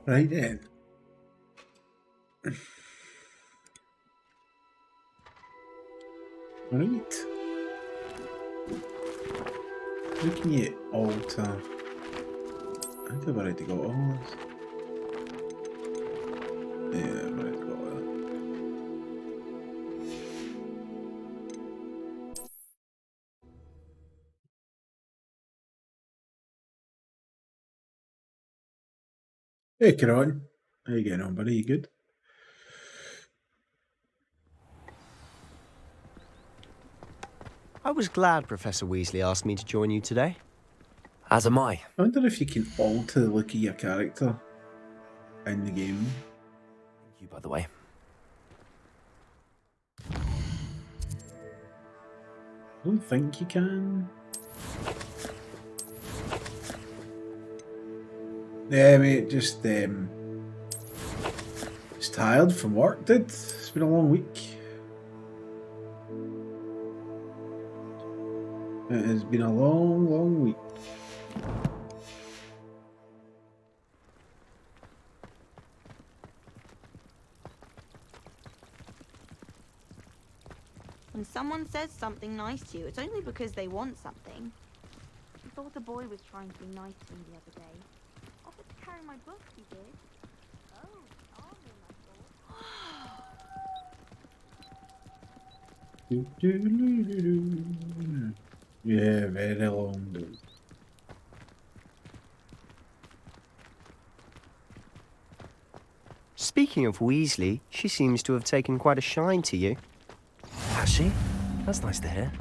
Right then. Right. Looking at altar. I think I've already got all this. Yeah, I've already got all that. Hey, Caron. How you getting on, buddy? You good? I was glad Professor Weasley asked me to join you today. As am I. I wonder if you can alter the look of your character in the game. Thank you, by the way. I don't think you can. Yeah, mate, just tired from work, dude. It's been a long week. It has been a long, long week. When someone says something nice to you, it's only because they want something. I thought the boy was trying to be nice to me the other day. Offered to carry my books, he did. Oh, charming, I thought. Yeah, very long, dude. Speaking of Weasley, she seems to have taken quite a shine to you. Has she? That's nice to hear.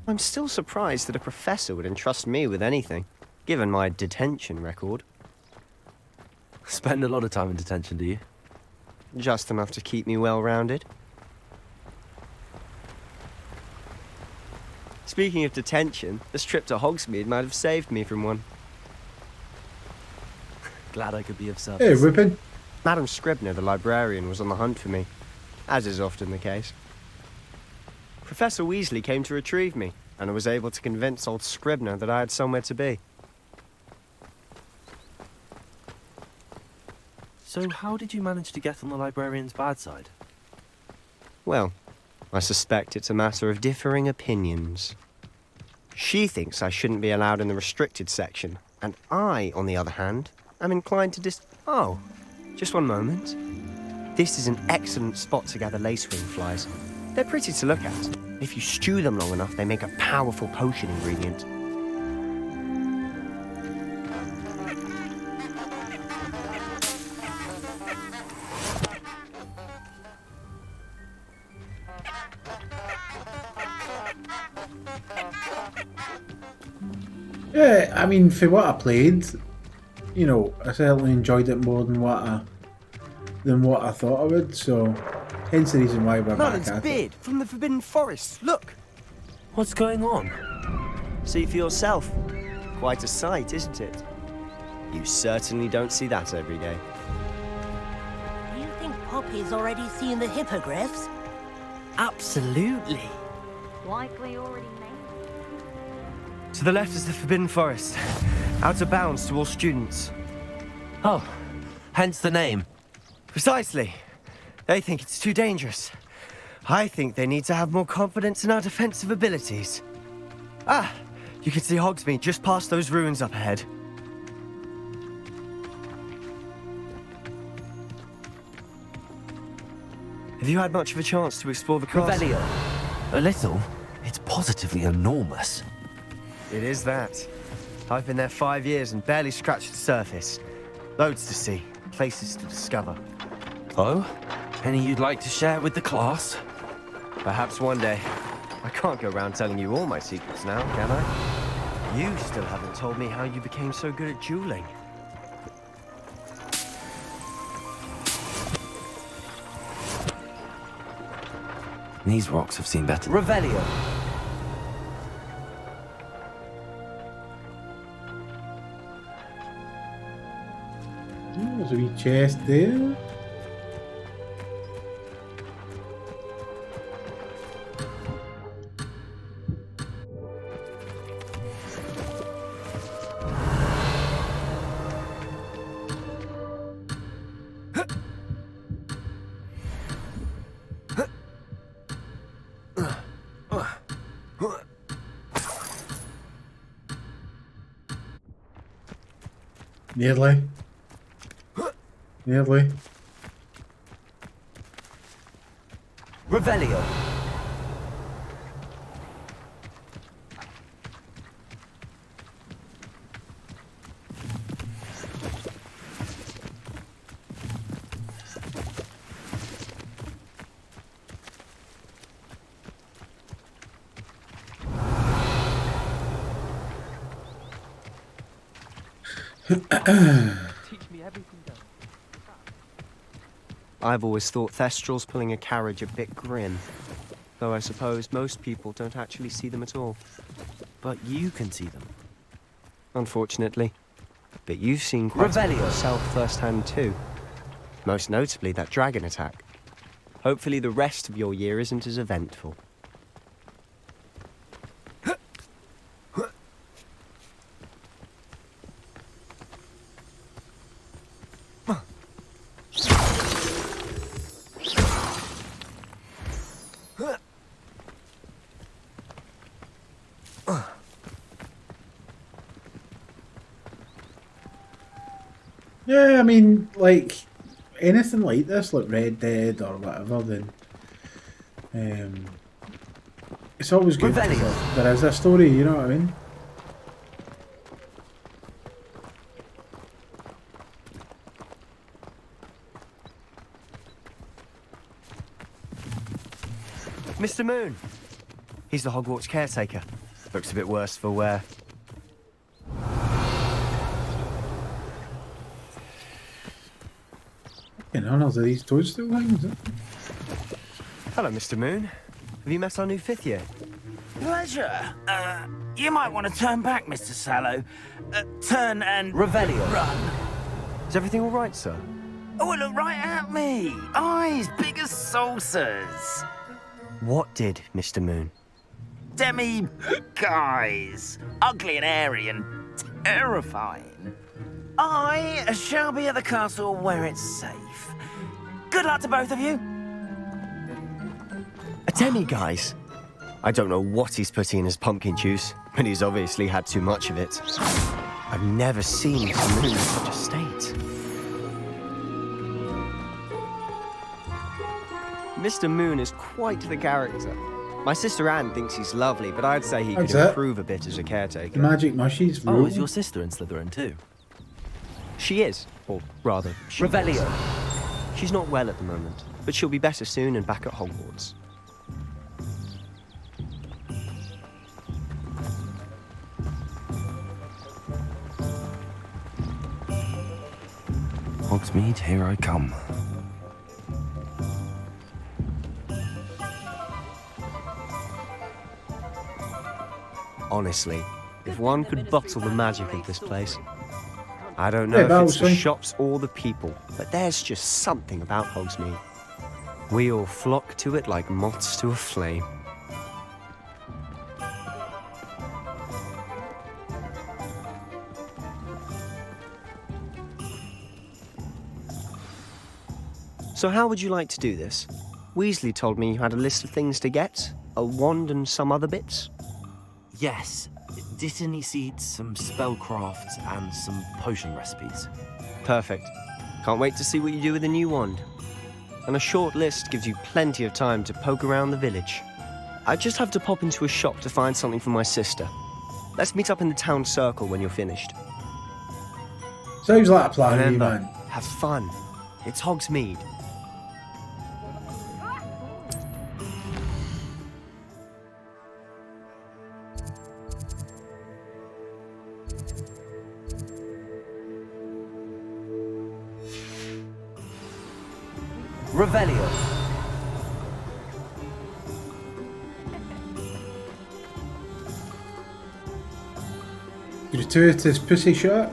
I'm still surprised that a professor would entrust me with anything, given my detention record. Spend a lot of time in detention, do you? Just enough to keep me well-rounded. Speaking of detention, this trip to Hogsmeade might have saved me from one. Glad I could be of Hey, service. Whippin. Madam Scribner, the librarian, was on the hunt for me, as is often the case. Professor Weasley came to retrieve me, and I was able to convince old Scribner that I had somewhere to be. So how did you manage to get on the librarian's bad side? Well, I suspect it's a matter of differing opinions. She thinks I shouldn't be allowed in the restricted section, and I, on the other hand, am inclined to Oh, just one moment. This is an excellent spot to gather lacewing flies. They're pretty to look at. If you stew them long enough, they make a powerful potion ingredient. Yeah, I mean, for what I played, you know, I certainly enjoyed it more than what I thought I would. So, hence the reason why we're Merlin's back at beard from the Forbidden Forest. Look, What's going on? see for yourself. Quite a sight, isn't it? You certainly don't see that every day. You think Poppy's already seen the hippogriffs? Absolutely. Likely already made. To the left is the Forbidden Forest, out of bounds to all students. Oh, hence the name. Precisely. They think it's too dangerous. I think they need to have more confidence in our defensive abilities. Ah, you can see Hogsmeade just past those ruins up ahead. Have you had much of a chance to explore the castle? Revelio. A little. It's positively enormous. It is that. I've been there 5 years and barely scratched the surface. Loads to see, places to discover. Oh? Any you'd like to share with the class? Perhaps one day. I can't go around telling you all my secrets now, can I? You still haven't told me how you became so good at dueling. These rocks have seen better. Revelio. There's a wee chest there. Nearly. Nearly. Revelio. Teach me everything done. I've always thought Thestrals pulling a carriage a bit grim. Though I suppose most people don't actually see them at all. But you can see them. Unfortunately. But you've seen quite a bit Revelio. yourself firsthand too. Most notably that dragon attack. Hopefully the rest of your year isn't as eventful. Yeah, I mean, like, anything like this, like Red Dead or whatever, then it's always good. 'Cause Revelio. there is a story, you know what I mean? Mr. Moon! He's the Hogwarts caretaker. Looks a bit worse for wear. In honours of these toadstool things. Hello, Mr. Moon. Have you met our new fifth year? Pleasure. You might want to turn back, Mr. Sallow. Turn and Revelio. run. Is everything all right, sir? Oh, look right at me. Eyes big as saucers. What did, Mr. Moon? Demi guys. Ugly and airy and terrifying. I shall be at the castle where it's safe. Good luck to both of you. A demi-guise? I don't know what he's putting in his pumpkin juice, but he's obviously had too much of it. I've never seen Mr. Moon in such a state. Mr. Moon is quite the character. My sister Anne thinks he's lovely, but I'd say he could That's it. improve a bit as a caretaker. Magic mushies. Oh, rule. is your sister in Slytherin too? She is, or rather, she Revelio. is. She's not well at the moment, but she'll be better soon and back at Hogwarts. Hogsmeade, here I come. Honestly, if one could bottle the magic of this place. I don't know Yeah, if that it's was the fine. shops or the people, but there's just something about Hogsmeade. We all flock to it like moths to a flame. So how would you like to do this? Weasley told me you had a list of things to get, a wand and some other bits. Yes, Dittany seeds, some spellcrafts, and some potion recipes. Perfect. Can't wait to see what you do with the new wand. And a short list gives you plenty of time to poke around the village. I just have to pop into a shop to find something for my sister. Let's meet up in the town circle when you're finished. Sounds like a plan, to me, Remember, man. have fun. It's Hogsmeade. Revelio. Gratuitous pussy shot.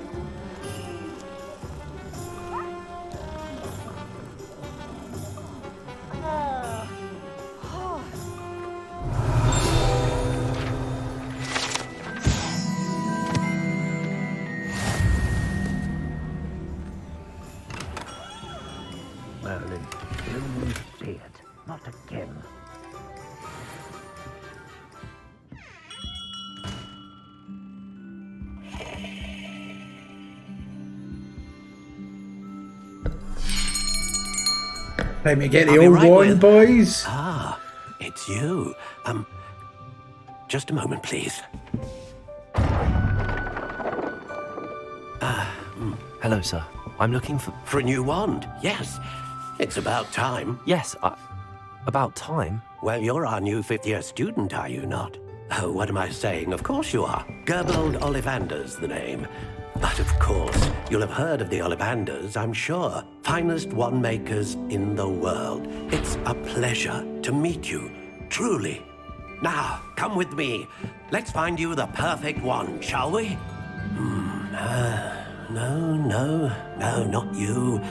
Merlin. You won't see it. Not again. Time to get the I'll be old right one, with- boys. Ah, it's you. Just a moment, please. Hello, sir. I'm looking for... For a new wand, yes. It's about time. Yes, about time. Well, you're our new fifth-year student, are you not? Oh, what am I saying? Of course you are. Gerbold Ollivander's the name. But of course, you'll have heard of the Ollivanders, I'm sure. Finest wand makers in the world. It's a pleasure to meet you, truly. Now, come with me. Let's find you the perfect wand, shall we? No, not you.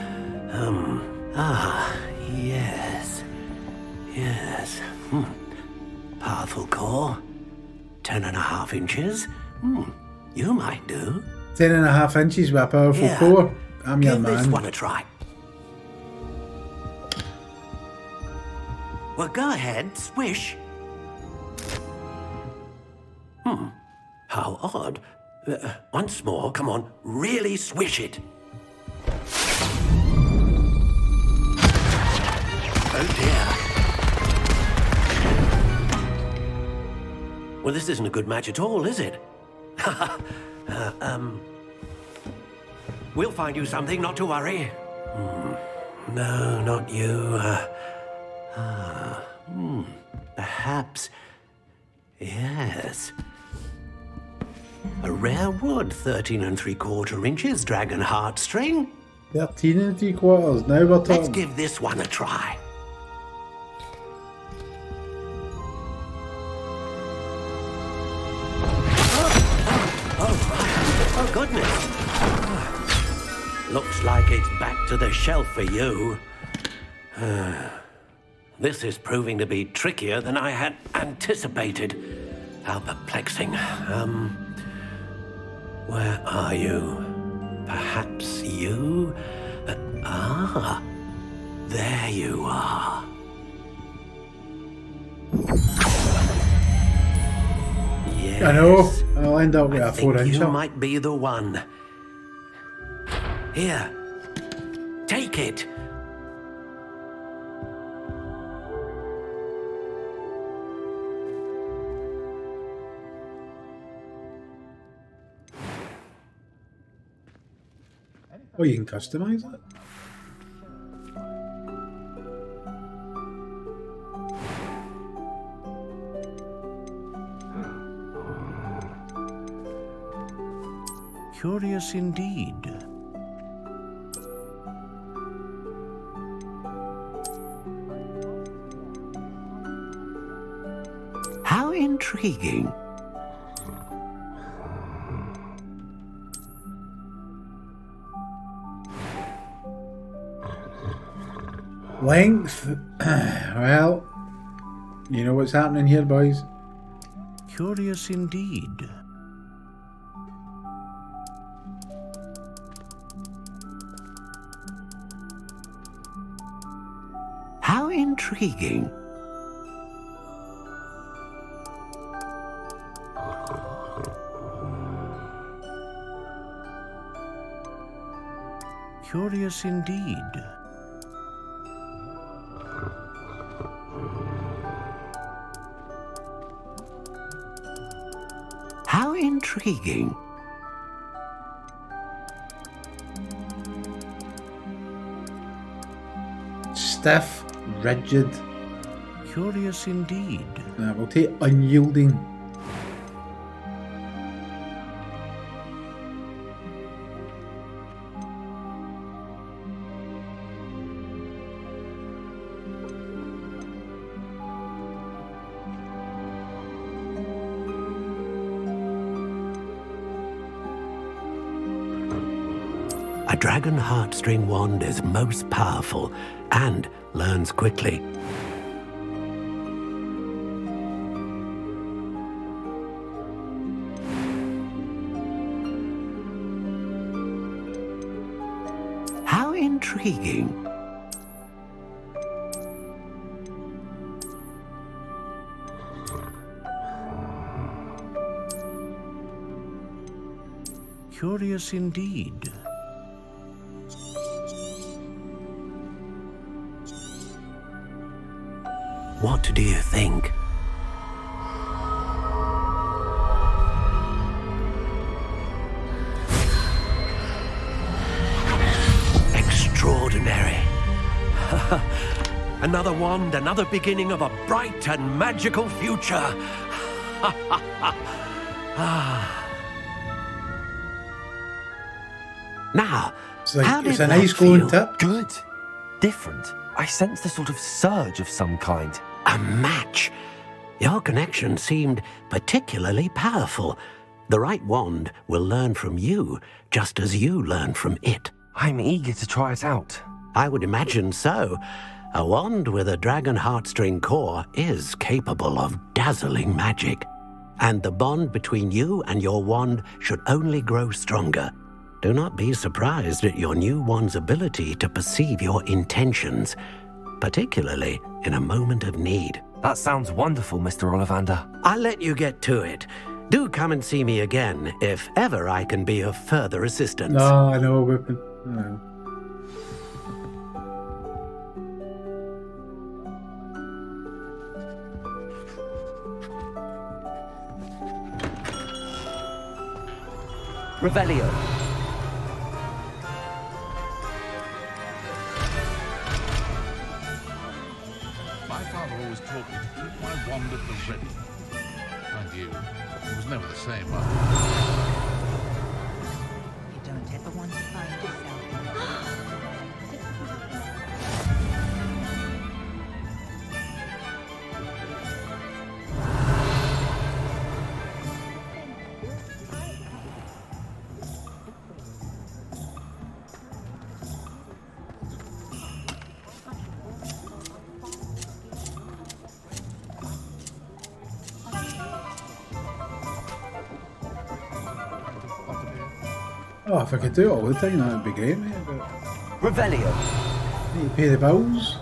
Yes. Powerful core. 10.5 inches. You might do. 10.5 inches with a powerful Here, core. I'm your Give this man. one a try. Well, go ahead, swish. How odd. Once more, come on, really swish it. Oh dear. Well, this isn't a good match at all, is it? We'll find you something, not to worry. No, not you. Perhaps. Yes. A rare wood, 13 3/4 inches, dragon heartstring. 13 3/4. Now we're Let's talking. give this one a try. Oh, goodness. Looks like it's back to the shelf for you. This is proving to be trickier than I had anticipated. How perplexing. Where are you? Perhaps you? There you are. Yes. I know. I'll end up with I a think 4-incher. you might be the one. Here, take it. Oh, you can customize it. Curious indeed. How intriguing. Length. Well, you know what's happening here, boys. Curious indeed. How intriguing. Curious indeed. How intriguing. Stiff, rigid. Curious indeed. We'll take unyielding. A dragon heartstring wand is most powerful and learns quickly. How intriguing. Curious indeed. What do you think? Extraordinary. Another wand, another beginning of a bright and magical future. Now, It's like how it's did a that nice glowing feel? tip. Good. Different. I sensed a sort of surge of some kind. A match. Your connection seemed particularly powerful. The right wand will learn from you, just as you learn from it. I'm eager to try it out. I would imagine so. A wand with a dragon heartstring core is capable of dazzling magic. And the bond between you and your wand should only grow stronger. Do not be surprised at your new wand's ability to perceive your intentions, particularly in a moment of need. That sounds wonderful, Mr. Ollivander. I'll let you get to it. Do come and see me again if ever I can be of further assistance. No, I know, weapon. No. Revelio. My father always taught me to keep my wand at the ready. Mind you, it was never the same. You don't ever want to find yourself. Oh, if I could do it all the time, that'd be great, mate. But Revelio. I need to pay the bills.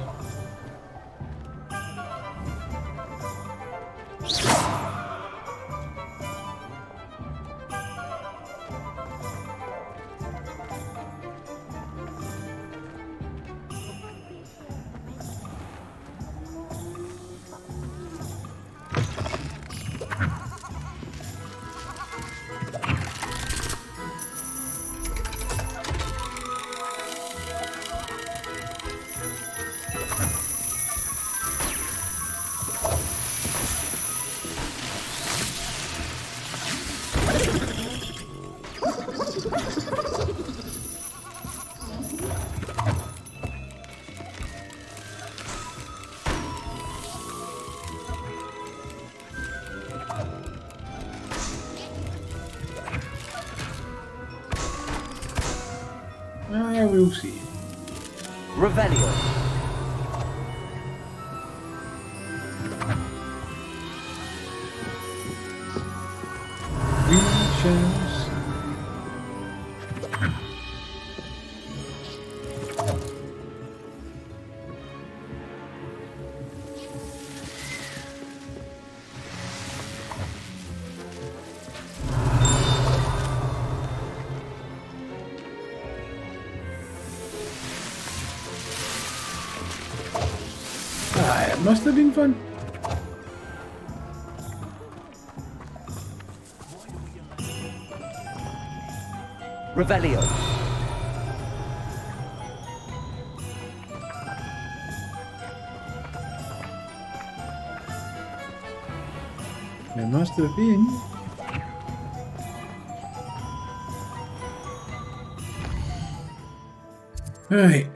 We'll see. Revelio. We shall see. It must have been fun. Revelio. It must have been. Right,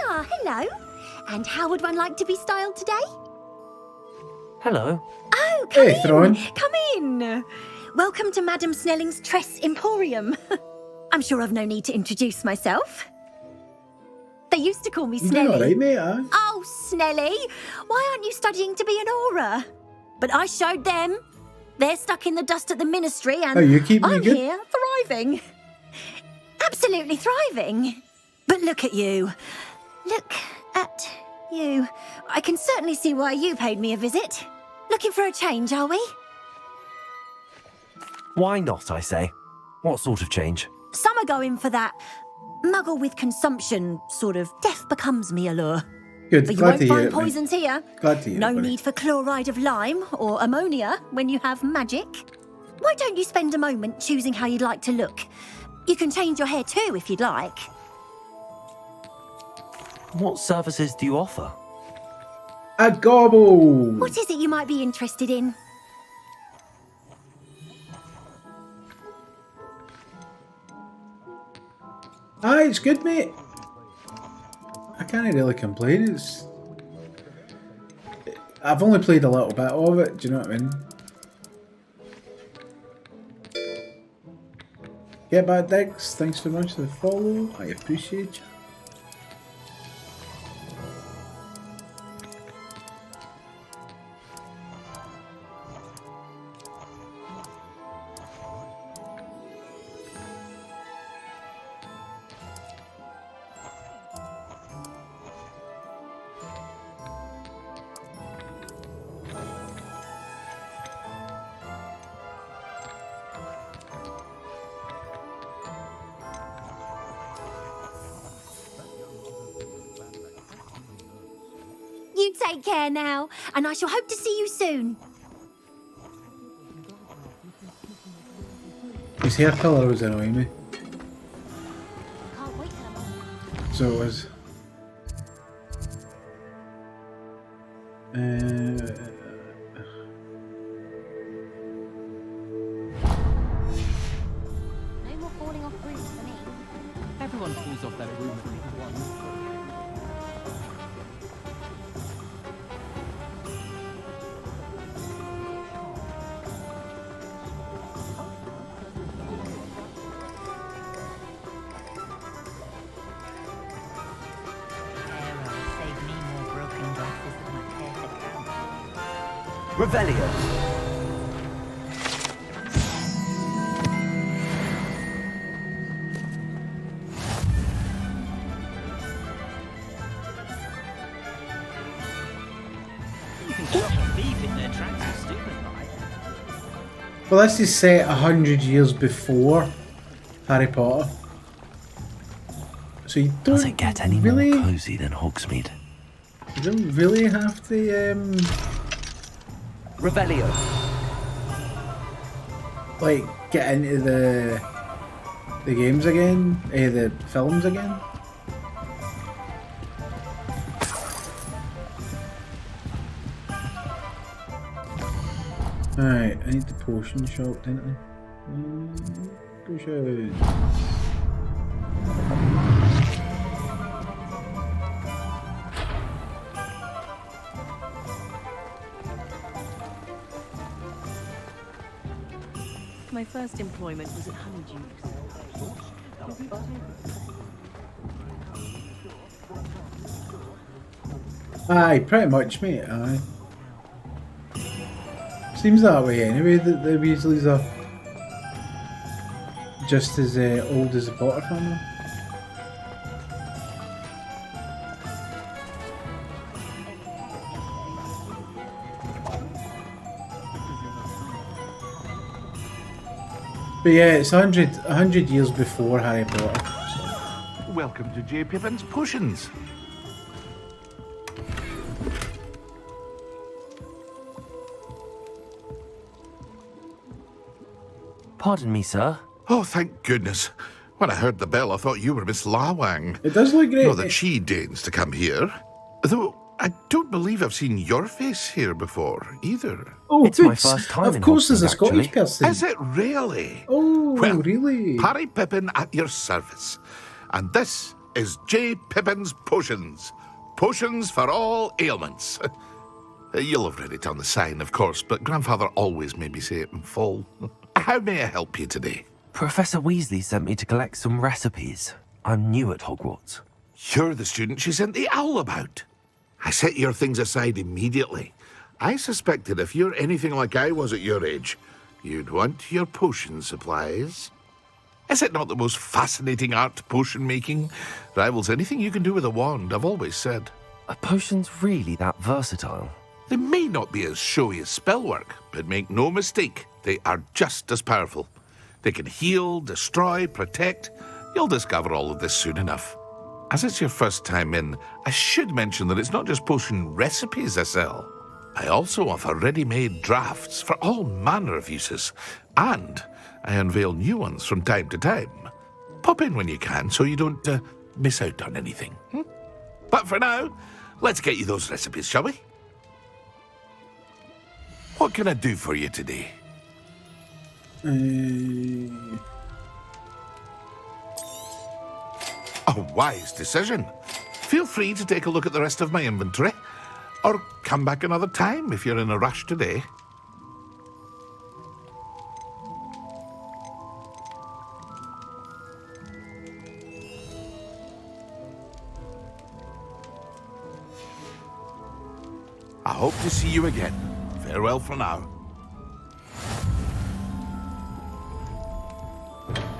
Ah, hello. And how would one like to be styled today? Hello. Oh, come Hey, in. Thrawn. Come in. Welcome to Madame Snelling's Tress Emporium. I'm sure I've no need to introduce myself. They used to call me you doing Snelly. alright, mate, huh? Oh, Snelly, why aren't you studying to be an aura? But I showed them. They're stuck in the dust at the ministry, and Oh, you keeping me I'm good? here thriving. Absolutely thriving. But look at you. Look at you. I can certainly see why you paid me a visit. Looking for a change, are we? Why not, I say? What sort of change? Some are going for that muggle with consumption, sort of death becomes me allure. Good, But you glad won't to hear find it, mate. poisons here. Glad to hear No it, buddy. need for chloride of lime or ammonia when you have magic. Why don't you spend a moment choosing how you'd like to look? You can change your hair too if you'd like. What services do you offer? A gobble! What is it you might be interested in? Aye, it's good, mate. I can't really complain. I've only played a little bit of it, do you know what I mean? Get back, Dex. Thanks so much for the follow. I appreciate you. You take care now, and I shall hope to see you soon. His hair colour was annoying me. Can't wait till I'm on. So it was. No more falling off roofs for me. Everyone falls off their roof at least once. Save me more broken glasses than I care to count. Revelio. You can stop a thief in their tracks of stupid, right? Well, this is set 100 years before Harry Potter. So you don't Does it get any really, more cosy than Hogsmeade? you don't really have to Revelio. like get into the games again, the films again. Alright, I need the potion shop, didn't I? Potion. My first employment was at Honeydukes. Aye, pretty much, mate. Aye. Seems that way anyway. That the Weasleys are just as old as the Potter family. But yeah, it's 100 years before Harry Potter. Welcome to J. Pippin's Potions. Pardon me, sir. Oh, thank goodness. When I heard the bell, I thought you were Miss Lawang. It does look great. Not that she deigns to come here. Though I don't believe I've seen your face here before, either. Oh, It's my Boots. first time Of in course, there's a Hogsmeade, Scottish actually. person. Is it really? Oh, Well, really? Harry Pippin at your service. And this is J. Pippin's Potions. Potions for all ailments. You'll have read it on the sign, of course, but Grandfather always made me say it in full. How may I help you today? Professor Weasley sent me to collect some recipes. I'm new at Hogwarts. You're the student she sent the owl about. I set your things aside immediately. I suspected if you're anything like I was at your age, You'd want your potion supplies. Is it not the most fascinating art, potion making? Rivals anything you can do with a wand, I've always said. Are potions really that versatile? They may not be as showy as spellwork, but make no mistake, they are just as powerful. They can heal, destroy, protect. You'll discover all of this soon enough. As it's your first time in, I should mention that it's not just potion recipes I sell. I also offer ready-made drafts for all manner of uses, and I unveil new ones from time to time. Pop in when you can so you don't miss out on anything. But for now, let's get you those recipes, shall we? What can I do for you today? A wise decision. Feel free to take a look at the rest of my inventory, or come back another time if you're in a rush today. I hope to see you again. Farewell for now.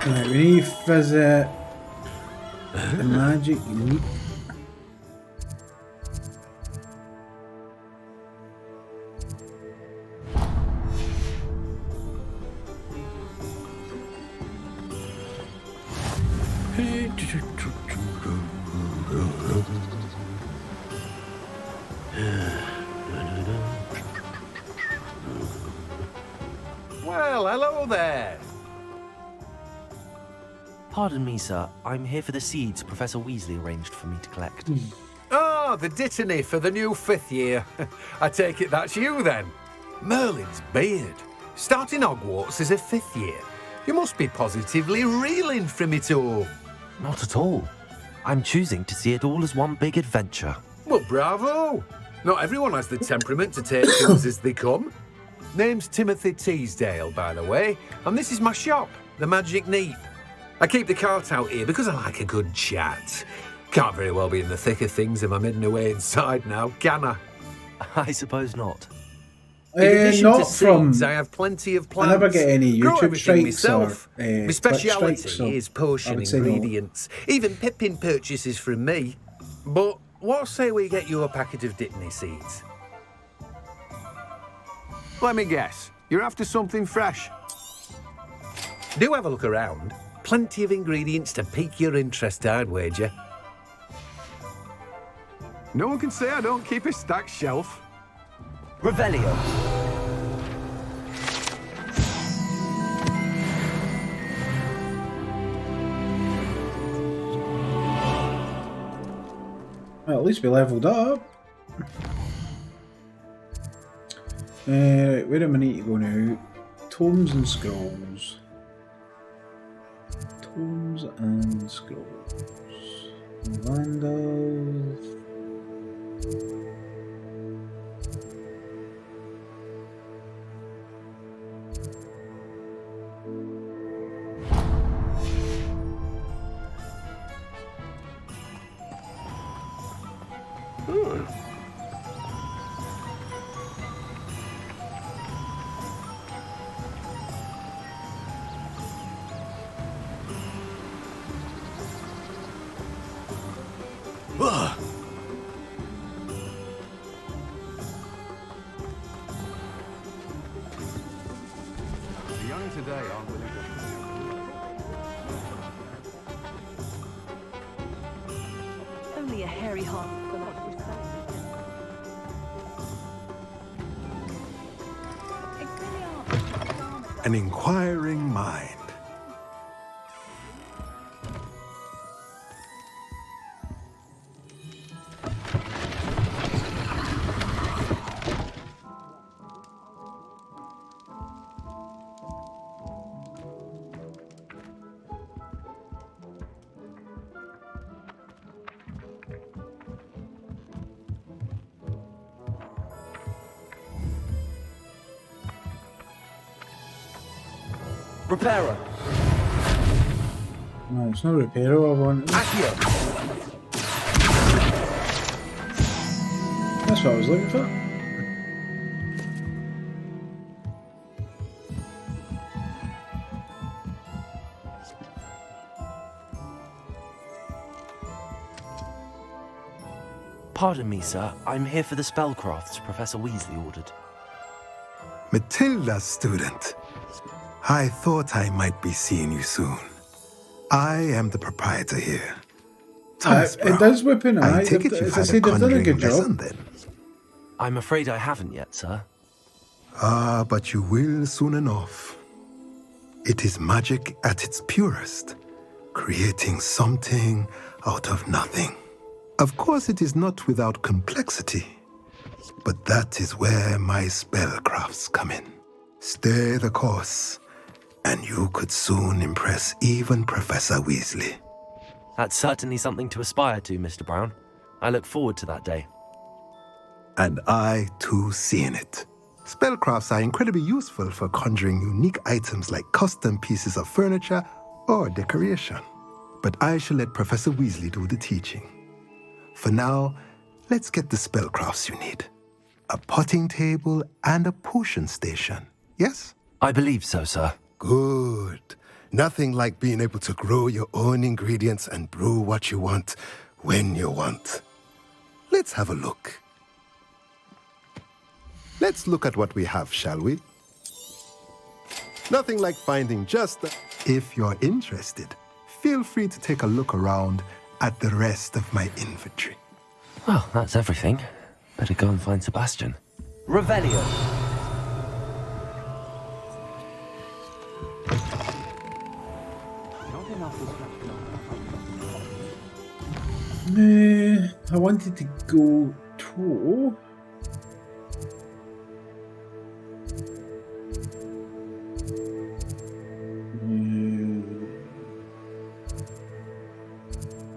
Right, we need to visit the magic leap. Well, hello there. Pardon me, sir. I'm here for the seeds Professor Weasley arranged for me to collect. Oh, the dittany for the new 5th year. I take it that's you then. Merlin's beard. Starting Hogwarts as a 5th year. You must be positively reeling from it all. Not at all. I'm choosing to see it all as one big adventure. Well, bravo. Not everyone has the temperament to take things as they come. Name's Timothy Teasdale, by the way, and this is my shop, the Magic Neep. I keep the cart out here because I like a good chat. Can't very well be in the thick of things if I'm hidden away inside now, can I? I suppose not. In addition Not to from. seeds, I have plenty of I plants. never get any Grow YouTube everything strikes or myself. My Twitch speciality strikes, so is I potion would say no. ingredients. Even Pippin purchases from me. But what say we get you a packet of Dittany seeds? Let me guess. You're after something fresh. Do have a look around. Plenty of ingredients to pique your interest, I'd wager. No one can say I don't keep a stacked shelf. Revelio. Well, at least we leveled up. Right, where do I need to go now? Tomes and scrolls. Tomes and scrolls. Vandals. The young today aren't willing to... Only a hairy heart will not respect. An inquiring mind. Repairer. No, it's not repairer I want. Accio. That's what I was looking for. Pardon me, sir. I'm here for the spellcrafts Professor Weasley ordered. Matilda's student. I thought I might be seeing you soon. I am the proprietor here. Thomas Brown. It does whip in an eye. I take it you've As I had said, a they've done a conjuring good lesson job. then. I'm afraid I haven't yet, sir. Ah, but you will soon enough. It is magic at its purest, creating something out of nothing. Of course, it is not without complexity, but that is where my spellcrafts come in. Stay the course, and you could soon impress even Professor Weasley. That's certainly something to aspire to, Mr. Brown. I look forward to that day. And I, too, see in it. Spellcrafts are incredibly useful for conjuring unique items like custom pieces of furniture or decoration. But I shall let Professor Weasley do the teaching. For now, let's get the spellcrafts you need. A potting table and a potion station, yes? I believe so, sir. Good. Nothing like being able to grow your own ingredients and brew what you want when you want. Let's have a look. Let's look at what we have, shall we? Nothing like finding just the... If you're interested, feel free to take a look around at the rest of my inventory. Well, that's everything. Better go and find Sebastian. Revelio. I wanted to go to...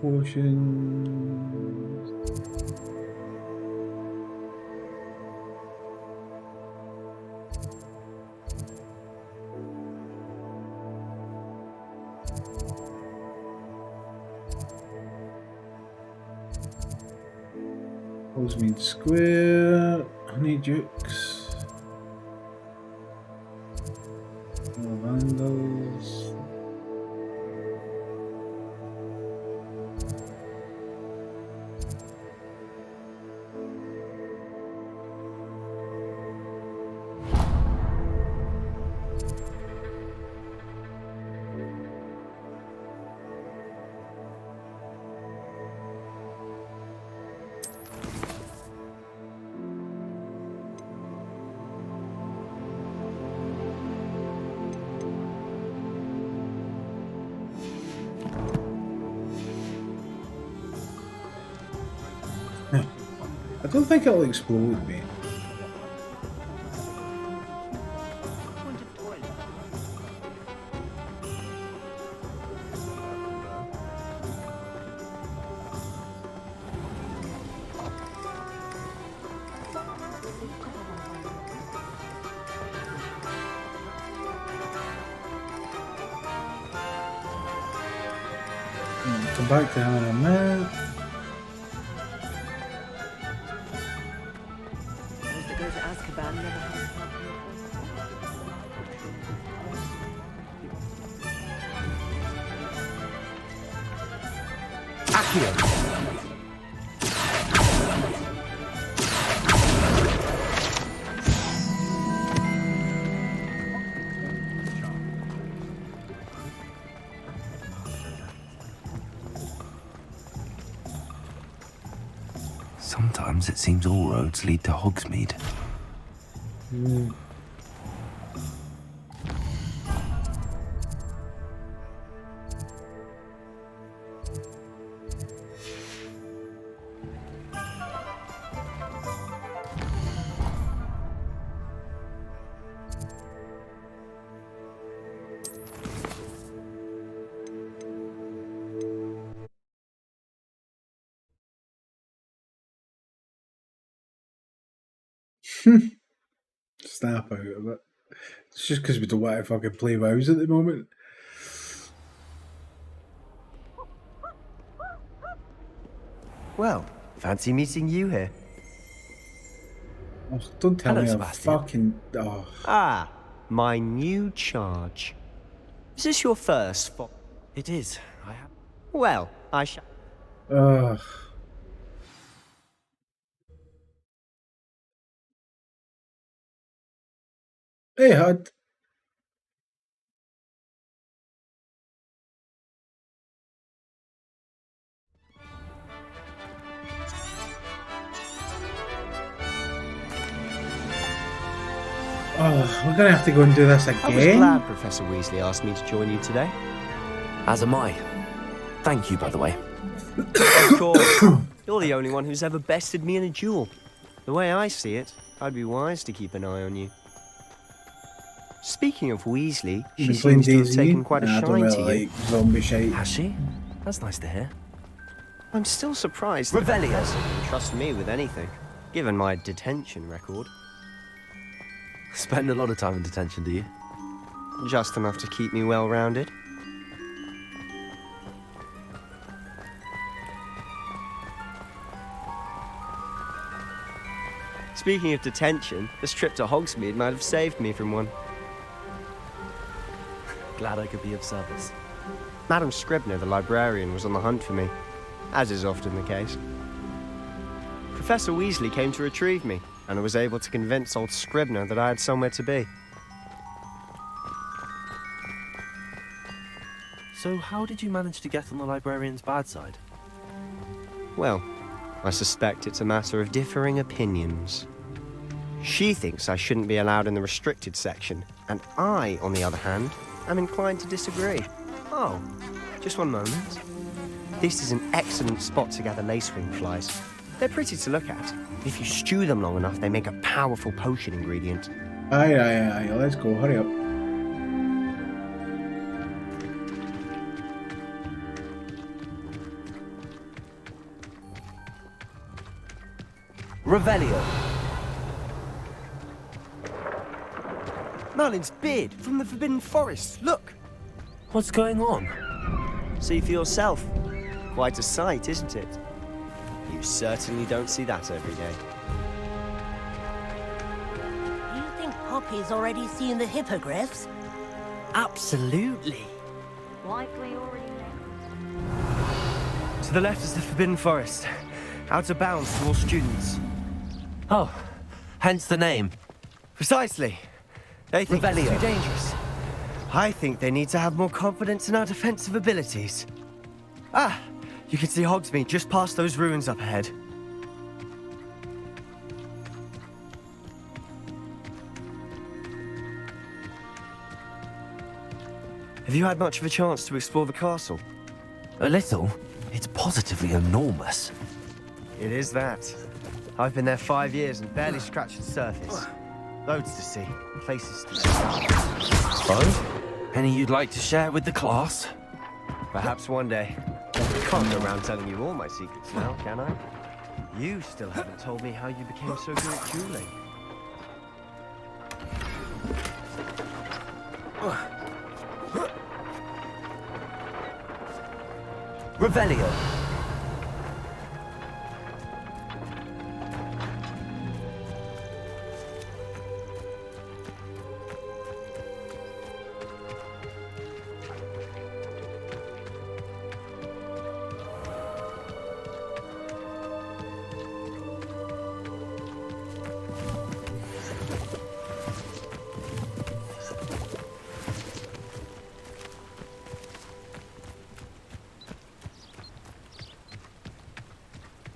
Potions... Hogsmeade Square, Honeydukes, Vandals. I don't think it'll explode me. Come back to him in a minute. Those that go to Azkaban never have Sometimes it seems all roads lead to Hogsmeade. Snap out of it. It's just because we don't want to fucking play WoWs at the moment. Well, fancy meeting you here. Oh, don't tell Hello, me Sebastian. I'm fucking... Oh. Ah, my new charge. Is this your first It is. I have. Well, I shall... Ugh. Hey, Hud. Oh, we're gonna have to go and do this I was again. glad Professor Weasley asked me to join you today. As am I. Thank you, by the way. Of course. You're the only one who's ever bested me in a duel. The way I see it, I'd be wise to keep an eye on you. Speaking of Weasley, she Been playing seems to have DayZ? taken quite a Nah, I don't shine really to you. like zombie shite. Has she? That's nice to hear. I'm still surprised that Revelio. Professor can trust me with anything, given my detention record. Spend a lot of time in detention, do you? Just enough to keep me well-rounded. Speaking of detention, this trip to Hogsmeade might have saved me from one. Glad I could be of service. Madam Scribner, the librarian, was on the hunt for me, as is often the case. Professor Weasley came to retrieve me, and I was able to convince old Scribner that I had somewhere to be. So how did you manage to get on the librarian's bad side? Well, I suspect it's a matter of differing opinions. She thinks I shouldn't be allowed in the restricted section, and I, on the other hand, am inclined to disagree. Oh, just one moment. This is an excellent spot to gather lacewing flies. They're pretty to look at. If you stew them long enough, they make a powerful potion ingredient. Aye, let's go, hurry up. Revelio. Merlin's beard from the Forbidden Forest, look! What's going on? See for yourself. Quite a sight, isn't it? You certainly don't see that every day. You think Poppy's already seen the hippogriffs? Absolutely. Likely already know. To the left is the Forbidden Forest. Out of bounds to all students. Oh, hence the name. Precisely. They think it's Revelio. too dangerous. I think they need to have more confidence in our defensive abilities. Ah, you can see Hogsmeade just past those ruins up ahead. Have you had much of a chance to explore the castle? A little. It's positively enormous. It is that. I've been there 5 years and barely scratched the surface. Loads to see, places to check. Oh? Any you'd like to share with the class? Perhaps one day. Can't go around telling you all my secrets now, can I? You still haven't told me how you became so good at dueling. Revelio.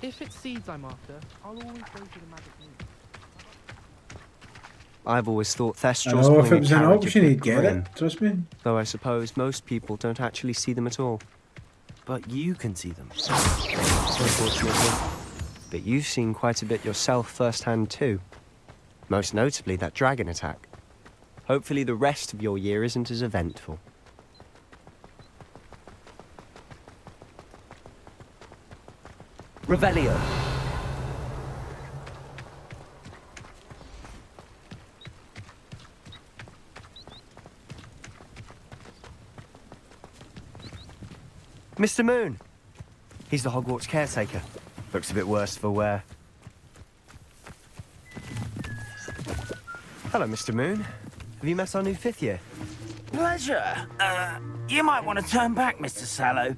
If it's seeds I'm after, I'll always go to the magic meat. I've always thought I Thestrals know if pulling it a was an carriage option, would he'd get grin, it. Trust me. though I suppose most people don't actually see them at all. But you can see them. Unfortunately. But you've seen quite a bit yourself firsthand too. Most notably that dragon attack. Hopefully the rest of your year isn't as eventful. Revelio. Mr. Moon! He's the Hogwarts caretaker. Looks a bit worse for wear. Hello, Mr. Moon. Have you met our new 5th year? Pleasure. You might want to turn back, Mr. Sallow.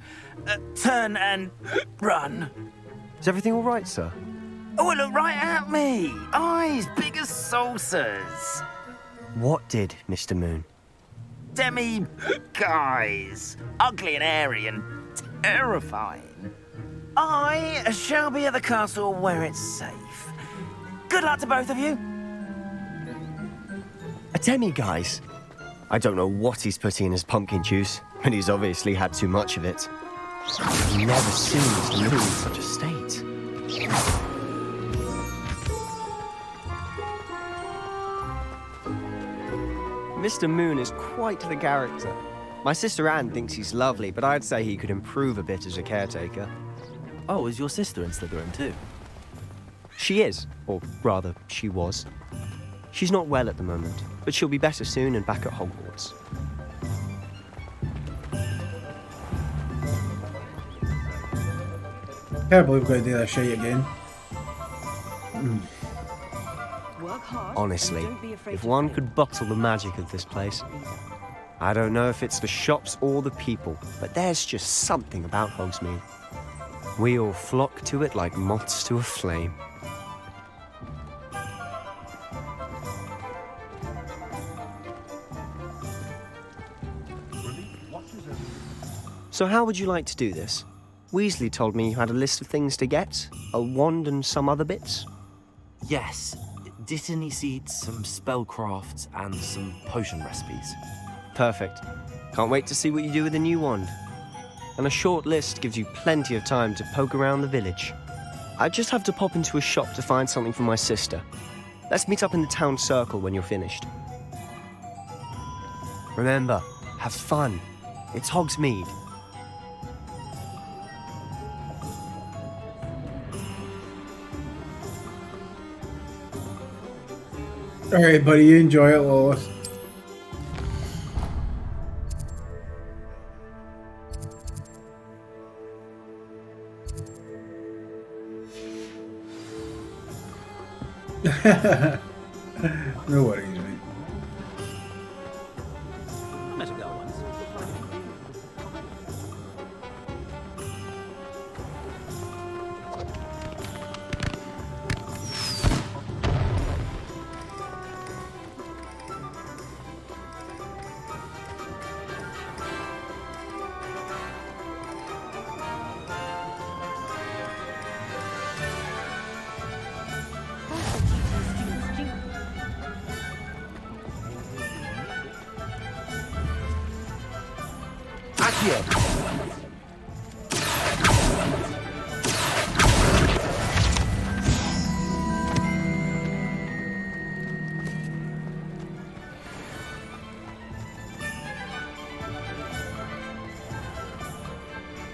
Turn and run. Is everything all right, sir? Oh, look right at me. Eyes big as saucers. What did, Mr. Moon? Demi, guys, ugly and airy and terrifying. I shall be at the castle where it's safe. Good luck to both of you. A demi-guise? I don't know what he's putting in his pumpkin juice, but he's obviously had too much of it. I've never seen Mr. Moon in such a state. Mr. Moon is quite the character. My sister Anne thinks he's lovely, but I'd say he could improve a bit as a caretaker. Oh, is your sister in Slytherin too? She is, or rather, she was. She's not well at the moment, but she'll be better soon and back at Hogwarts. Can't believe we've got to do that shit again. Work hard. Honestly, Don't be afraid if to one fail. could bottle the magic of this place. I don't know if it's the shops or the people, but there's just something about Hogsmeade. We all flock to it like moths to a flame. So how would you like to do this? Weasley told me you had a list of things to get, a wand and some other bits. Yes. Dittany seeds, some spellcrafts, and some potion recipes. Perfect. Can't wait to see what you do with the new wand. And a short list gives you plenty of time to poke around the village. I just have to pop into a shop to find something for my sister. Let's meet up in the town circle when you're finished. Remember, have fun. It's Hogsmeade. Alright, buddy, you enjoy it, Lois. No worries, mate. Met a girl once.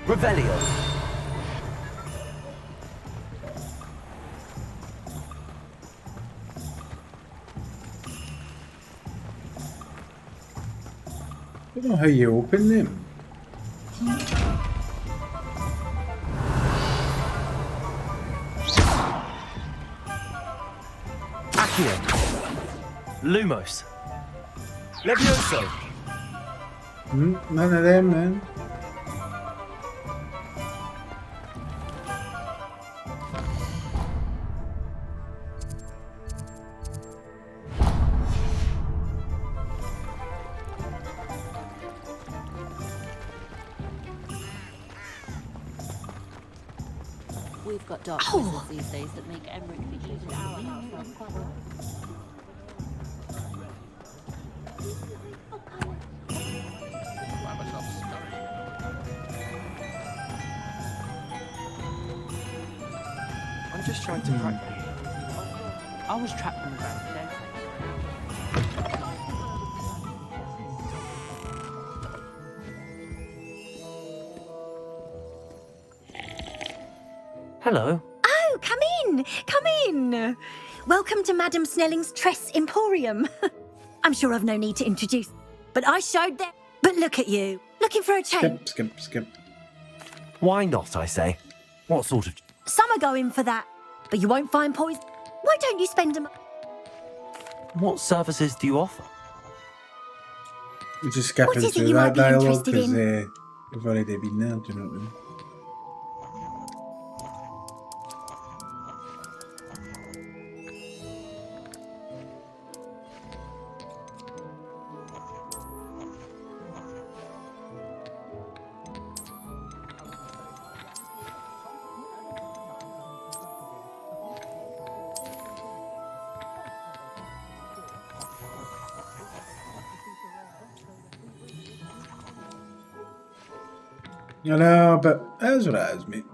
Revelio. I don't know how you open them. Accio. Lumos. Levioso. None of them, man. We've got dark wizards these days that make Emmerich be used to our I'm just trying to crack. I was trapped in the ground. Hello. Oh, come in! Come in! Welcome to Madame Snelling's Tress Emporium. I'm sure I've no need to introduce, but I showed them. But look at you, looking for a change. Skip. Why not, I say? What sort of... Some are going for that, but you won't find poison. Why don't you spend them? What services do you offer? We're just skipping What is it through you that might be dialogue interested because in? we've already been there, do you know what I mean? I know, but it is what it is, mate.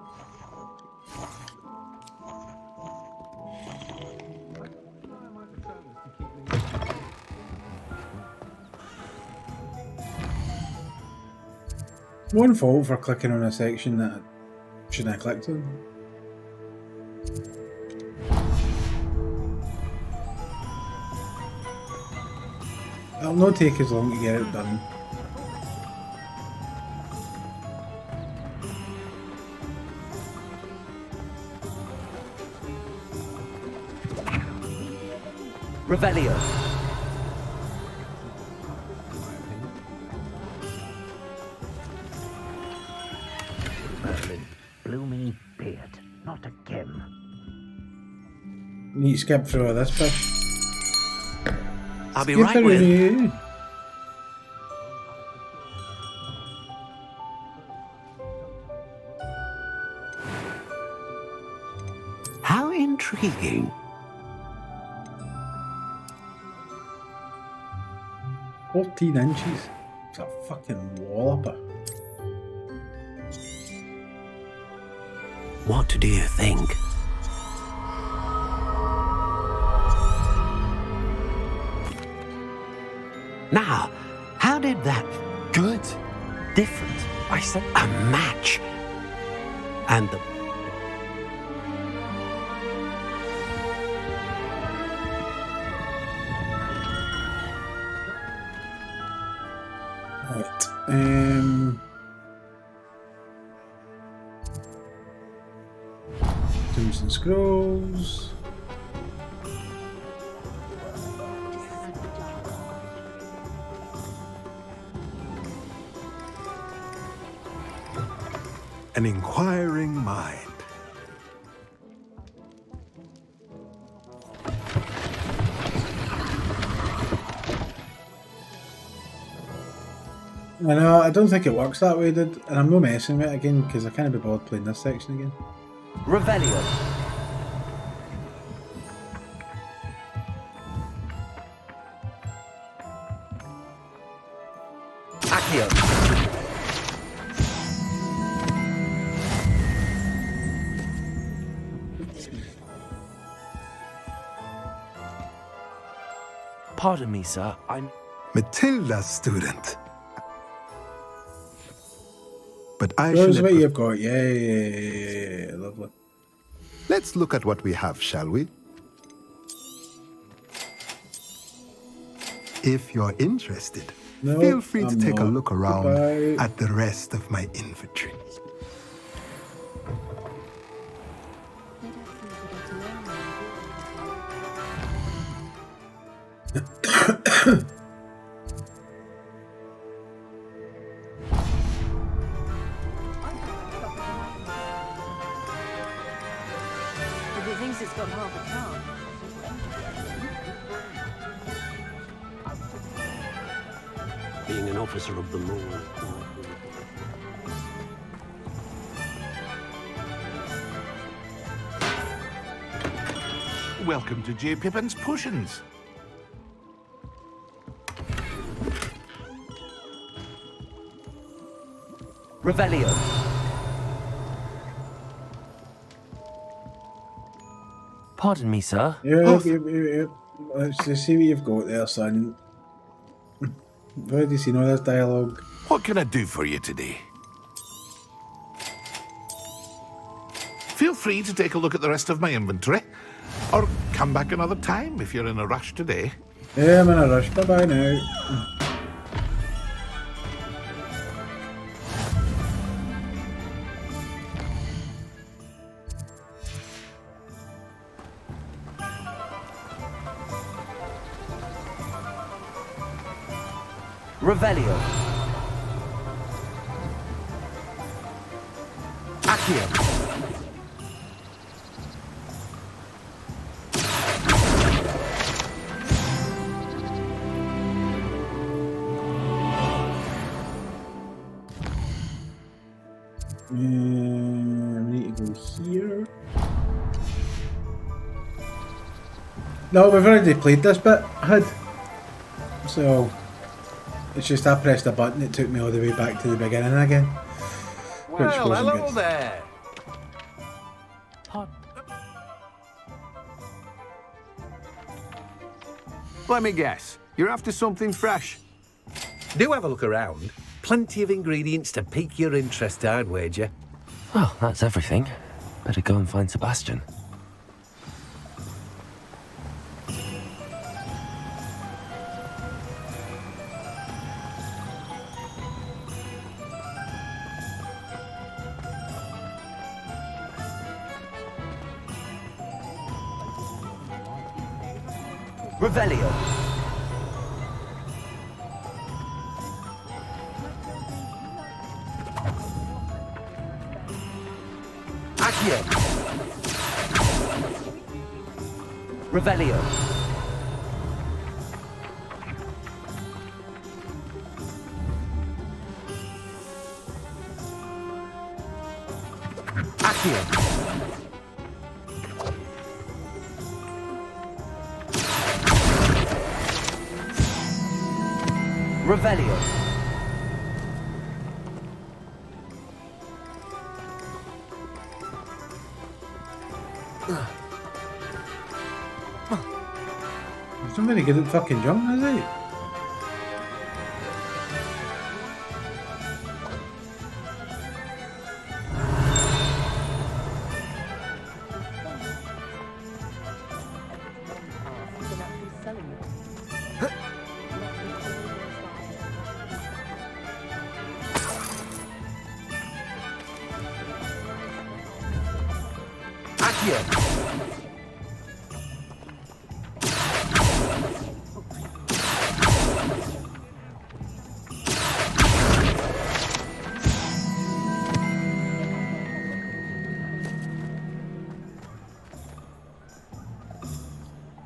One fault for clicking on a section that I shouldn't have clicked on. It'll not take as long to get it done. Revelio. Merlin, blooming beard, not again. Need to skip through all this bit. I'll be right with you. How intriguing. 14 inches. It's a fucking walloper. What do you think? Now, how did that... Good. Different. I said... A match. And the... Right. Tombs and Scrolls. An inquiring mind. I know, I don't think it works that way, dude. And I'm not messing with it again because I can't be bothered playing this section again. Revelio. Accio. Pardon me, sir. I'm... Matilda's student. But I Shows should... what you've got. Yeah, lovely. Let's look at what we have, shall we? If you're interested, No, feel free to I'm take a not. look around Goodbye. at the rest of my inventory. If it thinks it's got half a chance. Being an officer of the law. Welcome to J. Pippin's Potions. Revelio. Pardon me, sir. Yep. Let's just see what you've got there, son. I've already seen all this dialogue. What can I do for you today? Feel free to take a look at the rest of my inventory, or come back another time if you're in a rush today. Yeah, I'm in a rush. Bye-bye now. Revelio. Accio. We need to go here. No, we've already played this bit, Hood. So it's just I pressed a button, it took me all the way back to the beginning again. Well, wasn't hello good. there. Let me guess. You're after something fresh. Do have a look around. Plenty of ingredients to pique your interest, I'd wager. Well, that's everything. Better go and find Sebastian. Revelio. Accio. Revelio. Accio. Revelio. He's not very good at fucking jumping, is he?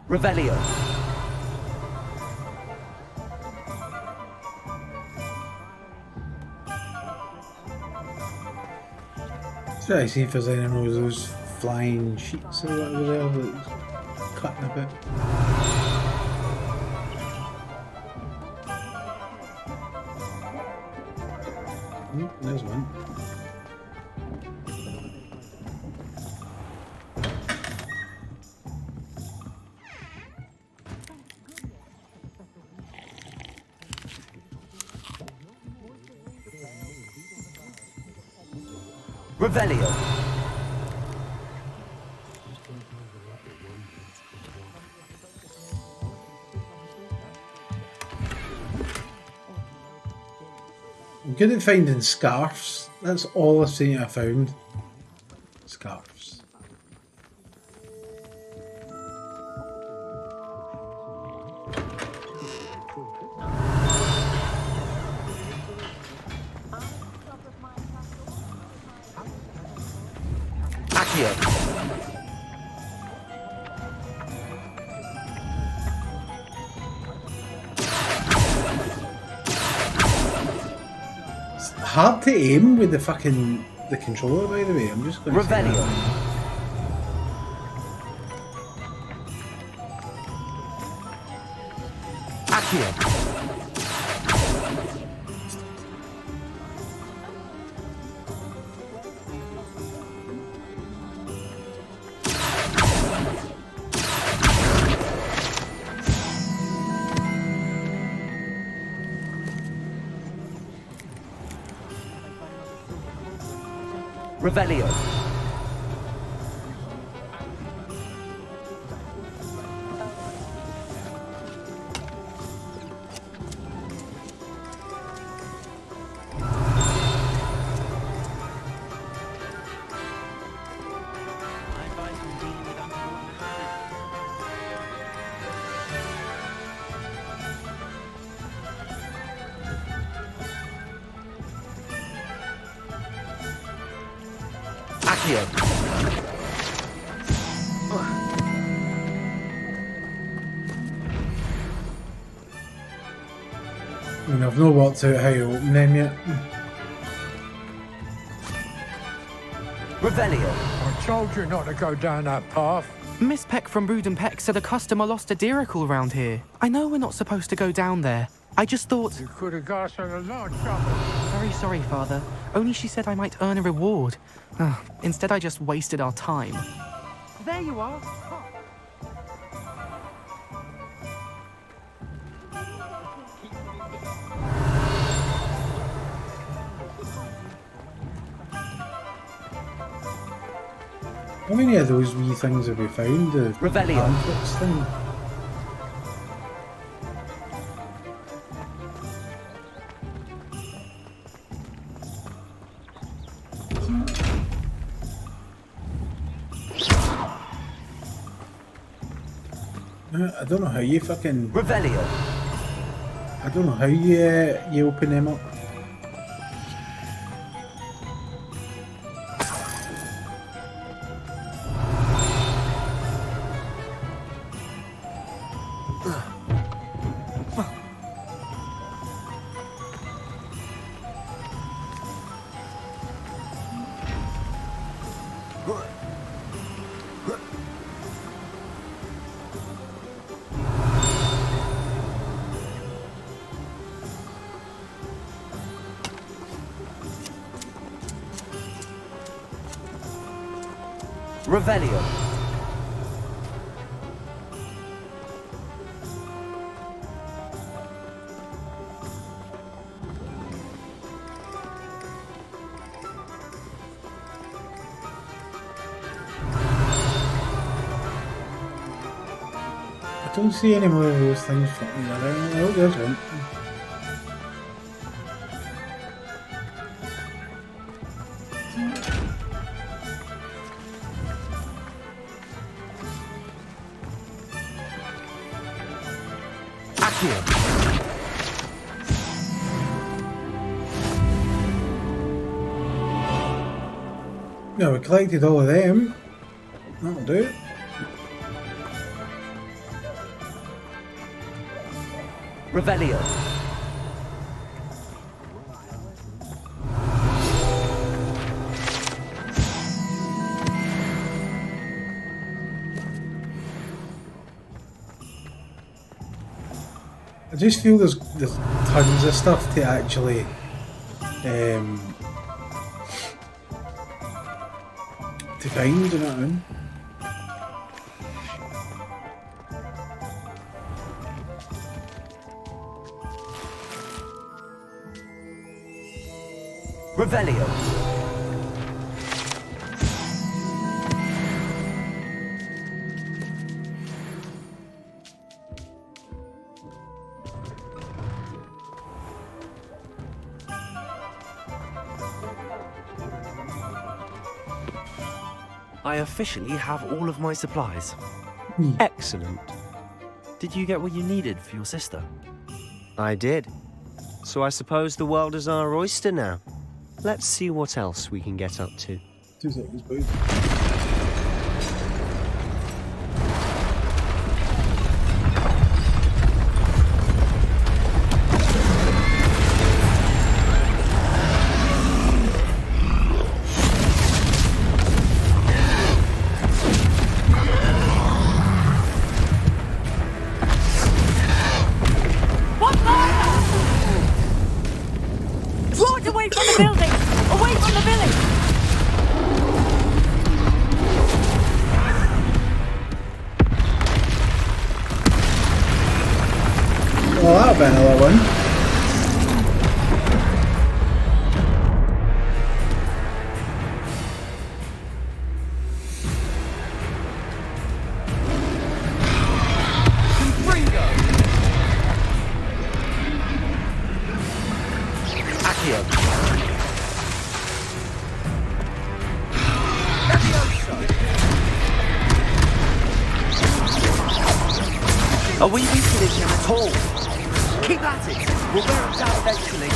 Revelio. Try to see if there's any more of those flying sheets or whatever there that's cutting a bit. There's one. Revelio. I'm good at finding scarves. That's all I've seen I found. Scarves. Accio. Hard to aim with the controller, by the way. I'm just going to say Revelio. that. Accio. Revelio. Accio. I mean, I've not worked out how you open them yet. Revelio. I told you not to go down that path. Miss Peck from Brood and Peck said a customer lost a deeracle around here. I know we're not supposed to go down there. I just thought... You could have got us in a lot of trouble. very sorry, Father. Only she said I might earn a reward. Instead, I just wasted our time. There you are. How many of those wee things have we found? The Revelio. pamphlets thing? I don't know how you fucking... Revelio. I don't know how you open them up. Revelio. I don't see any more of those things floating around. Oh, there's one. Yeah, we collected all of them. That'll do. Revelio. I just feel there's tons of stuff to actually to find, you know what I mean? Revelio. I officially have all of my supplies. Excellent. Did you get what you needed for your sister? I did. So I suppose the world is our oyster now. Let's see what else we can get up to. 2 seconds, please. Away from the building! Away from the village! Well, that'll be another one. Are we weakening him at all? Keep at it! We'll wear him down eventually.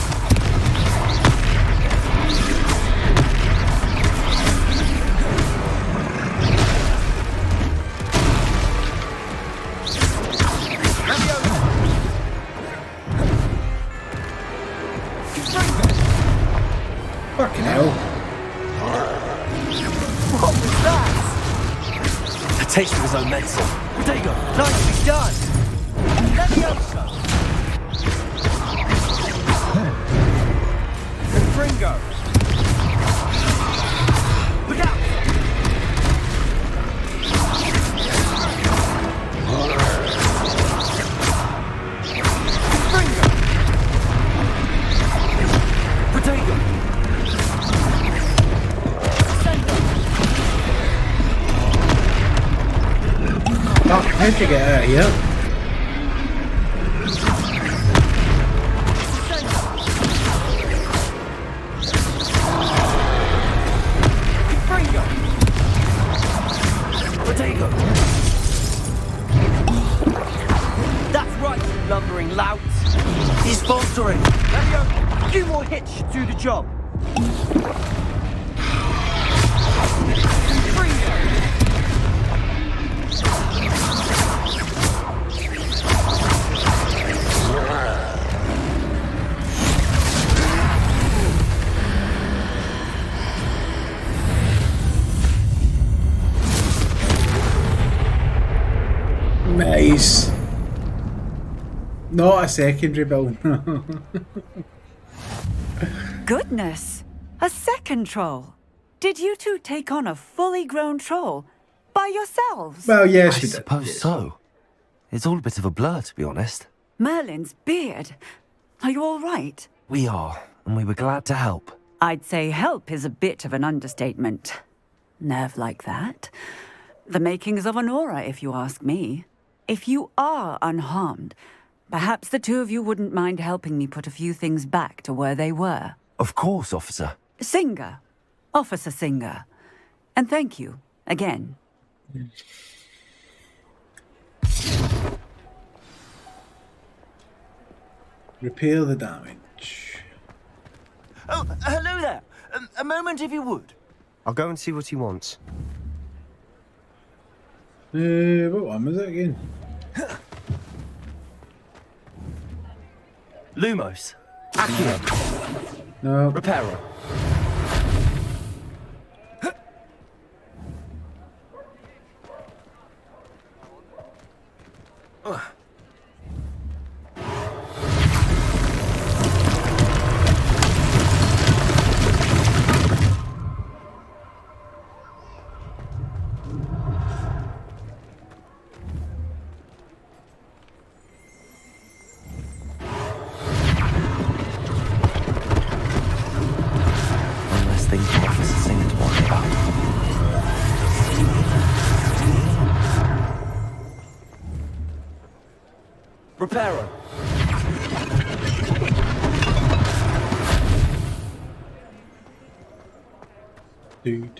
Fucking hell. What was that? A taste of his own medicine. There you go. Nicely done. Levioso. Fringo! Look out! Fringo! Potato! Oh, how'd you get out of here? Fringo! Potato! That's right, you lumbering louts. He's faltering. Lelio, a few more hits should do the job. Fringo! Nice. Not a secondary build. Goodness! A second troll. Did you two take on a fully grown troll by yourselves? Well, yes, I we did. suppose so. It's all a bit of a blur, to be honest. Merlin's beard. Are you all right? We are, and we were glad to help. I'd say help is a bit of an understatement. Nerve like that. The makings of an aura, if you ask me. If you are unharmed, perhaps the two of you wouldn't mind helping me put a few things back to where they were. Of course, officer. Singer. Officer Singer. And thank you, again. Repair the damage. Oh, hello there. A moment, if you would. I'll go and see what he wants. What one was it again? Lumos. Accio. No. Reparo. Reparo. Do.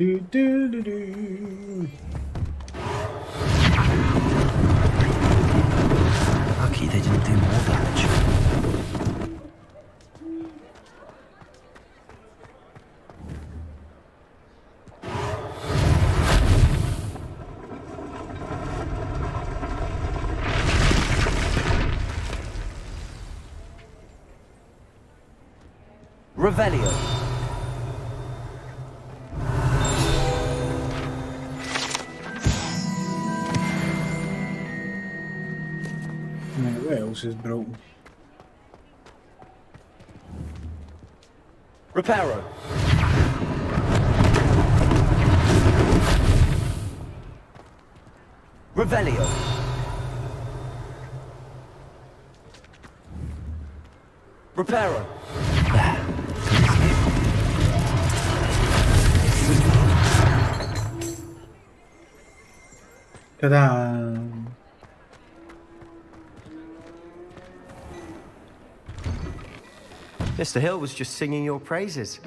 Lucky they didn't do more damage. Revelio. Right, what else is broken? Reparo. Revelio. Reparo. Ta-da! Mr. Hill was just singing your praises.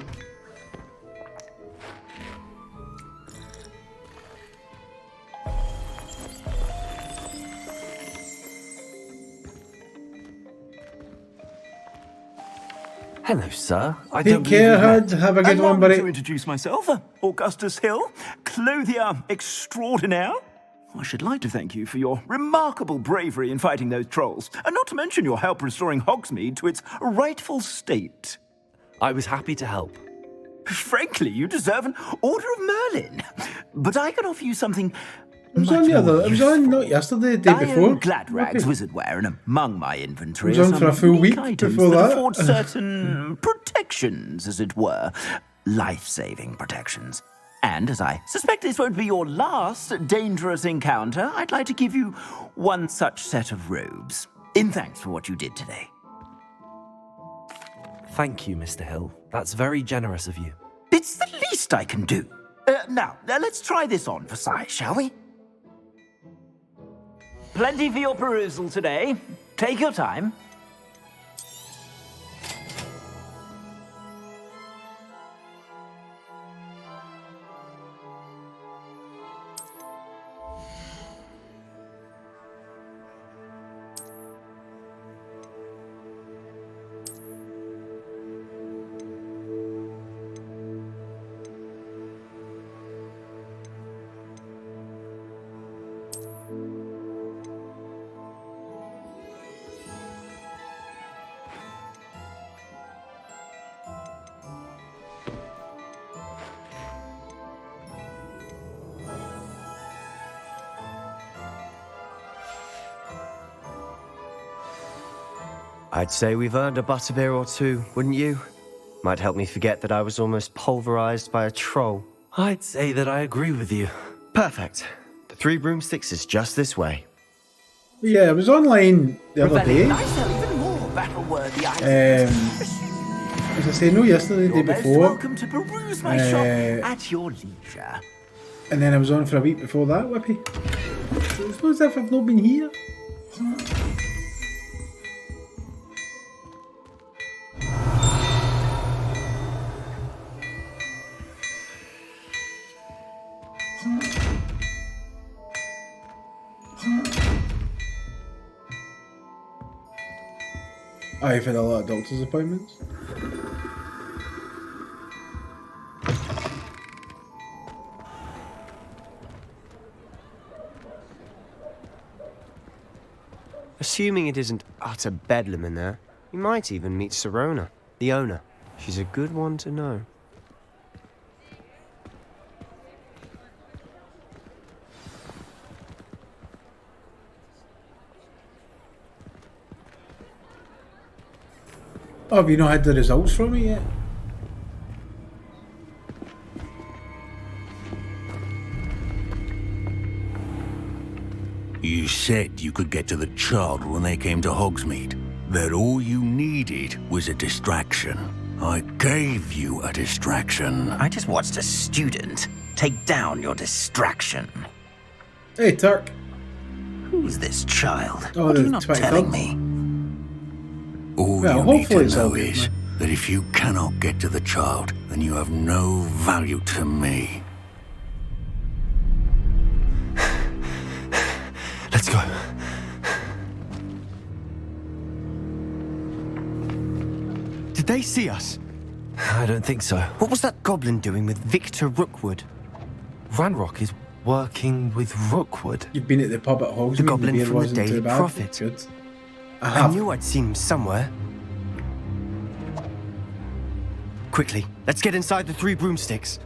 Hello, sir. I Take don't care, believe we've Hud. met. Have a good Allow one, me buddy. to introduce myself, Augustus Hill, clothier extraordinaire. I should like to thank you for your remarkable bravery in fighting those trolls, and not to mention your help restoring Hogsmeade to its rightful state. I was happy to help. Frankly, you deserve an Order of Merlin. But I can offer you something It was on the other. It was on not yesterday, the day I before. own Gladrag's Okay. wizard wear, and among my inventory It was are on for a some full unique week items before that that. afford certain protections, as it were. Life-saving protections. And as I suspect this won't be your last dangerous encounter, I'd like to give you one such set of robes, in thanks for what you did today. Thank you, Mr. Hill. That's very generous of you. It's the least I can do. Now, let's try this on for size, shall we? Plenty for your perusal today. Take your time. I'd say we've earned a butterbeer or two, wouldn't you? Might help me forget that I was almost pulverized by a troll. I'd say that I agree with you. Perfect. The Three Broomsticks is just this way. Yeah, it was online the other day. Even more battle-worthy items. As I say, no yesterday, the day You're most before. welcome to peruse my shop at your leisure. And then I was on for a week before that, Whippy. So it's not as if I've not been here. I've had a lot of doctor's appointments. Assuming it isn't utter bedlam in there, you might even meet Serona, the owner. She's a good one to know. Oh, have you not had the results from it yet? You said you could get to the child when they came to Hogsmeade. That all you needed was a distraction. I gave you a distraction. I just watched a student take down your distraction. Hey, Turk. Who's this child? Oh, what are the you not 23rd. telling me? All Well, you need hopefully to it's all know good, is mate. that if you cannot get to the child, then you have no value to me. Let's go. Did they see us? I don't think so. What was that goblin doing with Victor Rookwood? Ranrock is working with Rookwood. You've been at the pub at Hogsmeade. The goblin beer from the wasn't Daily too bad. Prophet. Good. I I have. knew I'd seen him somewhere. Quickly, let's get inside the Three Broomsticks.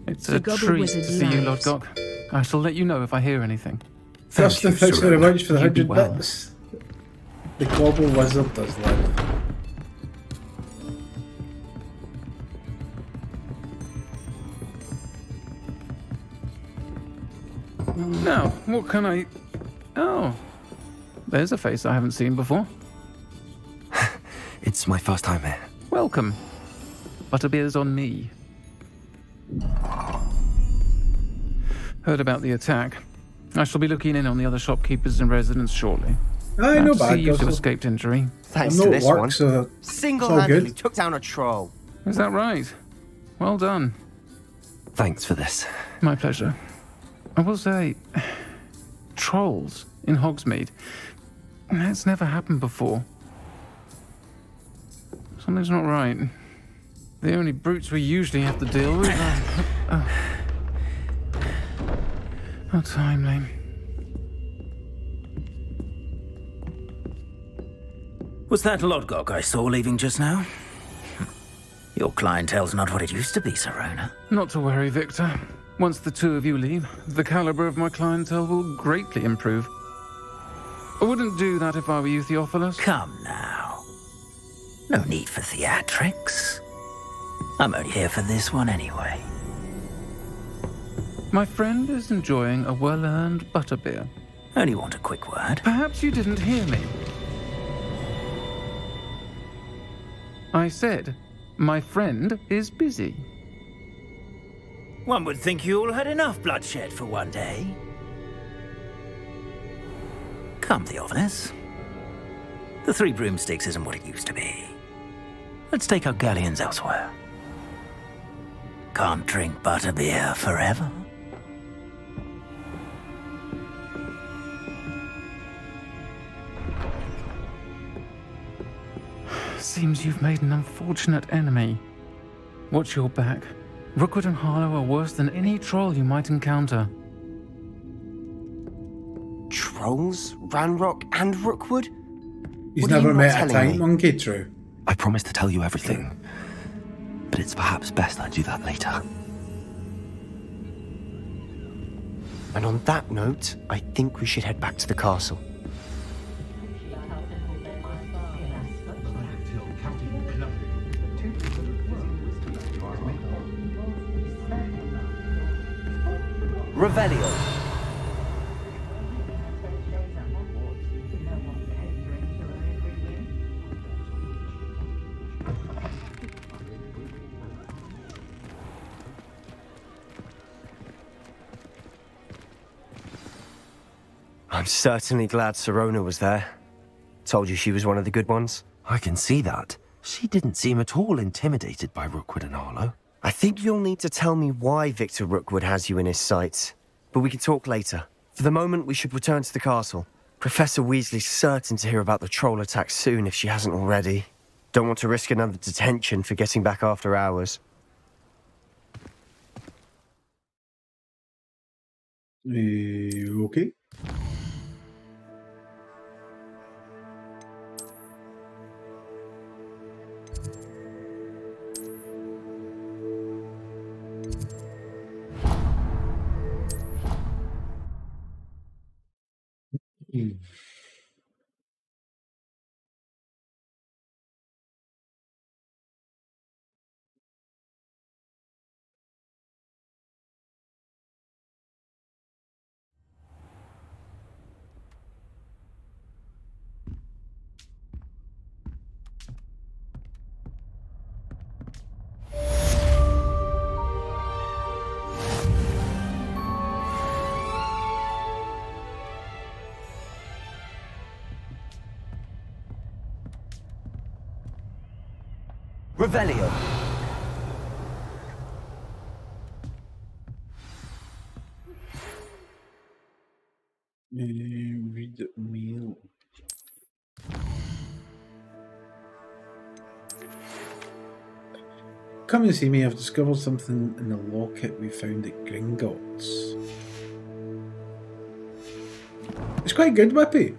It's The a Goblin treat to Wizard see you, Lord lies. Gok. I shall let you know if I hear anything. First, thanks very much for the You be 100 well. bits. The Global Wizard does live. Now, what can I... Oh, there's a face I haven't seen before. It's my first time here. Welcome. Butterbeer's on me. Heard about the attack. I shall be looking in on the other shopkeepers and residents shortly. Aye, Glad no to bad, see you two Guzzle. escaped injury. Thanks I'm to not this at work, one. so it's all Single-handedly good. took down a troll. Is that right? Well done. Thanks for this. My pleasure. I will say, trolls in Hogsmeade. That's never happened before. Something's not right. The only brutes we usually have to deal with are... How timely. Was that Lodgok I saw leaving just now? Your clientele's not what it used to be, Sirona. Not to worry, Victor. Once the two of you leave, the caliber of my clientele will greatly improve. I wouldn't do that if I were you, Theophilus. Come now. No need for theatrics. I'm only here for this one anyway. My friend is enjoying a well-earned butterbeer. Only want a quick word. Perhaps you didn't hear me. I said, my friend is busy. One would think you all had enough bloodshed for one day. Come, Theophilus. The Three Broomsticks isn't what it used to be. Let's take our galleons elsewhere. Can't drink butterbeer forever. Seems you've made an unfortunate enemy. Watch your back. Rookwood and Harlow are worse than any troll you might encounter. Trolls? Ranrock and Rookwood? He's What are never you not met a telling tank me? monkey, true. I promise to tell you everything. But it's perhaps best I do that later. And on that note, I think we should head back to the castle. Revelio. I'm certainly glad Sirona was there. Told you she was one of the good ones. I can see that. She didn't seem at all intimidated by Rookwood and Harlow. I think you'll need to tell me why Victor Rookwood has you in his sights. But we can talk later. For the moment, we should return to the castle. Professor Weasley's certain to hear about the troll attack soon if she hasn't already. Don't want to risk another detention for getting back after hours. Okay. Revelio. Read the mail. Come and see me. I've discovered something in the locket we found at Gringotts. It's quite good, Whippy.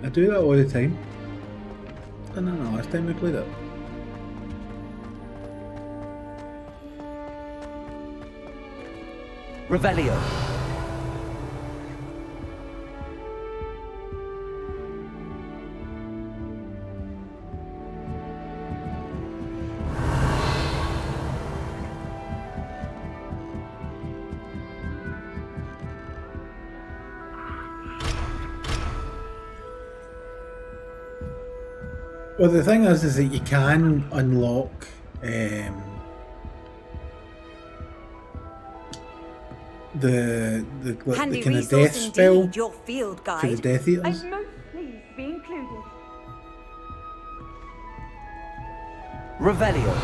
I do that all the time. I don't know, last time we played it. Revelio. Well, the thing is that you can unlock the Handy kind of resource death spell indeed, your field for guide. the Death Eaters. I'm most pleased to be included. Revelio.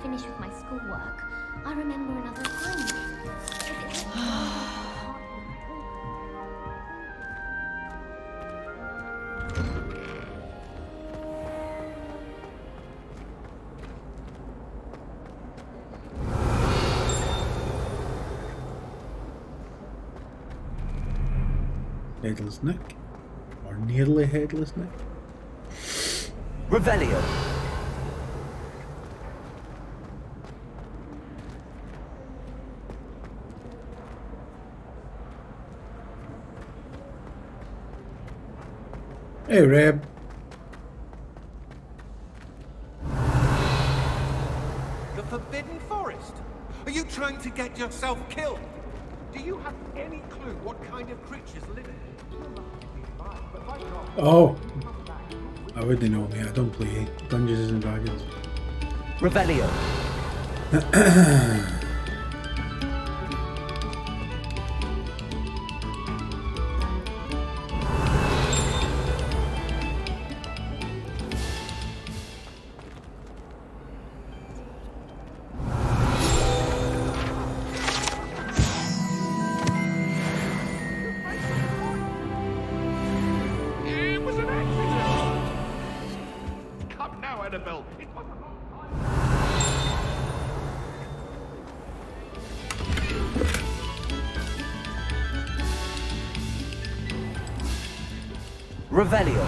finished with my schoolwork, I remember another assignment. Headless Nick. Or nearly Headless Nick. Revelio. Hey, Reb. The Forbidden Forest? Are you trying to get yourself killed? Do you have any clue what kind of creatures live in it? Oh. I wouldn't know me. I don't play Dungeons and Dragons. Revelio. It was an accident! Come now, Annabelle. It was a long time. Revelio.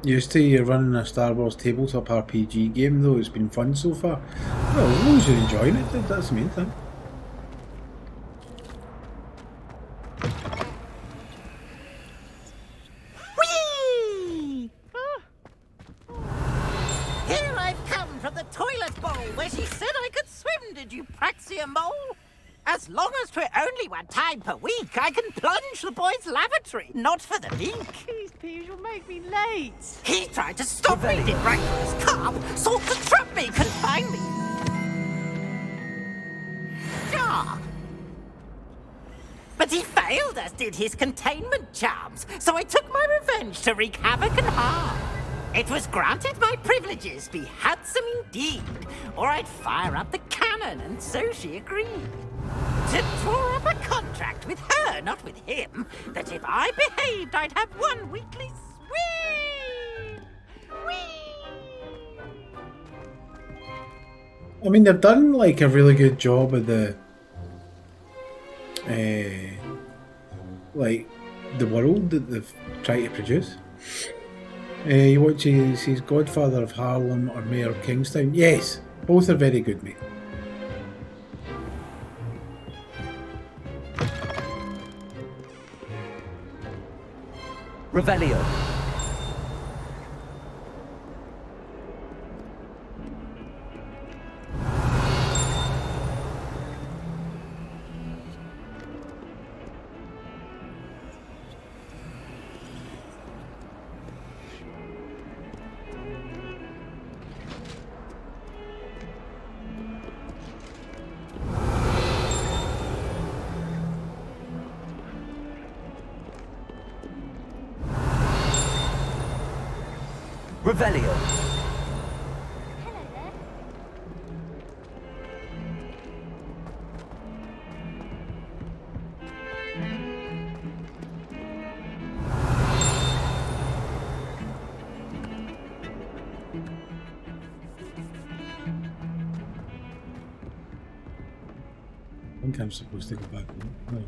Used to running a Star Wars tabletop RPG game, though. It's been fun so far. Well, as long as you're enjoying it, that's the main thing. Whee! Here I've come from the toilet bowl where she said I could swim, did you praxia mole? As long as 'twere only one time per week, I can plunge the boy's lavatory, not for the leak. Jeez, Peeves, you'll make me late. He tried to stop me, did right for his carp, sought to trap me, confine me. Ah. But he failed, as did his containment charms, so I took my revenge to wreak havoc and harm. It was granted my privileges be handsome indeed, or I'd fire up the cannon, and so she agreed. To draw up a contract with her, not with him, that if I behaved, I'd have one weekly swim. Whee! I mean, they've done like a really good job of like the world that they've tried to produce. You watch his Godfather of Harlem or Mayor of Kingstown. Yes, both are very good, mate. Revelio. Revelio. I think I'm supposed to go back. No.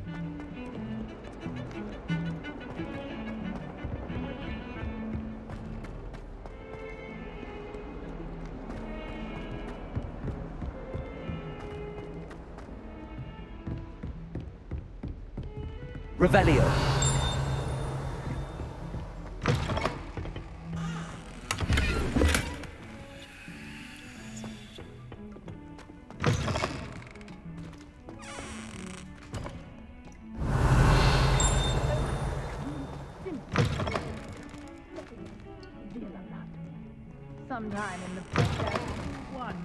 Revelio. Sometime in the future, one.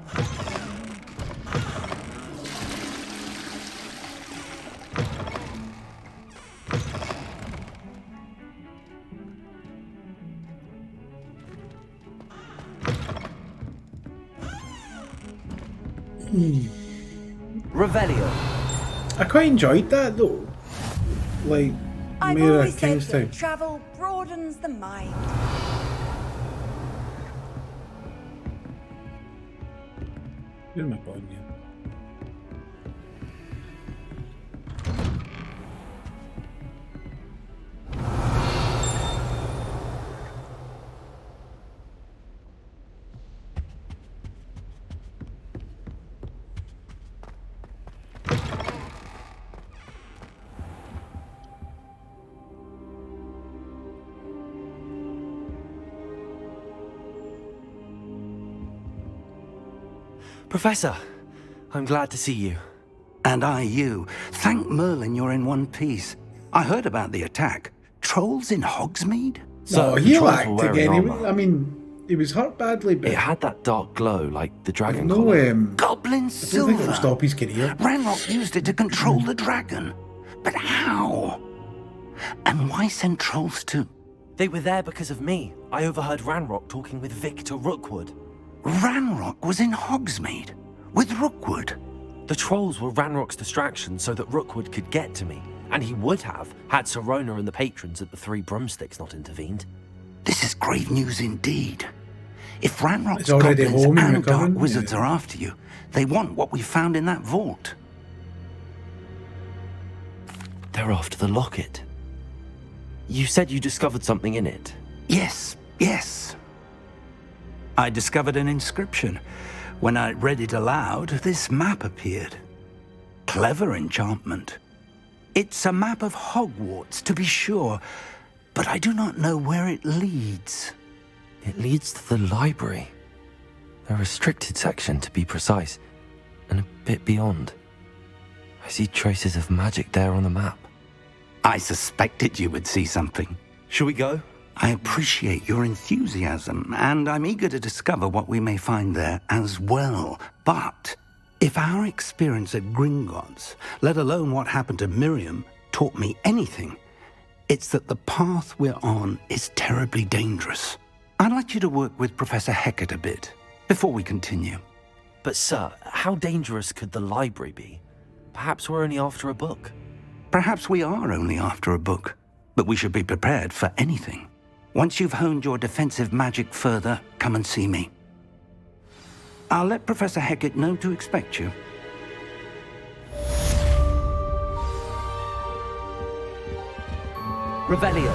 Revelio. I quite enjoyed that though. Like, I've Mayor always of said Kingstown. that travel broadens the mind. Where am I going here? Professor, I'm glad to see you. And I you. Thank Merlin you're in one piece. I heard about the attack. Trolls in Hogsmeade? No, he'll act again. I mean, he was hurt badly, but it had that dark glow like the dragon no, collar. Goblin I don't silver. think it'll stop his career. Ranrock used it to control the dragon. But how? And why send trolls to... They were there because of me. I overheard Ranrock talking with Victor Rookwood. Ranrock was in Hogsmeade with Rookwood. The trolls were Ranrock's distraction so that Rookwood could get to me. And he would have, had Sirona and the patrons at the Three Broomsticks not intervened. This is grave news indeed. If Ranrock's It's already goblins home and and dark recovering, wizards yeah. are after you, they want what we found in that vault. They're after the locket. You said you discovered something in it. Yes, yes. I discovered an inscription. When I read it aloud, this map appeared. Clever enchantment. It's a map of Hogwarts, to be sure, but I do not know where it leads. It leads to the library. The restricted section, to be precise, and a bit beyond. I see traces of magic there on the map. I suspected you would see something. Shall we go? I appreciate your enthusiasm, and I'm eager to discover what we may find there as well. But if our experience at Gringotts, let alone what happened to Miriam, taught me anything, it's that the path we're on is terribly dangerous. I'd like you to work with Professor Hecat a bit before we continue. But sir, how dangerous could the library be? Perhaps we're only after a book. Perhaps we are only after a book, but we should be prepared for anything. Once you've honed your defensive magic further, come and see me. I'll let Professor Hecat know to expect you. Revelio.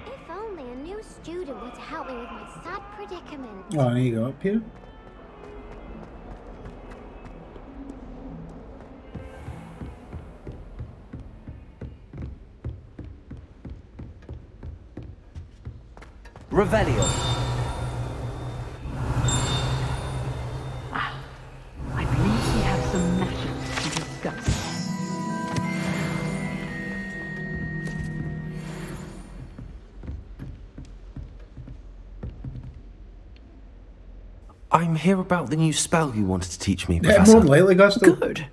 If only a new student were to help me with my sad predicament. Oh, there you go, up here. Revelio. I believe we have some matters to discuss. I'm here about the new spell you wanted to teach me, Yeah, Professor. more lately, Gusto. Good.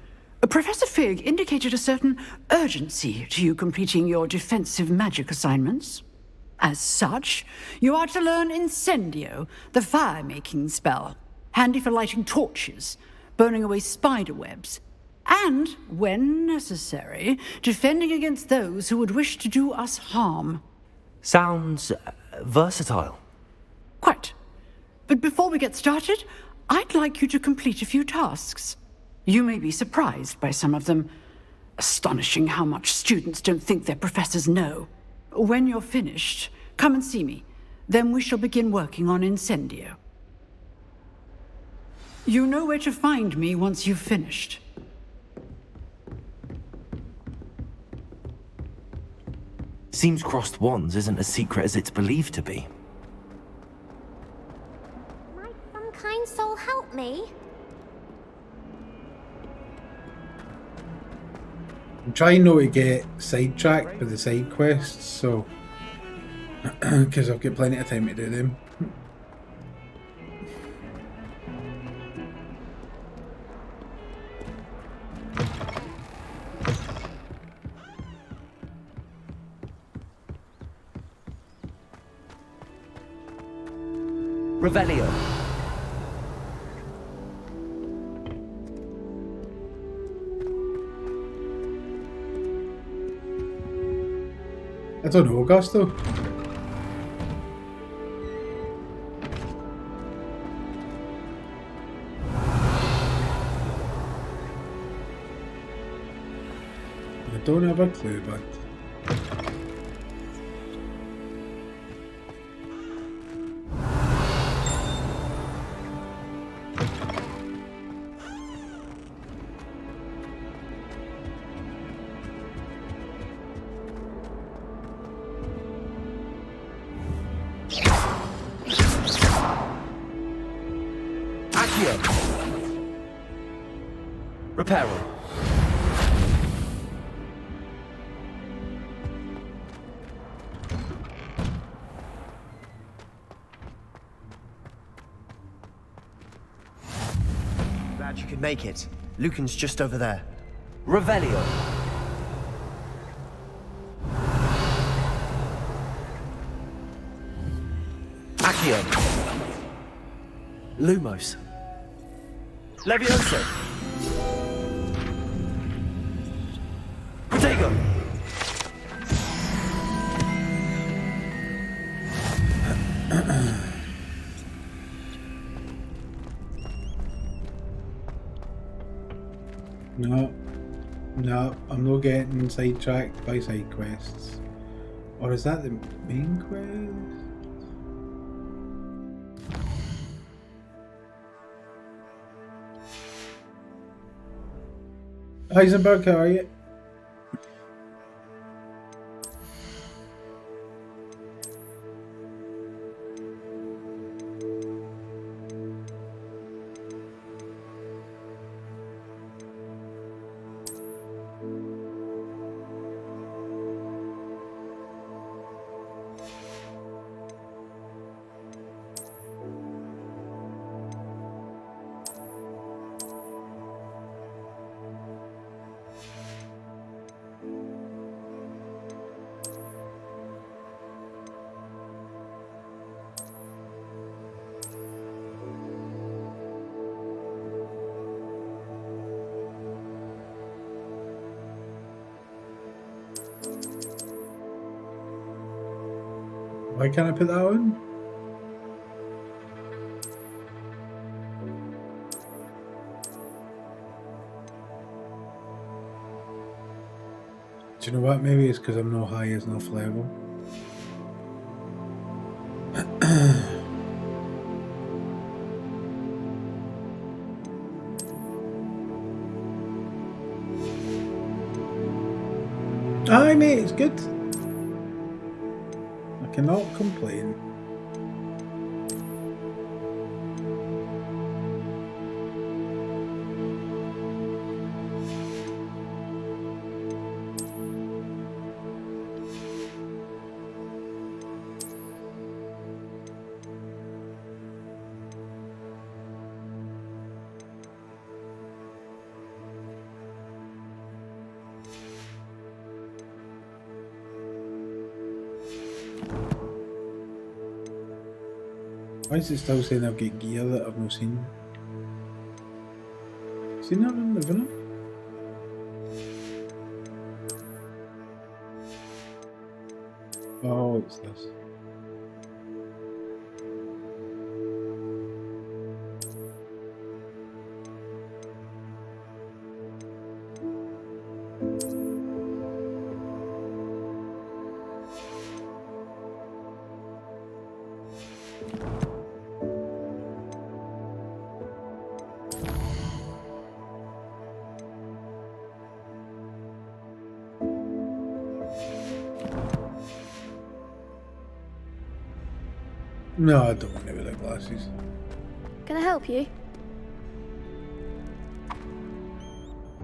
Professor Fig indicated a certain urgency to you completing your defensive magic assignments. As such, you are to learn Incendio, the fire-making spell, handy for lighting torches, burning away spider webs, and, when necessary, defending against those who would wish to do us harm. Sounds versatile. Quite. But before we get started, I'd like you to complete a few tasks. You may be surprised by some of them. Astonishing how much students don't think their professors know. When you're finished, come and see me. Then we shall begin working on Incendio. You know where to find me once you've finished. Seems crossed wands isn't as secret as it's believed to be. Might some kind soul help me? I'm trying not to get sidetracked with the side quests, so because I've got plenty of time to do them. Revelio. I don't know, Augusto. I don't have a clue, but Reparo. Glad you could make it. Lucan's just over there. Revelio. Accio. Lumos. Levioso. Protego. No, I'm not getting sidetracked by side quests. Or is that the main quest? Heisenberg, how are you? Why can't I put that on? Do you know what? Maybe it's because I'm not high enough level. Aye, mate, it's good. I cannot complain. Why is it still saying I've got gear that I've not seen? Seen that in the vanilla? Oh, it's this. No, I don't want to wear the glasses. Can I help you?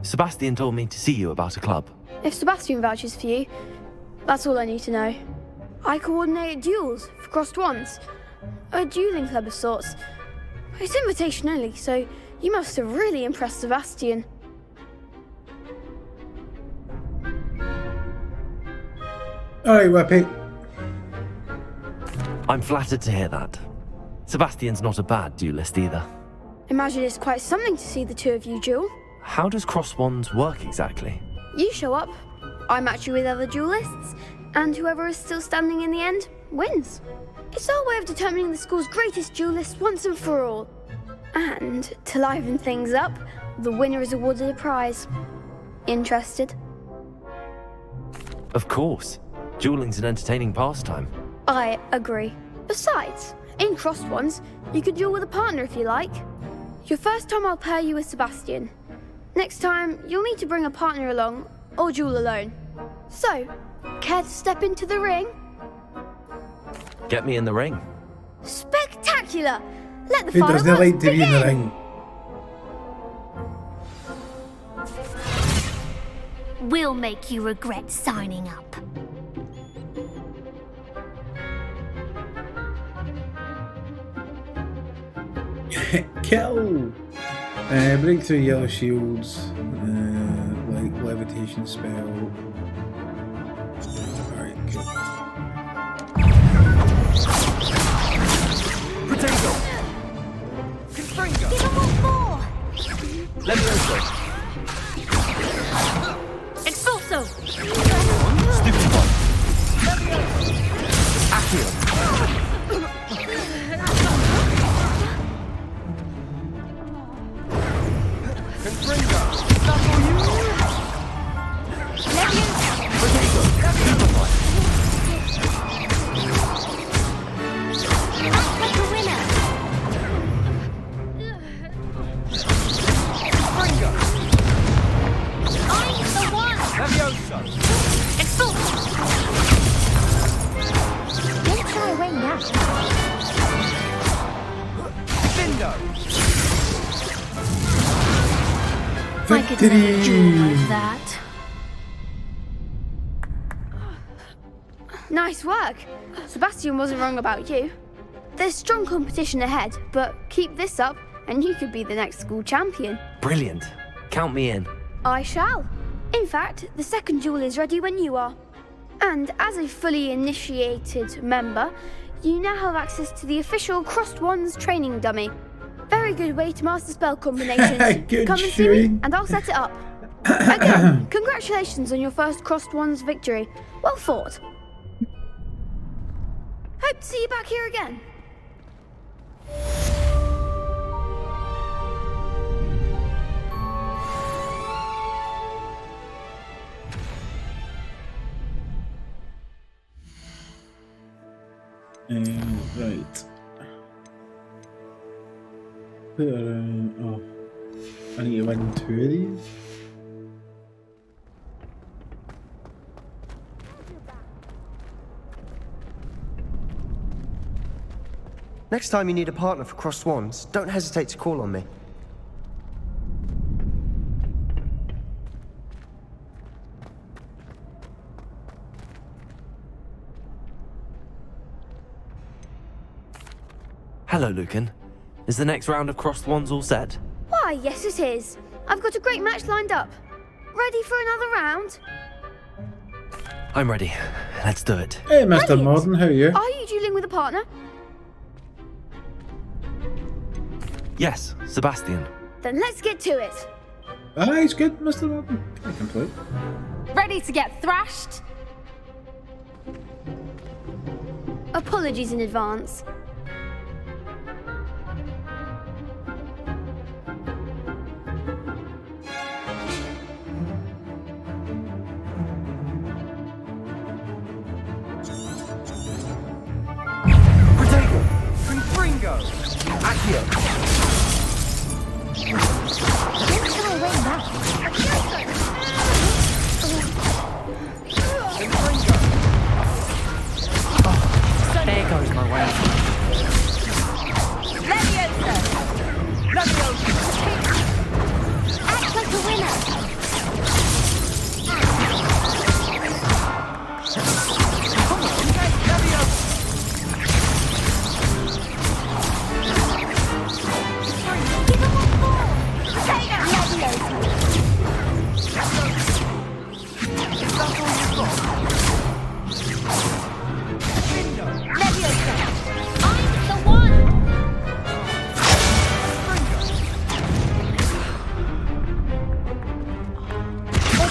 Sebastian told me to see you about a club. If Sebastian vouches for you, that's all I need to know. I coordinate duels for crossed wands. A dueling club of sorts. It's invitation only, so you must have really impressed Sebastian. Alright, Whippy. I'm flattered to hear that. Sebastian's not a bad duelist either. Imagine it's quite something to see the two of you duel. How does cross wands work exactly? You show up, I match you with other duelists, and whoever is still standing in the end wins. It's our way of determining the school's greatest duelist once and for all. And to liven things up, the winner is awarded a prize. Interested? Of course. Dueling's an entertaining pastime. I agree. Besides, in crossed ones, you could duel with a partner if you like. Your first time I'll pair you with Sebastian. Next time, you'll need to bring a partner along, or duel alone. So, care to step into the ring? Get me in the ring. Spectacular! Let the Who doesn't fireworks like to be in the begin! ring? We'll make you regret signing up. Kill! Break through yellow shields, like levitation spell. Alright, cool. Potato! Confringo! Give him one more! Levioso! Expulso! Stupid one! Accio! Confringo! Not for you! Potato! Super one! Act like a winner! Confringo! I'm the one! Levioso! Expulso! Don't shy away now. Bindo! I could never duel like that. Nice work! Sebastian wasn't wrong about you. There's strong competition ahead, but keep this up and you could be the next school champion. Brilliant. Count me in. I shall. In fact, the second duel is ready when you are. And as a fully initiated member, you now have access to the official Crossed Wands training dummy. Very good way to master spell combinations. Good Come and see me, shooting. and I'll set it up. Again, congratulations on your first Crossed Wands victory. Well fought. Hope to see you back here again. Right. Put her in. Oh. I need to win 2 of these. Next time you need a partner for crossed wands, don't hesitate to call on me. Hello, Lucan. Is the next round of crossed wands all set? Why, yes it is. I've got a great match lined up. Ready for another round? I'm ready. Let's do it. Hey, Mr. Brilliant. Morden, how are you? Are you dueling with a partner? Yes, Sebastian. Then let's get to it. Ah, he's good, Mr. Morden. I can play. Ready to get thrashed? Apologies in advance. Potato! Confringo! Accio! Don't shy away now. Confringo! There goes my way.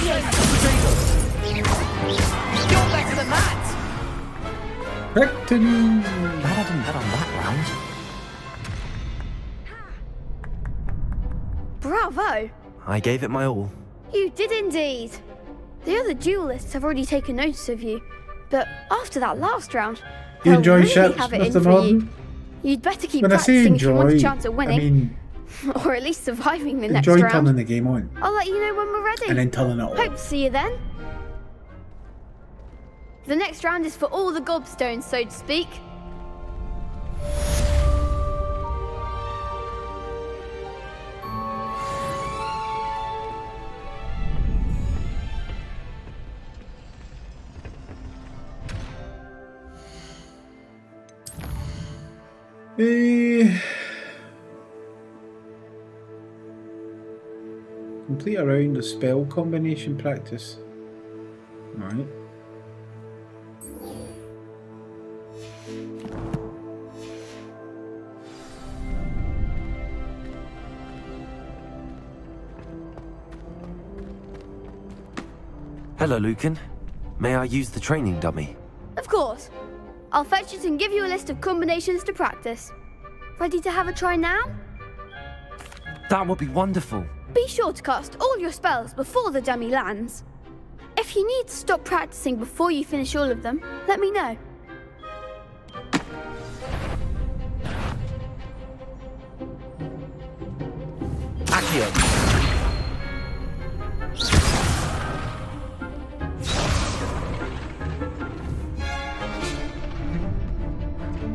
You're better than that! Victory! Glad I didn't bet on that round. Bravo! I gave it my all. You did indeed. The other duelists have already taken notice of you, but after that last round, You they'll enjoy really ships, have it in Mr. for you. Morton? You'd better keep When I say practicing if you want a enjoy, chance at winning, I mean or at least surviving the next enjoy round. turning the game on I'll let you know when we're ready. and then turning it off. Hope to see you then. The next round is for all the gobstones, so to speak. Complete a round of spell combination practice. Alright. Hello, Lucan. May I use the training dummy? Of course. I'll fetch it and give you a list of combinations to practice. Ready to have a try now? That would be wonderful. Be sure to cast all your spells before the dummy lands. If you need to stop practicing before you finish all of them, let me know. Accio.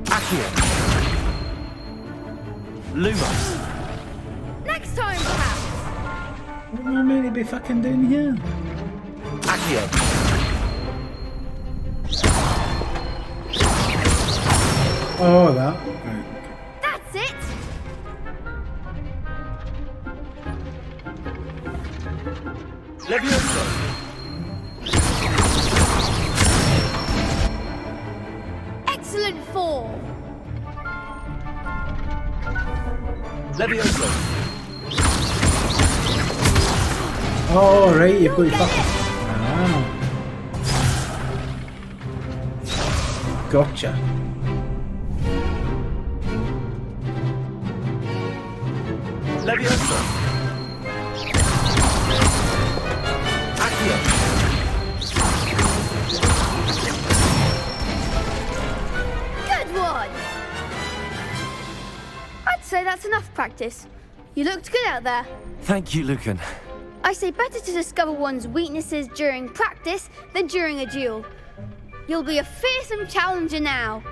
Accio. Lumos. Next time, perhaps. What am I meant to be fucking doing here? Accio. Oh, that. Right. That's it. Levioso. Excellent fall. Levioso. Oh, right, you put fucking. Ah. Gotcha. Levioso. Accio. Good one. I'd say that's enough practice. You looked good out there. Thank you, Lucan. I say better to discover one's weaknesses during practice than during a duel. You'll be a fearsome challenger now.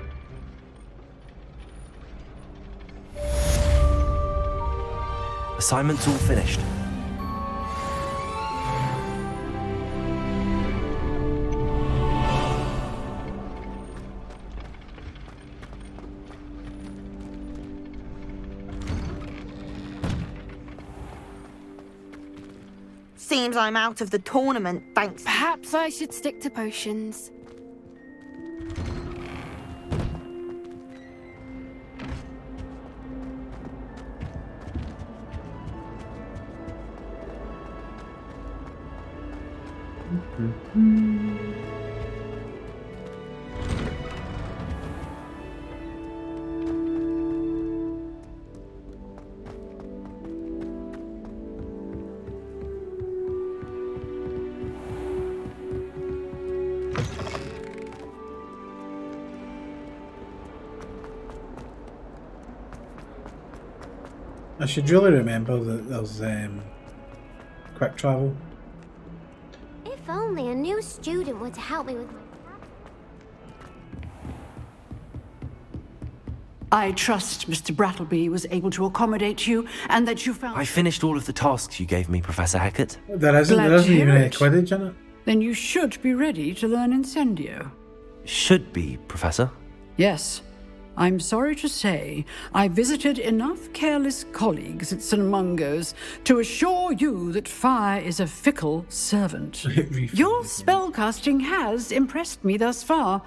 Assignment's all finished. Seems I'm out of the tournament, thanks. Perhaps I should stick to potions. I should really remember that there's quick travel. If only a new student were to help me with my... I trust Mr. Brattleby was able to accommodate you and that you found... I finished all of the tasks you gave me, Professor Hecat. There isn't Glad even to hear any it. Quidditch in it. Then you should be ready to learn Incendio. Should be, Professor. Yes. I'm sorry to say, I visited enough careless colleagues at St. Mungo's to assure you that fire is a fickle servant. Your spellcasting has impressed me thus far,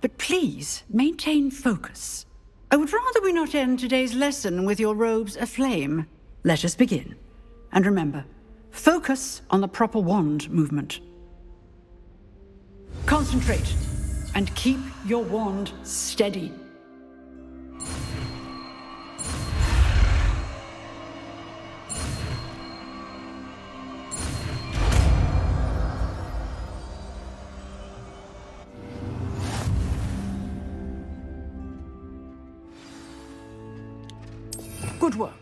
but please maintain focus. I would rather we not end today's lesson with your robes aflame. Let us begin. And remember, Focus on the proper wand movement. Concentrate and keep your wand steady. Good work.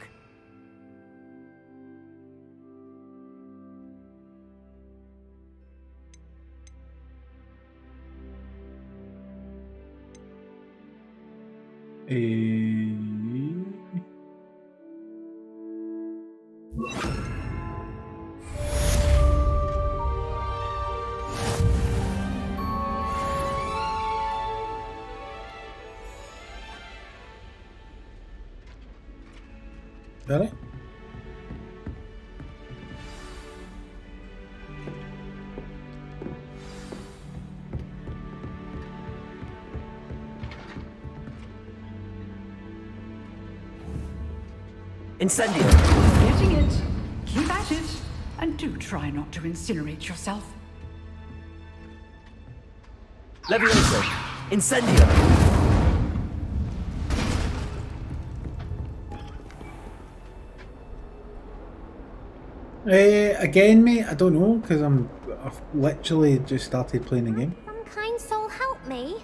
Really? Incendio. Getting it. Keep at it. And do try not to incinerate yourself. Levioso. Incendio. Again, mate, I don't know, because I've literally just started playing the game. Some kind soul help me.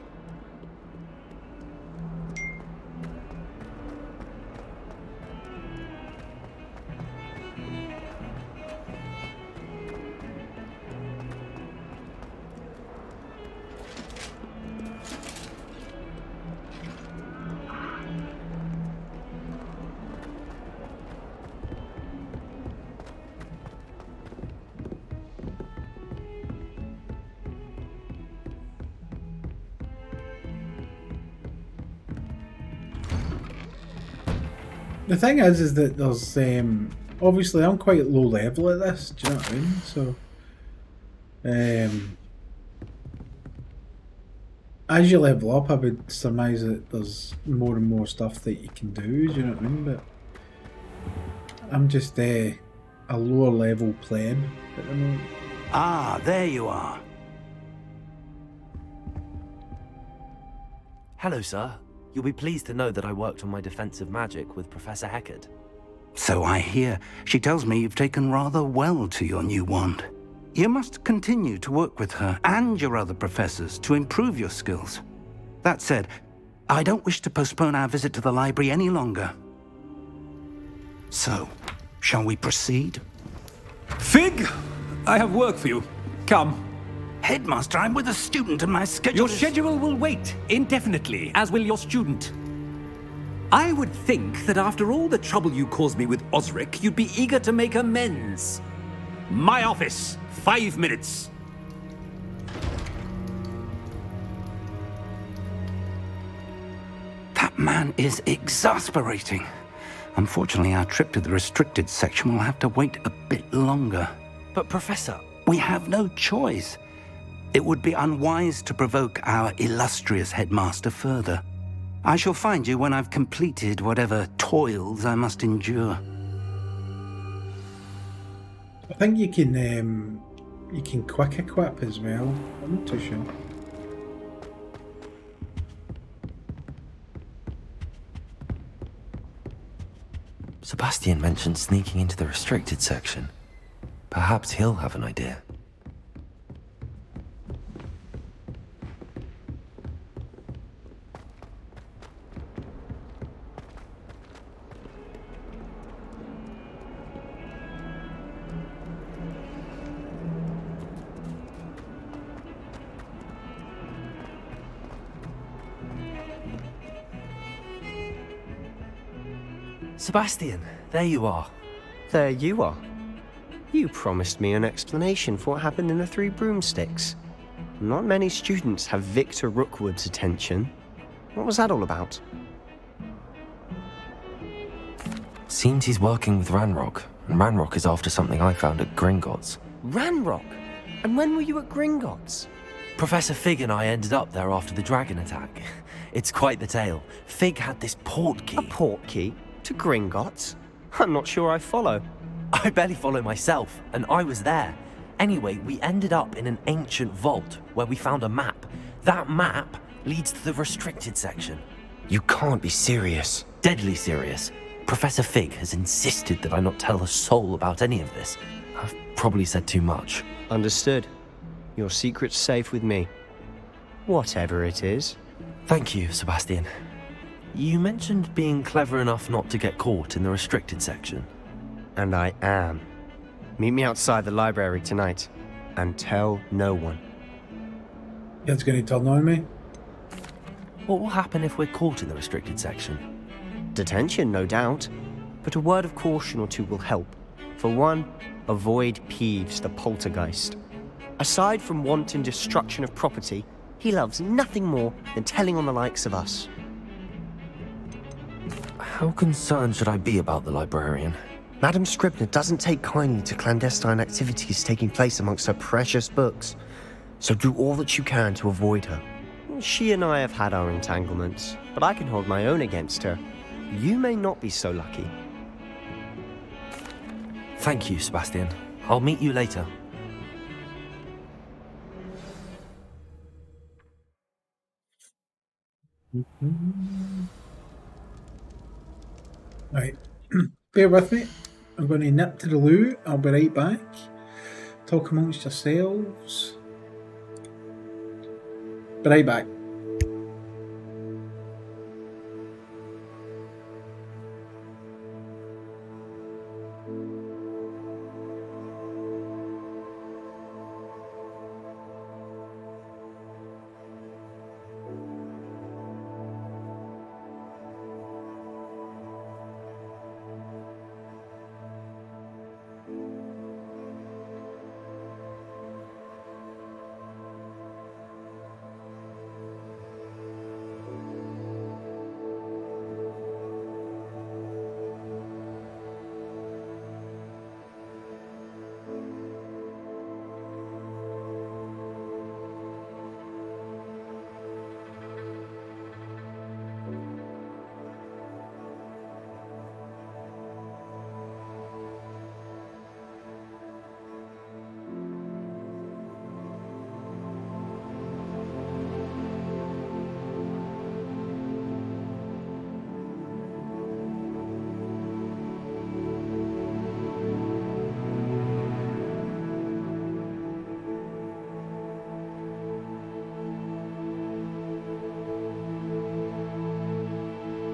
The thing is that there's obviously I'm quite low level at this. Do you know what I mean? So, as you level up, I would surmise that there's more and more stuff that you can do. Do you know what I mean? But I'm just a lower level pleb at the moment. Ah, there you are. Hello, sir. You'll be pleased to know that I worked on my defensive magic with Professor Heckard. So I hear. She tells me you've taken rather well to your new wand. You must continue to work with her and your other professors to improve your skills. That said, I don't wish to postpone our visit to the library any longer. So, shall we proceed? Fig, I have work for you. Come. Headmaster, I'm with a student and my schedule Your schedule will wait indefinitely, as will your student. I would think that after all the trouble you caused me with Osric, you'd be eager to make amends. My office, 5 minutes. That man is exasperating. Unfortunately, our trip to the restricted section will have to wait a bit longer. But Professor... We have no choice. It would be unwise to provoke our illustrious headmaster further. I shall find you when I've completed whatever toils I must endure. I think you can quick equip as well. I'm not too sure. Sebastian mentioned sneaking into the restricted section. Perhaps he'll have an idea. Sebastian, there you are. There you are. You promised me an explanation for what happened in the Three Broomsticks. Not many students have Victor Rookwood's attention. What was that all about? Seems he's working with Ranrock, and Ranrock is after something I found at Gringotts. Ranrock? And when were you at Gringotts? Professor Fig and I ended up there after the dragon attack. It's quite the tale. Fig had this port key. A port key? To Gringotts? I'm not sure I follow. I barely follow myself, and I was there. Anyway, we ended up in an ancient vault where we found a map. That map leads to the restricted section. You can't be serious. Deadly serious. Professor Fig has insisted that I not tell a soul about any of this. I've probably said too much. Understood. Your secret's safe with me. Whatever it is. Thank you, Sebastian. You mentioned being clever enough not to get caught in the restricted section. And I am. Meet me outside the library tonight, and tell no one. It's going to turn on me. What will happen if we're caught in the restricted section? Detention, no doubt. But a word of caution or two will help. For one, avoid Peeves, the poltergeist. Aside from wanton destruction of property, he loves nothing more than telling on the likes of us. How concerned should I be about the librarian? Madame Scribner doesn't take kindly to clandestine activities taking place amongst her precious books, so do all that you can to avoid her. She and I have had our entanglements, but I can hold my own against her. You may not be so lucky. Thank you, Sebastian. I'll meet you later. Right. Bear with me. I'm going to nip to the loo. I'll be right back. Talk amongst yourselves. Be right back.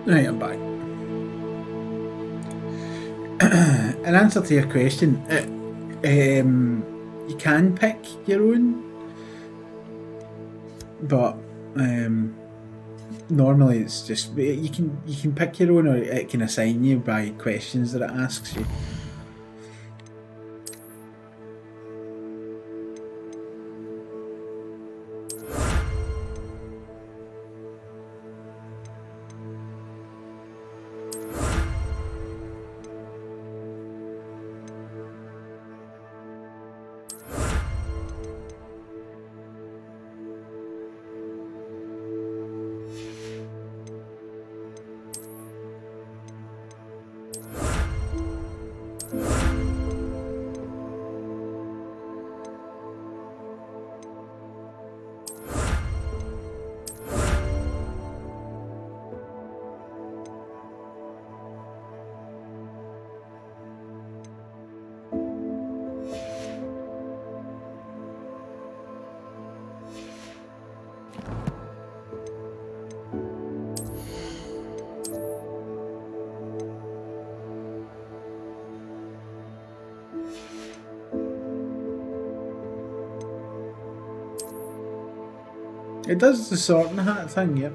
Right, I'm back. In answer to your question, you can pick your own, but normally it's just you can pick your own, or it can assign you by questions that it asks you. It does the sorting hat thing, yep.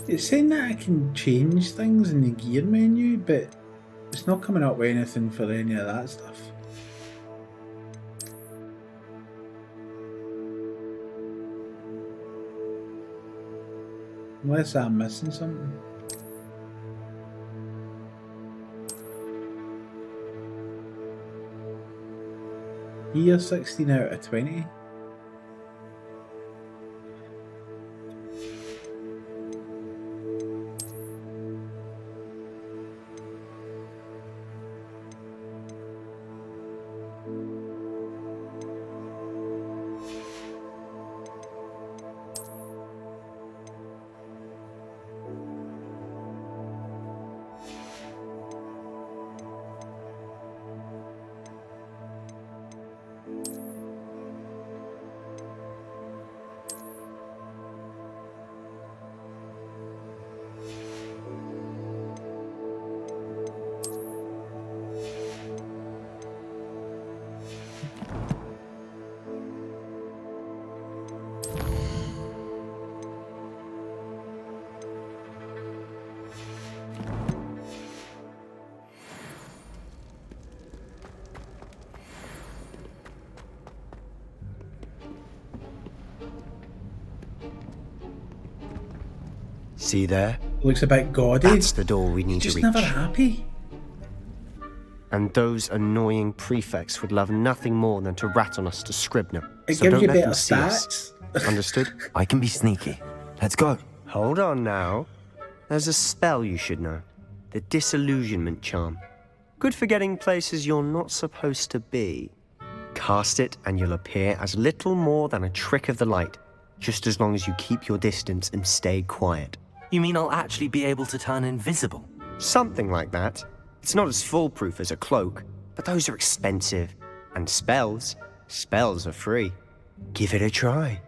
It's saying that I can change things in the gear menu, but it's not coming up with anything for any of that stuff. Unless I'm missing something. Here, 16 out of 20. See there? Looks a bit gaudy. That's the door we need to Just reach. never happy. And those annoying prefects would love nothing more than to rat on us to Scribner. It So gives don't you let better them see us. stats. Understood? I can be sneaky. Let's go. Hold on now. There's a spell you should know. The Disillusionment Charm. Good for getting places you're not supposed to be. Cast it and you'll appear as little more than a trick of the light, just as long as you keep your distance and stay quiet. You mean I'll actually be able to turn invisible? Something like that. It's not as foolproof as a cloak, but those are expensive. And spells are free. Give it a try.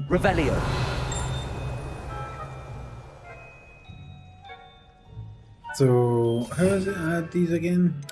Revelio. So, how does it add these again?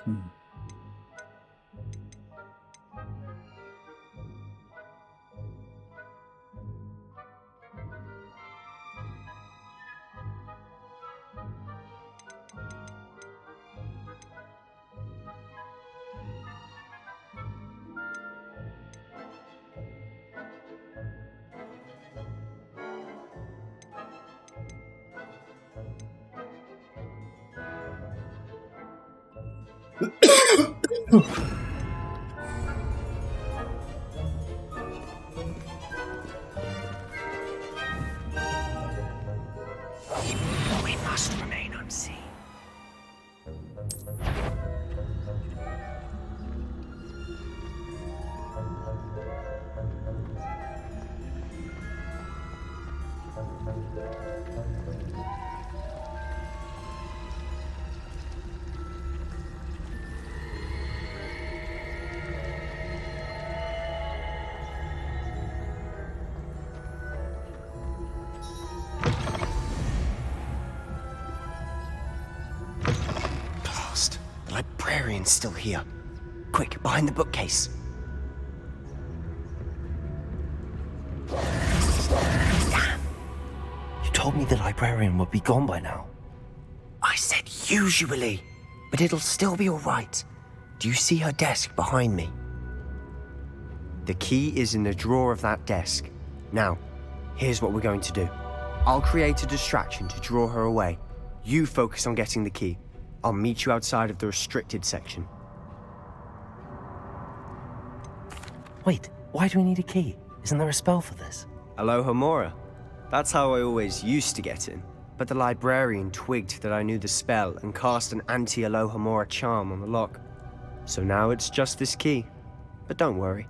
We must remain unseen. Blast. The librarian's still here. Quick, behind the bookcase. Damn. You told me the librarian would be gone by now. I said usually, but it'll still be all right. Do you see her desk behind me? The key is in the drawer of that desk. Now, here's what we're going to do. I'll create a distraction to draw her away. You focus on getting the key. I'll meet you outside of the restricted section. Wait, why do we need a key? Isn't there a spell for this? Aloha Mora. That's how I always used to get in. but the librarian twigged that I knew the spell and cast an anti-Alohomora charm on the lock. So now it's just this key. But don't worry.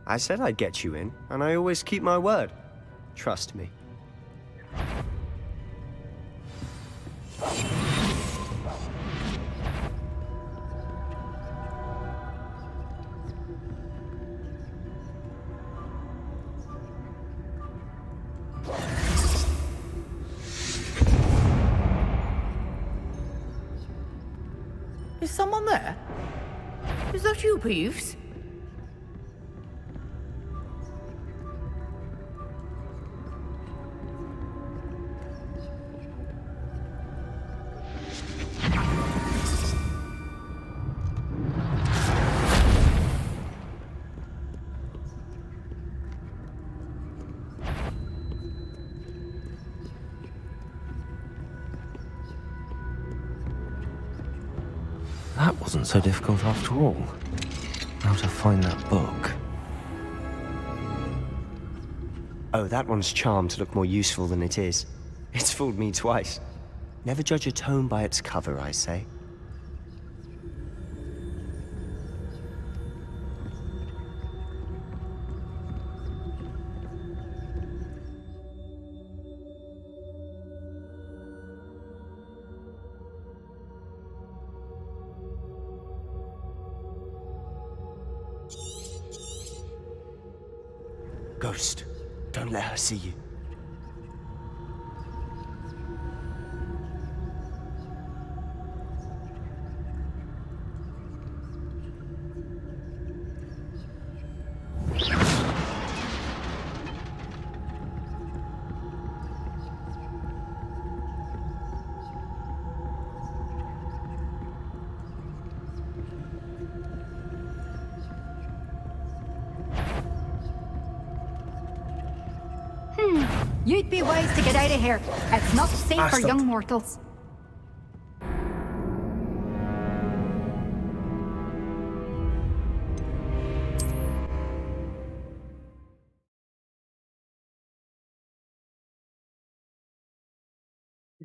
I said I'd get you in, and I always keep my word. Trust me. Is someone there? Is that you, Peeves? That wasn't so difficult after all. How to find that book? Oh, that one's charmed to look more useful than it is. It's fooled me twice. Never judge a tome by its cover, I say. Ghost, don't let her see you. You'd be wise to get out of here. It's not safe for young mortals.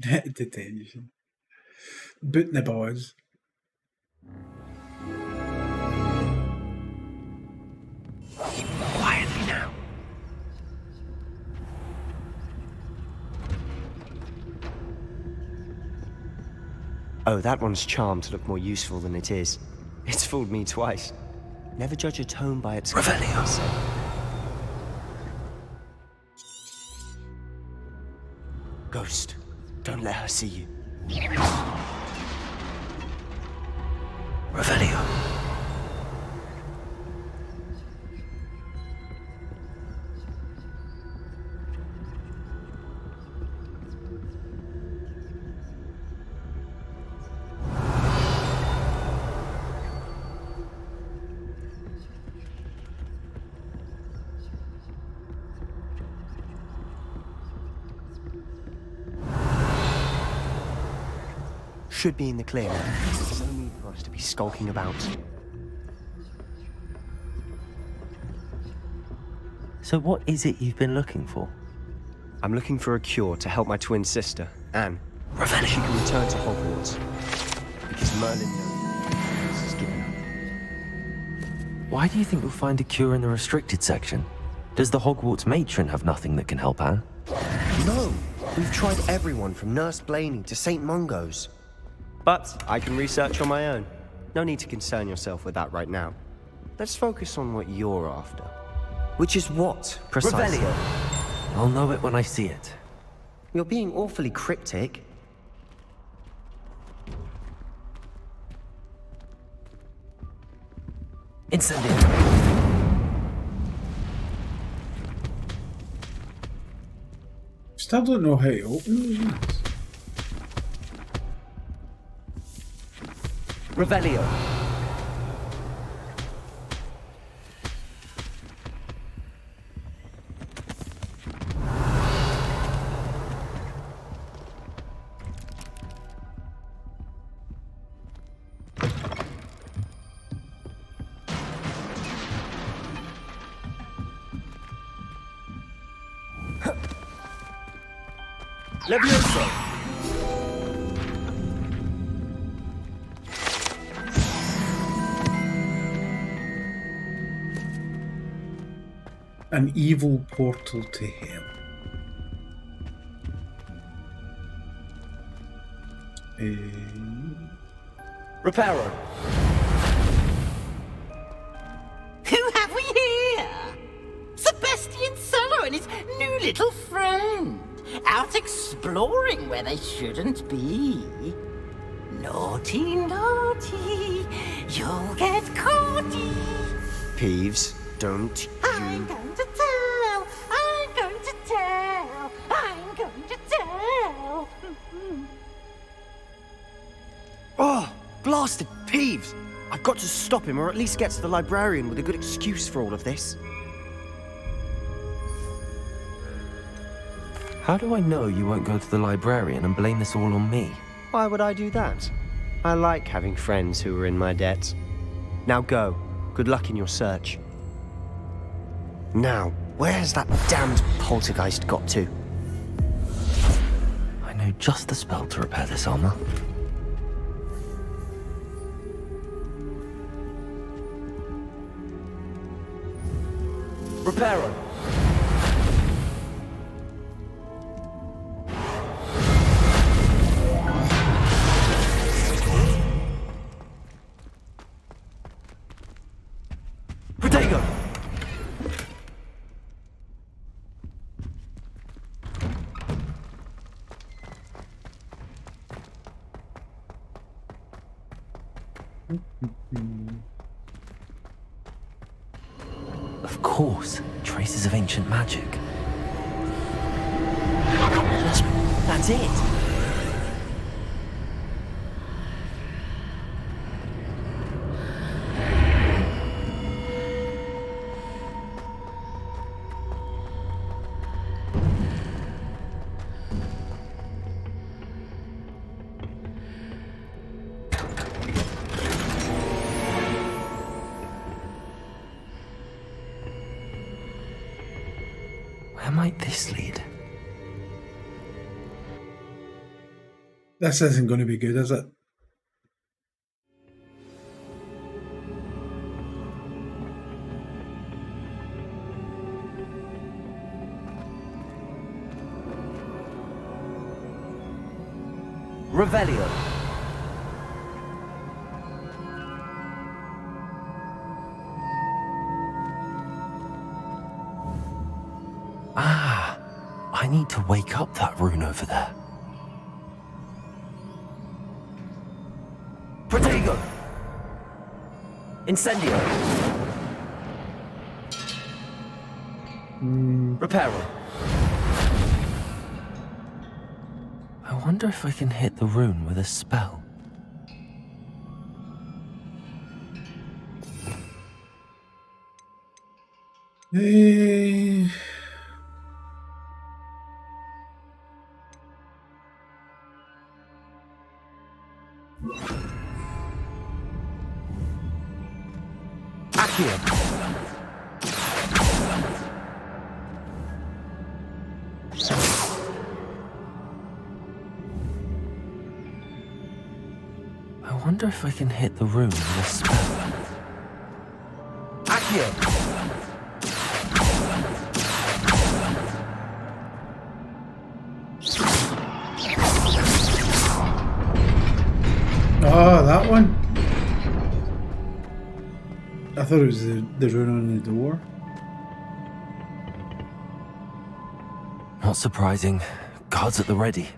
Detention. Booting the boys. Quietly now. Oh, that one's charmed to look more useful than it is. It's fooled me twice. Never judge a tome by its cover, I say. Ghost, don't let her see you. Revelio. Should be in the clear. There's no need for us to be skulking about. So what is it you've been looking for? I'm looking for a cure to help my twin sister, Anne. Ravenna. She can return to Hogwarts. Because Merlin knows this is given up. Why do you think we'll find a cure in the restricted section? Does the Hogwarts matron have nothing that can help Anne? No! We've tried everyone from Nurse Blaney to St. Mungo's. But I can research on my own. No need to concern yourself with that right now. Let's focus on what you're after. Which is what, precisely? Revelio. I'll know it when I see it. You're being awfully cryptic. Incendio. Still don't know how to open those ones. Revelio. Levioso! An evil portal to hell. Reparo. Who have we here? Sebastian Solo and his new little friend. Out exploring where they shouldn't be. Naughty, naughty. You'll get caughty. Peeves, don't I'm going to tell. I'm going to tell. I'm going to tell. Oh, blasted Peeves! I've got to stop him, or at least get to the librarian with a good excuse for all of this. How do I know you won't go to the librarian and blame this all on me? Why would I do that? I like having friends who are in my debt. Now go. Good luck in your search. Now, where's that damned poltergeist got to? I know just the spell to repair this armor. Reparo. Protego! Of course, traces of ancient magic. That's it! Where might this lead? This isn't going to be good, is it? Revelio. Ah, I need to wake up that rune over there. Protego. Incendio. Reparo. I wonder if I can hit the rune with a spell. Accio. I wonder if I can hit the rune with a spell. Accio. Oh, that one. I thought it was the rune on the door. Not surprising. Guards at the ready.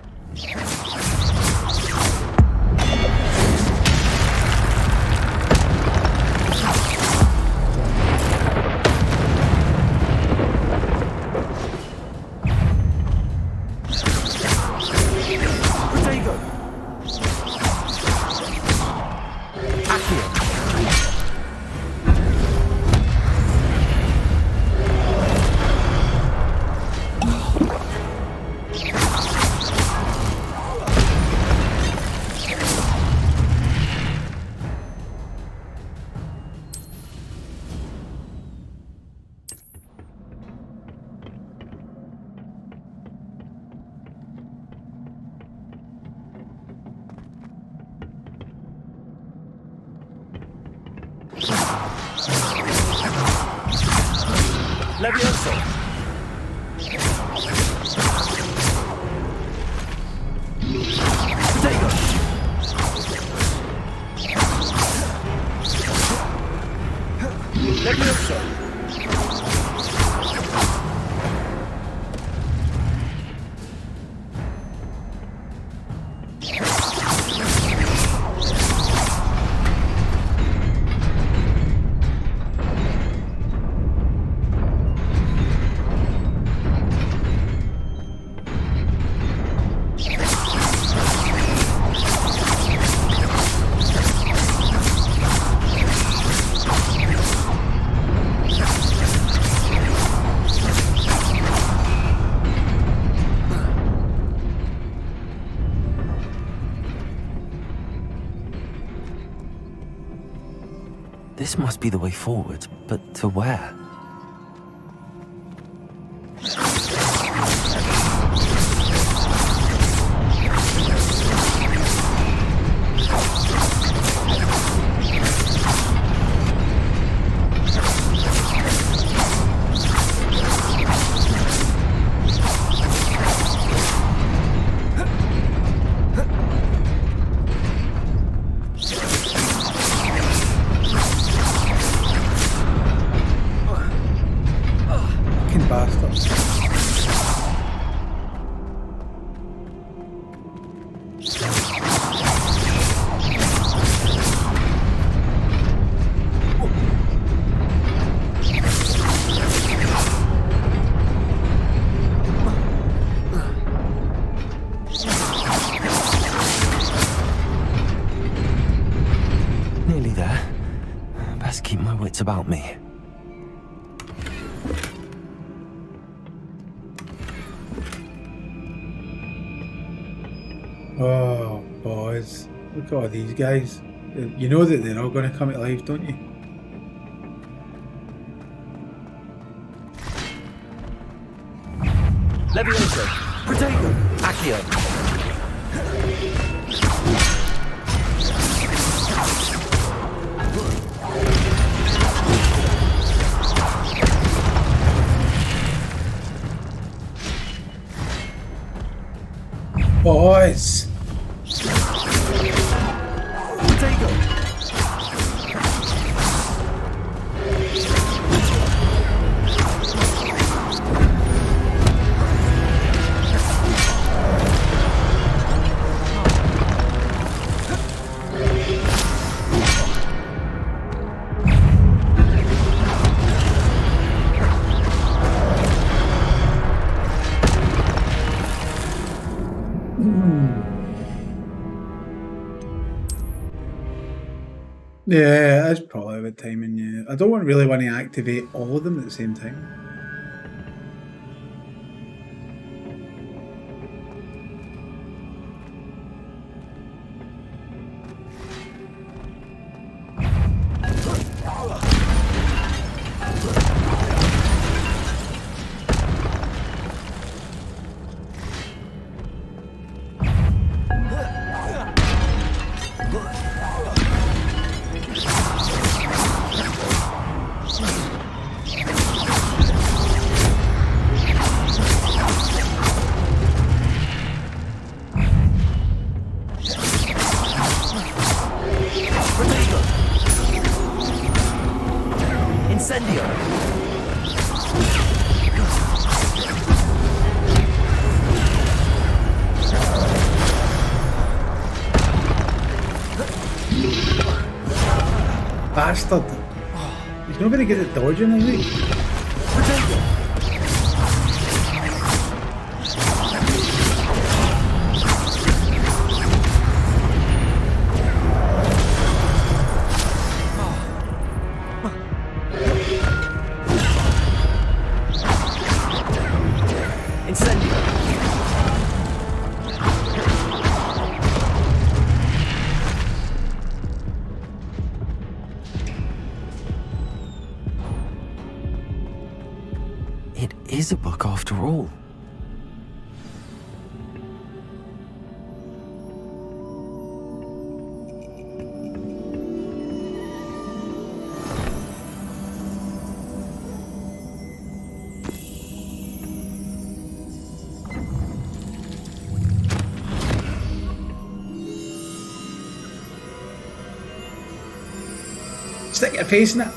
Levioso! Potato! Levioso! This must be the way forward, but to where? Fucking bastards. Nearly there. Best keep my wits about me. Oh, boys. Look at all these guys. You know that they're all going to come to life, don't you? Levioso! Potato! Accio! Boys! Potato! Yeah, that's probably about timing, yeah. I don't really want to activate all of them at the same time. Bastard. He's not very good at dodging, is he? It is a book after all. Stick your face in it.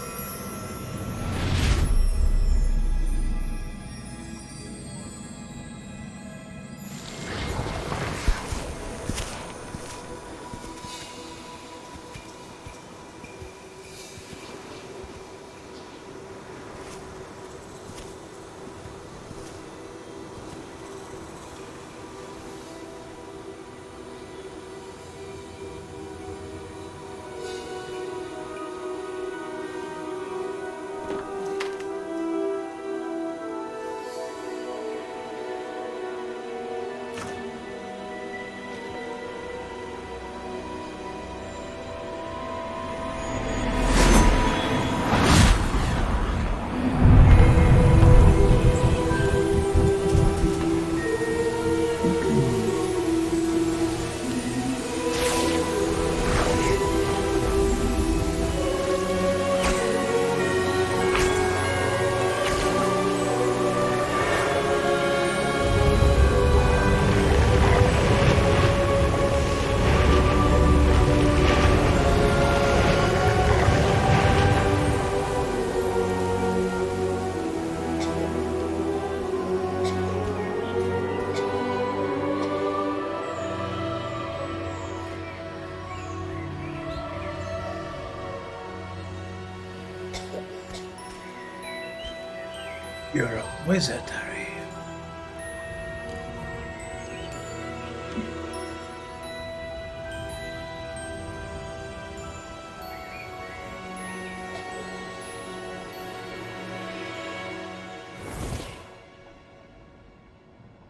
You're a wizard, Harry.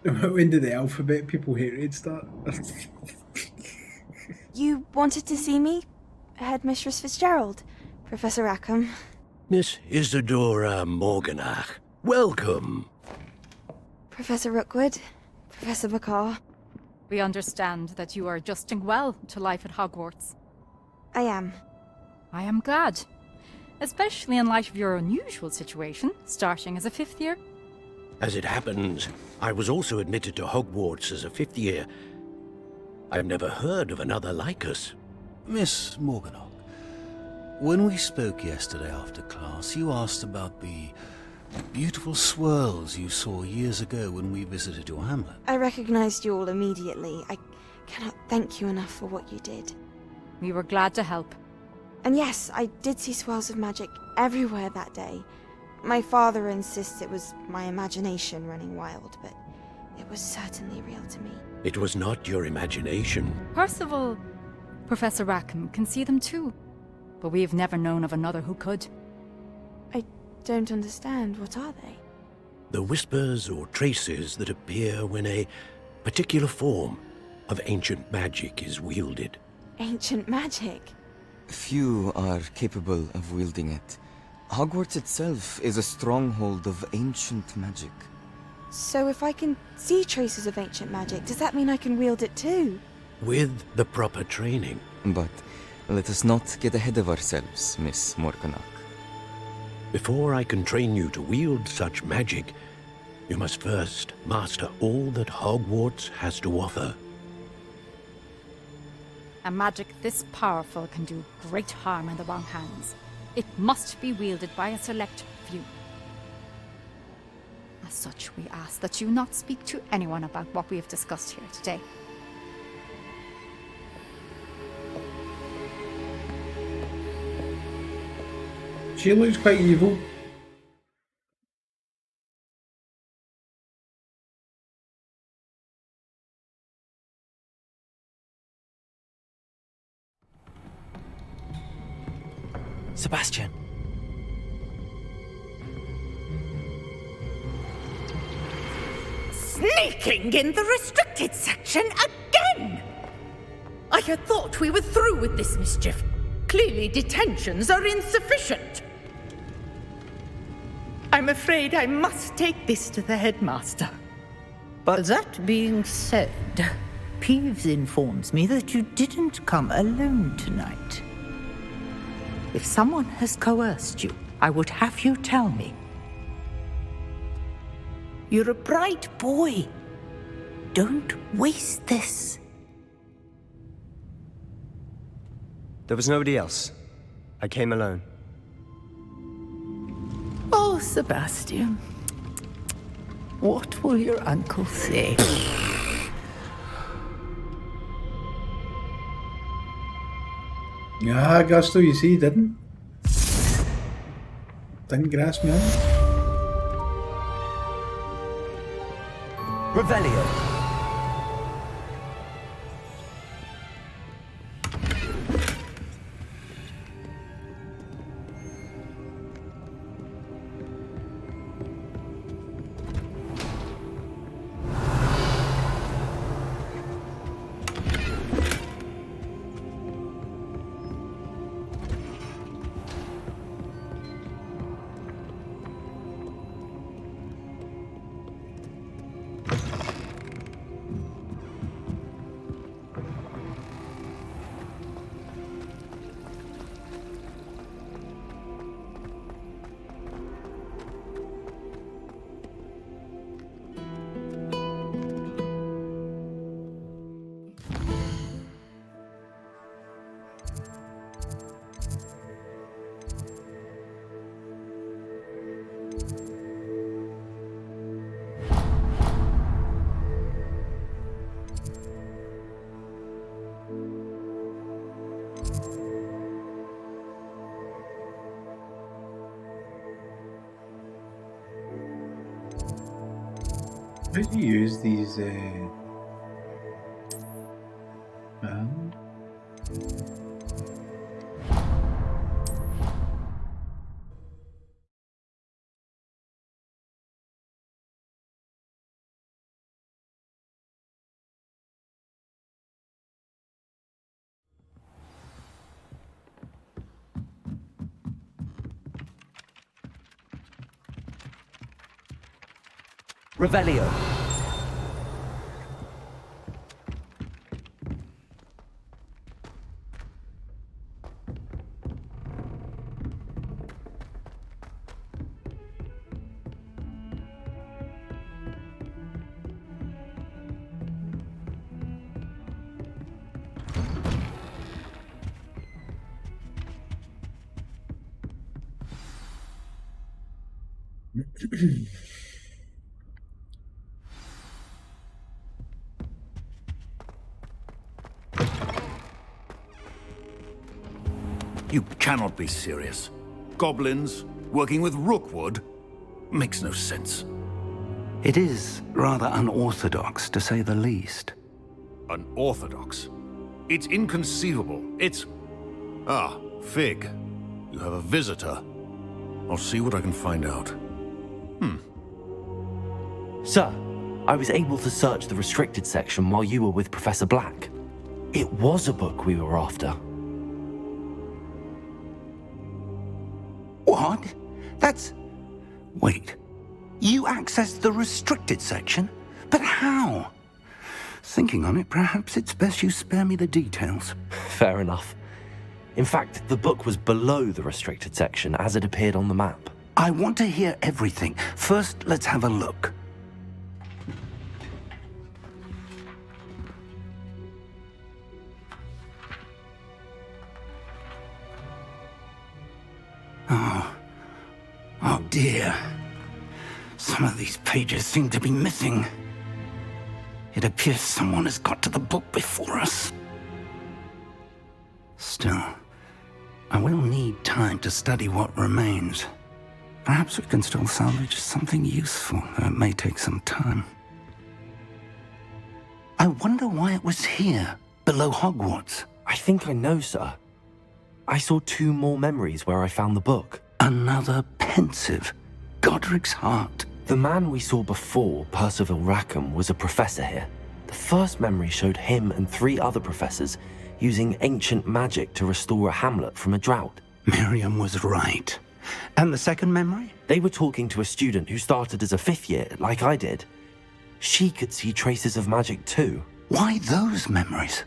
When did the alphabet people hated start? You wanted to see me? Headmistress Fitzgerald, Professor Rackham. Miss Isadora Morganach, welcome. Professor Rookwood, Professor McCaw. We understand that you are adjusting well to life at Hogwarts. I am. I am glad. Especially in light of your unusual situation, starting as a 5th year. As it happens, I was also admitted to Hogwarts as a 5th year. I've never heard of another like us. Miss Morganach, when we spoke yesterday after class, you asked about the beautiful swirls you saw years ago when we visited your hamlet. I recognized you all immediately. I cannot thank you enough for what you did. We were glad to help. And yes, I did see swirls of magic everywhere that day. My father insists it was my imagination running wild, but it was certainly real to me. It was not your imagination. Percival, Professor Rackham can see them too. But we have never known of another who could. I don't understand. What are they? The whispers or traces that appear when a particular form of ancient magic is wielded. Ancient magic? Few are capable of wielding it. Hogwarts itself is a stronghold of ancient magic. So if I can see traces of ancient magic, does that mean I can wield it too? With the proper training. But let us not get ahead of ourselves, Miss Morganach. Before I can train you to wield such magic, you must first master all that Hogwarts has to offer. A magic this powerful can do great harm in the wrong hands. It must be wielded by a select few. As such, we ask that you not speak to anyone about what we have discussed here today. She looks quite evil. Sebastian. Sneaking in the restricted section again! I had thought we were through with this mischief. Clearly detentions are insufficient. I'm afraid I must take this to the headmaster. But that being said, Peeves informs me that you didn't come alone tonight. If someone has coerced you, I would have you tell me. You're a bright boy. Don't waste this. There was nobody else. I came alone. Oh, Sebastian. What will your uncle say? Yeah, Gusto, you see, didn't grasp me on. Revelio. How do you use these? Revelio. You cannot be serious. Goblins working with Rookwood makes no sense. It is rather unorthodox, to say the least. Unorthodox? It's inconceivable. It's... Ah, Fig. You have a visitor. I'll see what I can find out. Sir, I was able to search the restricted section while you were with Professor Black. It was a book we were after. What? That's... Wait. You accessed the restricted section? But how? Thinking on it, perhaps it's best you spare me the details. Fair enough. In fact, the book was below the restricted section as it appeared on the map. I want to hear everything. First, let's have a look. Oh dear. Some of these pages seem to be missing. It appears someone has got to the book before us. Still, I will need time to study what remains. Perhaps we can still salvage something useful, though it may take some time. I wonder why it was here, below Hogwarts. I think I know, sir. I saw 2 more memories where I found the book. Another pensive. Godric's heart. The man we saw before, Percival Rackham, was a professor here. The first memory showed him and 3 other professors using ancient magic to restore a hamlet from a drought. Miriam was right. And the second memory? They were talking to a student who started as a 5th year, like I did. She could see traces of magic too. Why those memories?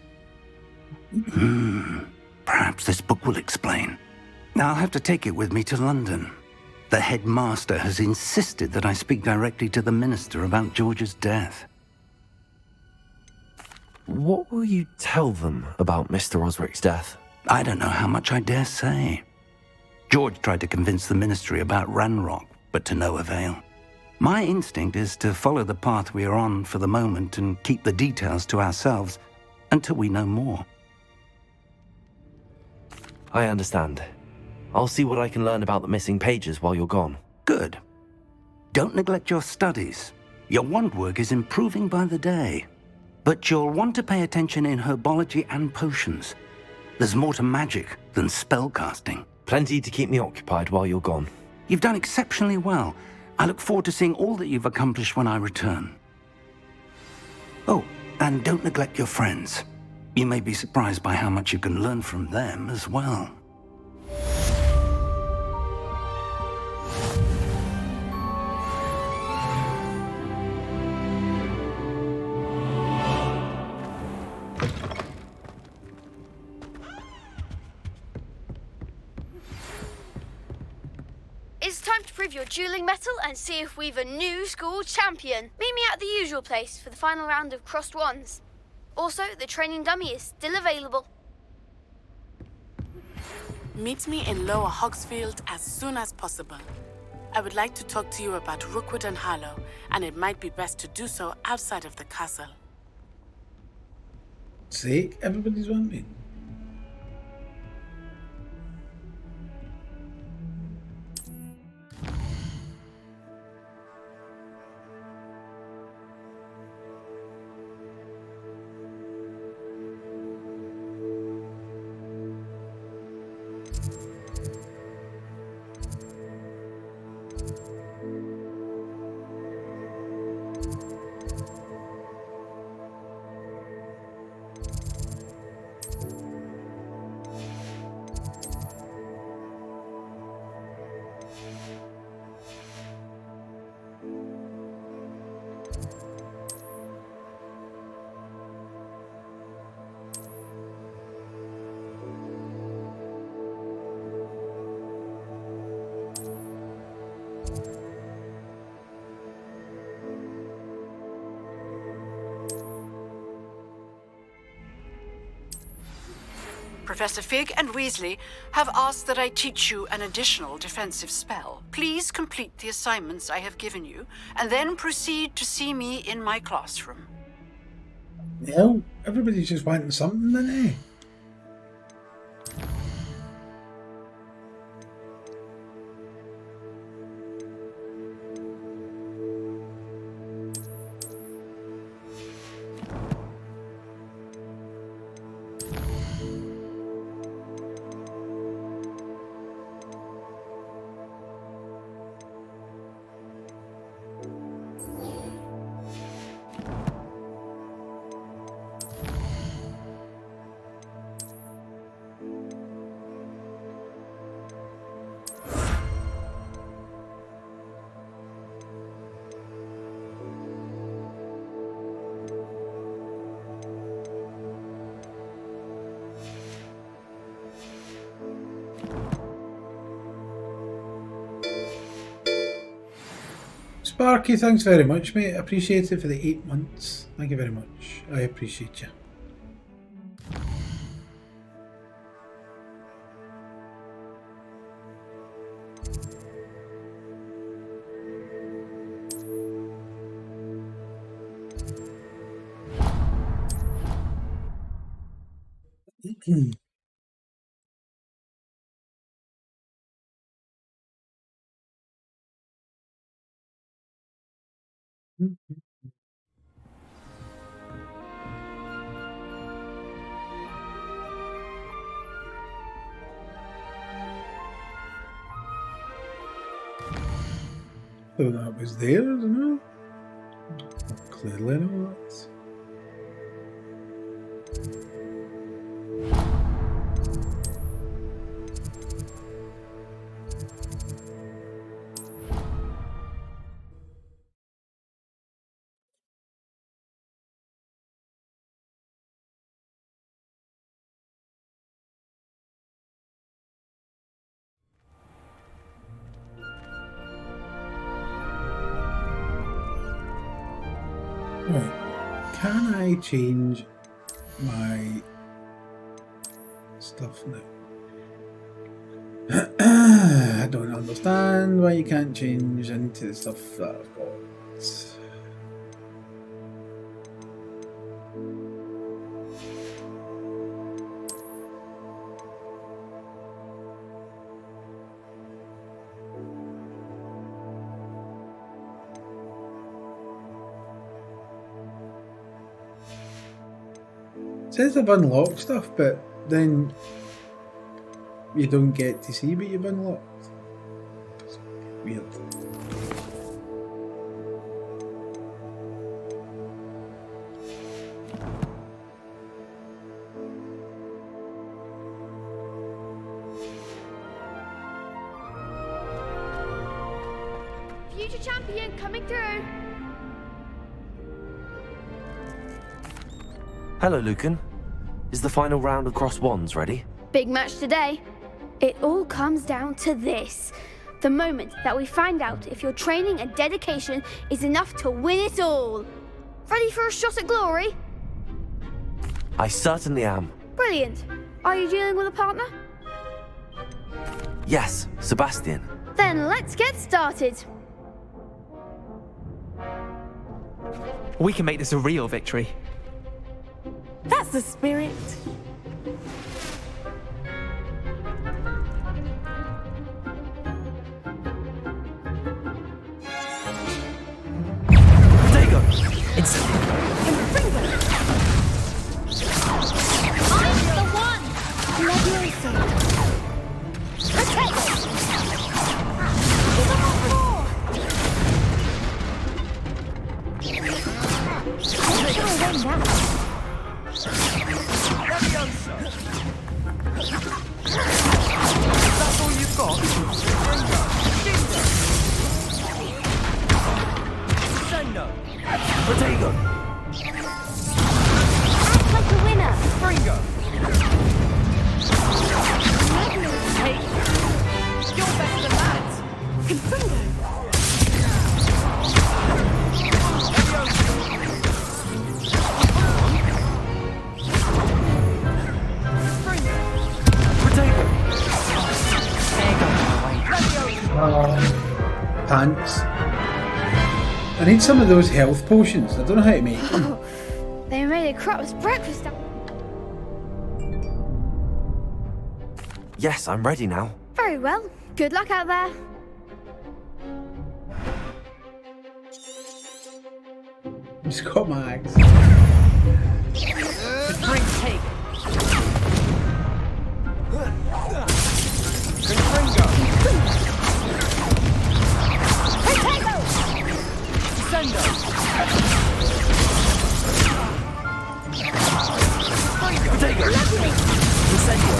Perhaps this book will explain. Now I'll have to take it with me to London. The headmaster has insisted that I speak directly to the minister about George's death. What will you tell them about Mr. Osric's death? I don't know how much I dare say. George tried to convince the ministry about Ranrock, but to no avail. My instinct is to follow the path we are on for the moment and keep the details to ourselves until we know more. I understand. I'll see what I can learn about the missing pages while you're gone. Good. Don't neglect your studies. Your wand work is improving by the day. But you'll want to pay attention in herbology and potions. There's more to magic than spellcasting. Plenty to keep me occupied while you're gone. You've done exceptionally well. I look forward to seeing all that you've accomplished when I return. Oh, and don't neglect your friends. You may be surprised by how much you can learn from them as well. It's time to prove your dueling mettle and see if we've a new school champion. Meet me at the usual place for the final round of crossed wands. Also, the training dummy is still available. Meet me in Lower Hogsfield as soon as possible. I would like to talk to you about Rookwood and Harlow, and it might be best to do so outside of the castle. See, everybody's wanting. Professor Fig and Weasley have asked that I teach you an additional defensive spell. Please complete the assignments I have given you, and then proceed to see me in my classroom. Well, everybody's just wanting something, isn't they? Sparky, thanks very much, mate. Appreciate it for the 8 months. Thank you very much. I appreciate you. Thought that was there, isn't it? Clearly not. Right. Can I change my stuff now? I don't understand why you can't change into the stuff that I've got. It says I've unlocked stuff, but then you don't get to see what you've unlocked. It's weird. Future champion coming through. Hello, Lucan. Is the final round of Cross Wands ready? Big match today. It all comes down to this. The moment that we find out if your training and dedication is enough to win it all. Ready for a shot at glory? I certainly am. Brilliant. Are you dealing with a partner? Yes, Sebastian. Then let's get started. We can make this a real victory. That's the spirit. Dago! Instantly. I'm the one! Leviosa! Protect! Give them up more! Make sure I win that. That's all you've got? Sendo! Protego! Act like a winner! Fringo! Hey, you're better than that. Confringo. Pants. I need some of those health potions. I don't know how to make them. They made a crap's breakfast. Yes, I'm ready now. Very well. Good luck out there. Just got my axe. Drink take. Sendo! Protego! Incendio!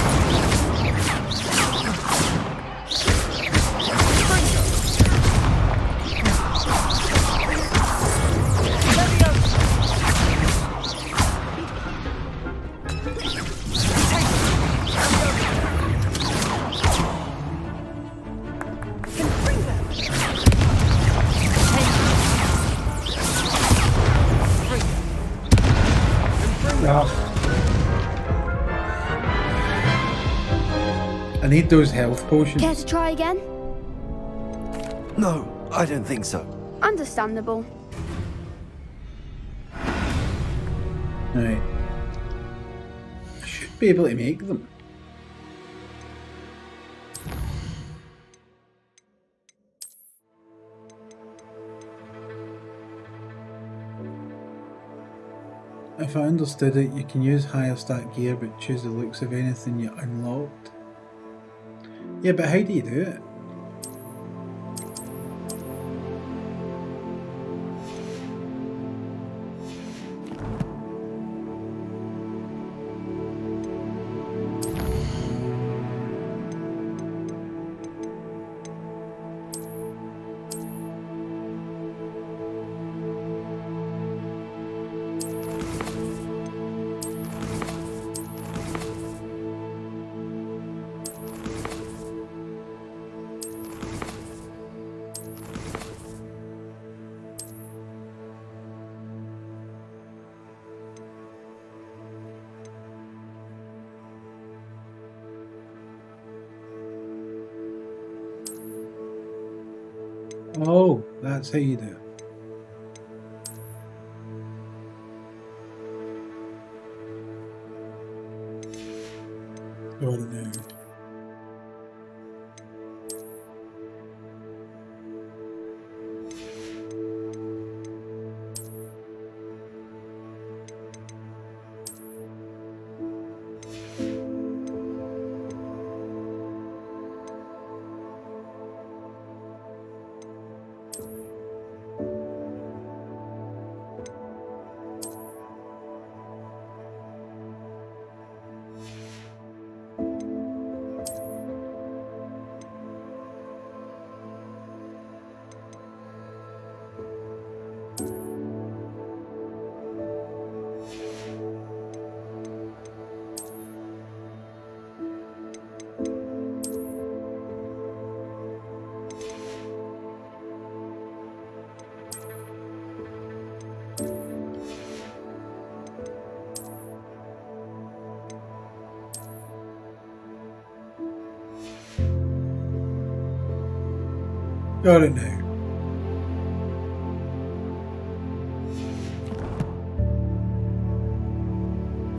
I need those health potions. Care to try again? No, I don't think so. Understandable. Right. I should be able to make them. If I understood it, you can use higher stat gear but choose the looks of anything you unlocked. Yeah, but how do you do it? Oh, that's how you do it. Got it now. Got it now.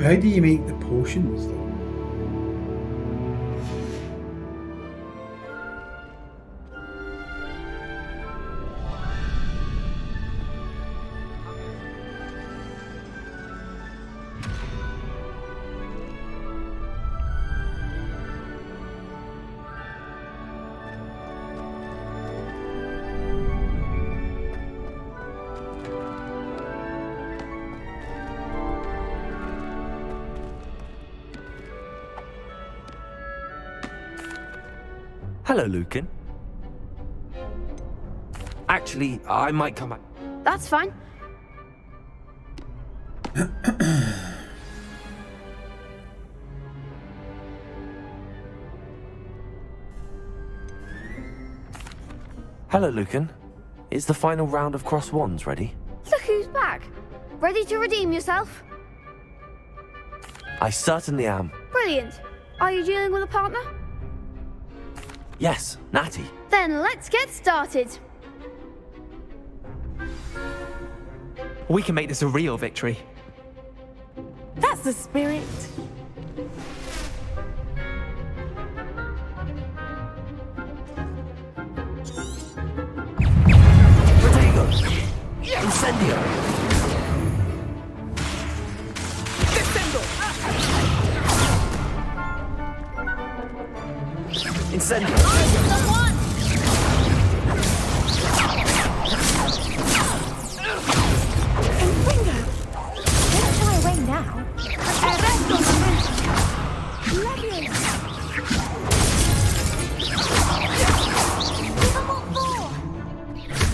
How do you make the potions though? Hello, Lucan. Actually, I might come back. That's fine. Hello, Lucan. Is the final round of cross wands ready? Look who's back. Ready to redeem yourself? I certainly am. Brilliant. Are you dealing with a partner? Yes, Natty. Then let's get started. We can make this a real victory. That's the spirit. Protego! Incendio! Incendio!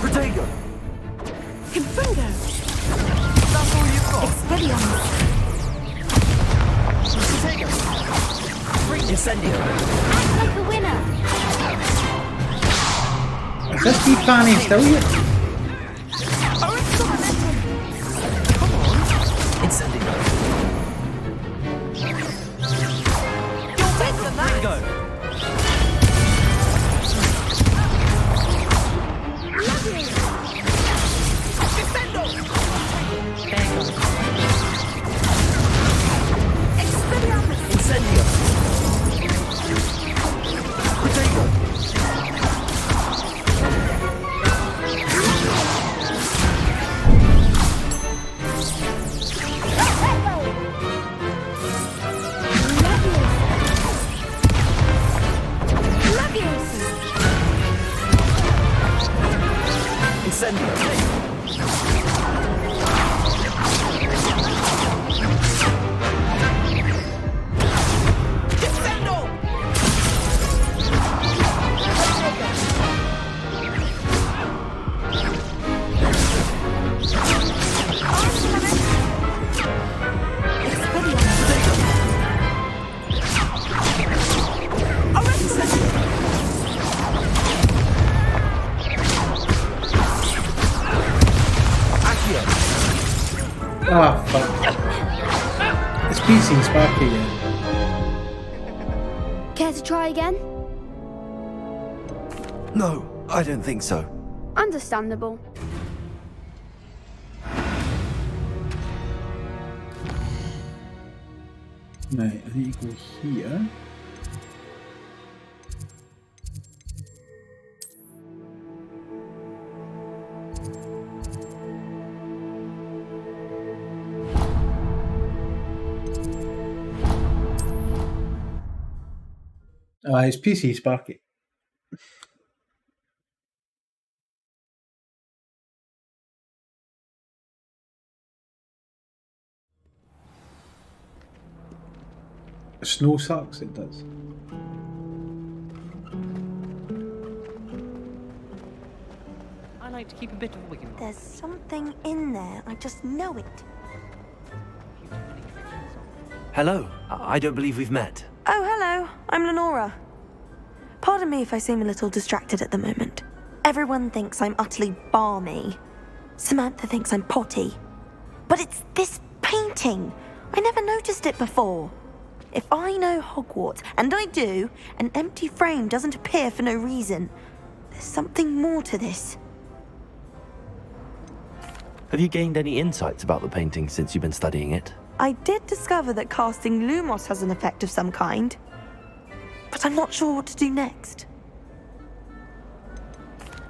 Protego! Confringo! That's all you've got. Expelliarmus! Protego! Incendio! Act like a winner. Is this wee Fanny still here? Incendio! You'll take the Ringo! Incendio! Protego! Incendio! Ah, fuck. It's PC and Sparky again. Care to try again? No, I don't think so. Understandable. Right, I need to go here. It's PC Sparky. Snow sucks, it does. I like to keep a bit of wiggle. There's something in there. I just know it. Hello. I don't believe we've met. Oh, hello. I'm Lenora. Pardon me if I seem a little distracted at the moment. Everyone thinks I'm utterly balmy. Samantha thinks I'm potty. But it's this painting. I never noticed it before. If I know Hogwarts, and I do, an empty frame doesn't appear for no reason. There's something more to this. Have you gained any insights about the painting since you've been studying it? I did discover that casting Lumos has an effect of some kind. But I'm not sure what to do next.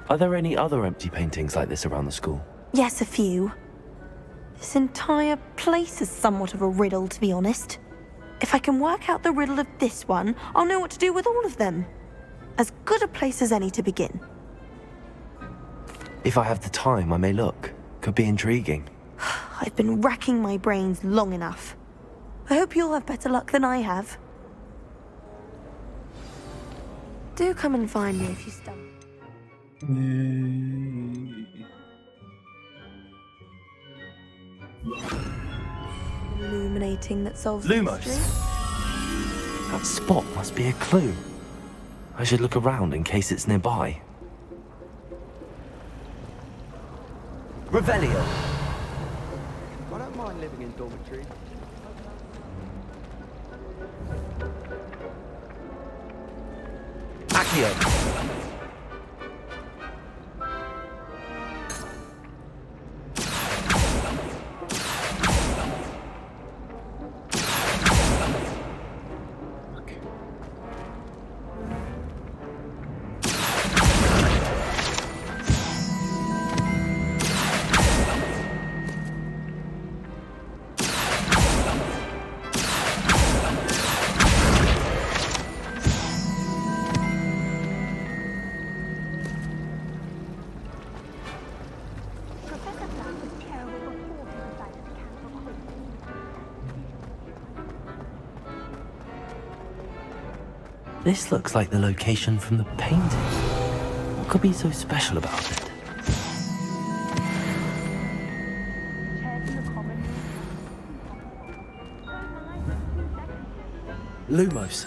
Are there any other empty paintings like this around the school? Yes, a few. This entire place is somewhat of a riddle, to be honest. If I can work out the riddle of this one, I'll know what to do with all of them. As good a place as any to begin. If I have the time, I may look. Could be intriguing. I've been racking my brains long enough. I hope you'll have better luck than I have. Do come and find me if you stumble. Illuminating that solves the Lumos. mystery. That spot must be a clue. I should look around in case it's nearby. Revelio. I don't mind living in dormitory. Accio. This looks like the location from the painting. What could be so special about it? Lumos.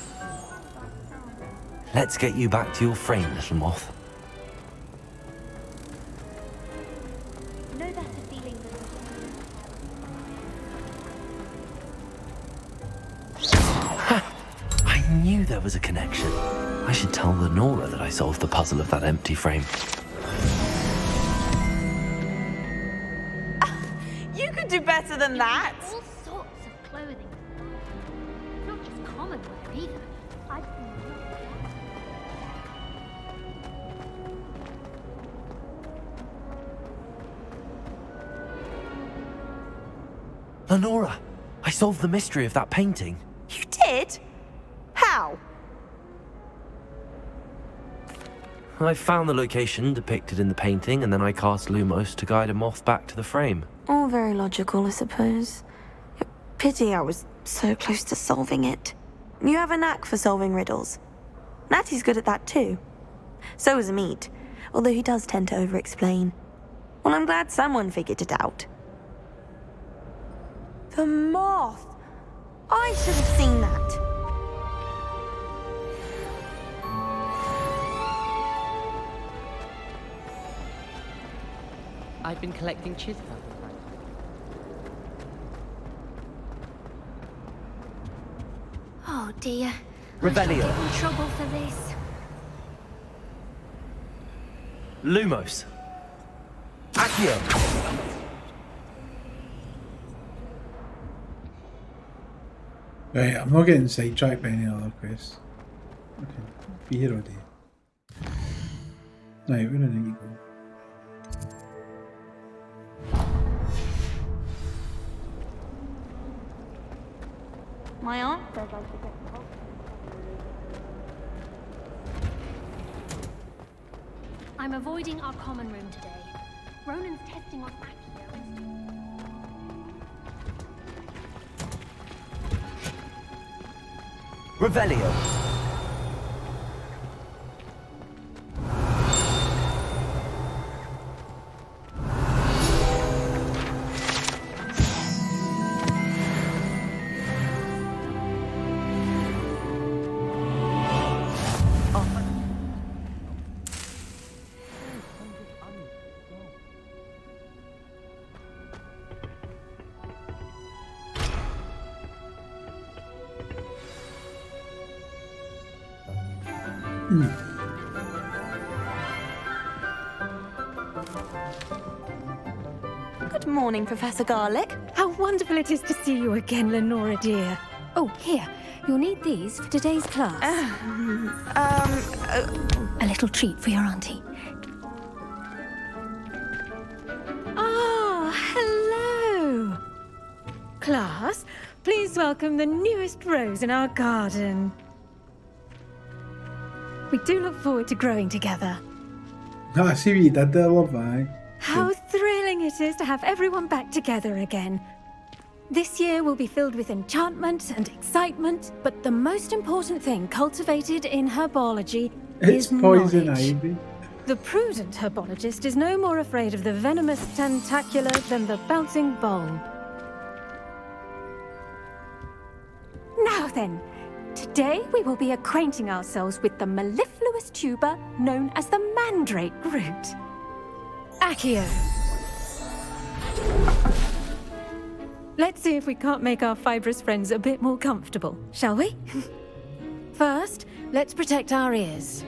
Let's get you back to your frame, little moth. No better feeling I knew there was a connection. I should tell Lenora that I solved the puzzle of that empty frame. You could do better than that. all sorts of clothing. Not just common wear either. I've Lenora, I solved the mystery of that painting. You did? How? I found the location depicted in the painting, and then I cast Lumos to guide a moth back to the frame. All very logical, I suppose. Pity I was so close to solving it. You have a knack for solving riddles. Natty's good at that too. So is Amit, although he does tend to over-explain. Well, I'm glad someone figured it out. The moth! I should have seen that. I've been collecting chispa. Oh dear. Revelio. I shall get in trouble for this. Lumos. Accio! Right, I'm not getting sidetracked by any other quests. Okay, be here all day. Right, where do I need to go? My aunt says I should get to Hogwarts. I'm avoiding our common room today. Ronan's testing on Accio. Revelio. Good morning, Professor Garlick. How wonderful it is to see you again, Lenora dear. Oh, here. You'll need these for today's class. A little treat for your auntie. Ah, hello. Class, please welcome the newest rose in our garden. We do look forward to growing together. Oh, I see what you did there, love. Aye. How thrilling it is to have everyone back together again. This year will be filled with enchantment and excitement, but the most important thing cultivated in herbology It's is poison knowledge. ivy. The prudent herbologist is no more afraid of the venomous tentacular than the bouncing bulb. Now then, today we will be acquainting ourselves with the mellifluous tuber known as the mandrake root. Accio. Let's see if we can't make our fibrous friends a bit more comfortable, shall we? First, let's protect our ears.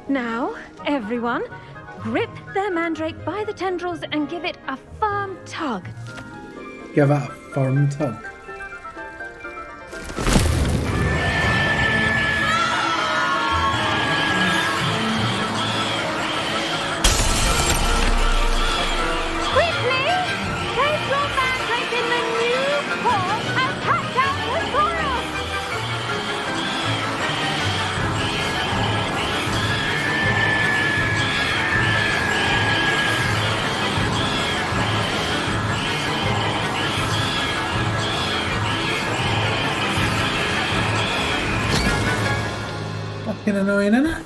Now, everyone, grip their mandrake by the tendrils and give it a firm tug. Give it a firm tug. Quickly, take your mandrake in the new form and cut down the soil. Fucking annoying, innit?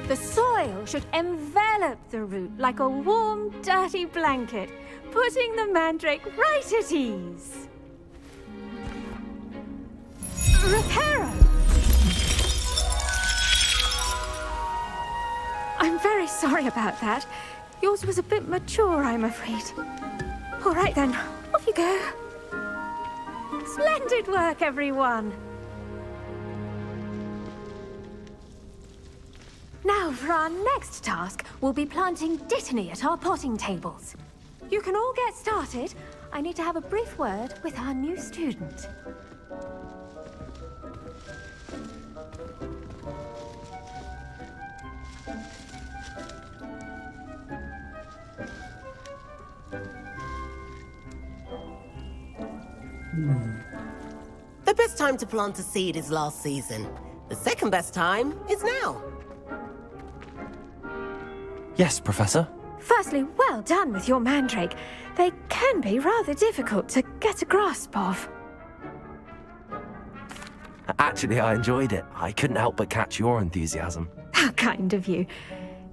The soil should envelop the root like a warm, dirty blanket, putting the mandrake right at ease. Reparo! I'm very sorry about that. Yours was a bit mature, I'm afraid. All right then, off you go. Splendid work, everyone. Now, for our next task, we'll be planting dittany at our potting tables. You can all get started. I need to have a brief word with our new student. The best time to plant a seed is last season. The second best time is now. Yes, Professor. Firstly, well done with your mandrake. They can be rather difficult to get a grasp of. Actually, I enjoyed it. I couldn't help but catch your enthusiasm. How kind of you.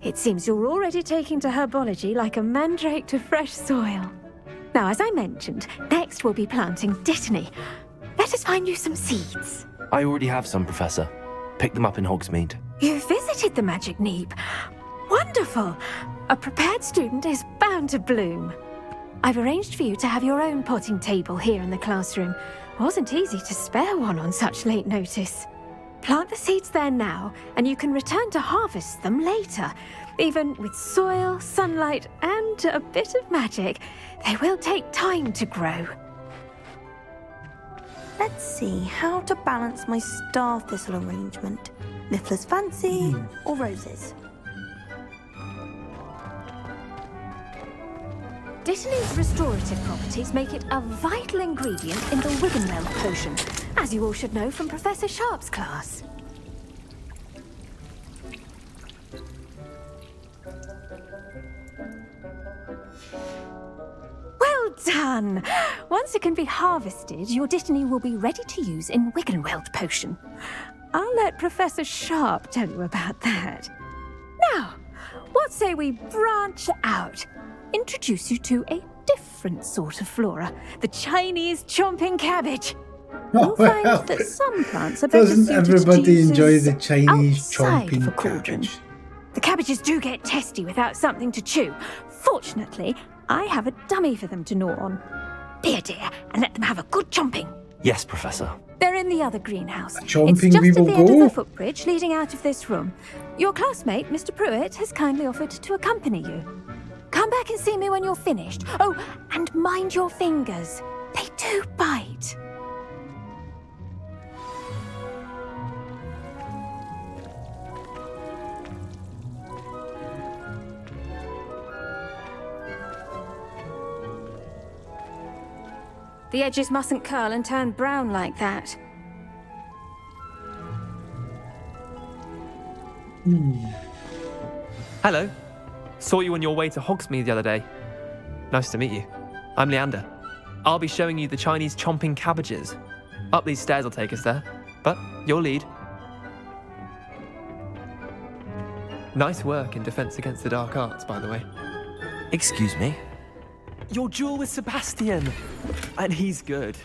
It seems you're already taking to herbology like a mandrake to fresh soil. Now, as I mentioned, next we'll be planting dittany. Let us find you some seeds. I already have some, Professor. Picked them up in Hogsmeade. You visited the Magic Neep. Wonderful! A prepared student is bound to bloom. I've arranged for you to have your own potting table here in the classroom. Wasn't easy to spare one on such late notice. Plant the seeds there now, and you can return to harvest them later. Even with soil, sunlight, and a bit of magic, they will take time to grow. Let's see how to balance my star thistle arrangement. Niffler's fancy or roses? Dittany's restorative properties make it a vital ingredient in the Wiggenweld potion, as you all should know from Professor Sharp's class. Well done! Once it can be harvested, your Dittany will be ready to use in Wiggenweld potion. I'll let Professor Sharp tell you about that. Now, what say we branch out? Introduce you to a different sort of flora, the Chinese chomping cabbage. You'll find that some plants are better Doesn't suited everybody to enjoy uses the Chinese outside of a chomping cauldron. cabbage? The cabbages do get testy without something to chew. Fortunately, I have a dummy for them to gnaw on. Be a dear and let them have a good chomping. Yes, Professor. They're in the other greenhouse. Chomping It's just we at will the end of go. the footbridge leading out of this room. Your classmate, Mr. Pruitt, has kindly offered to accompany you. Come back and see me when you're finished. Oh, and mind your fingers. They do bite. The edges mustn't curl and turn brown like that. Hello. Saw you on your way to Hogsmeade the other day. Nice to meet you. I'm Leander. I'll be showing you the Chinese chomping cabbages. Up these stairs will take us there, but your lead. Nice work in Defense Against the Dark Arts, by the way. Excuse me? Your duel with Sebastian! And he's good.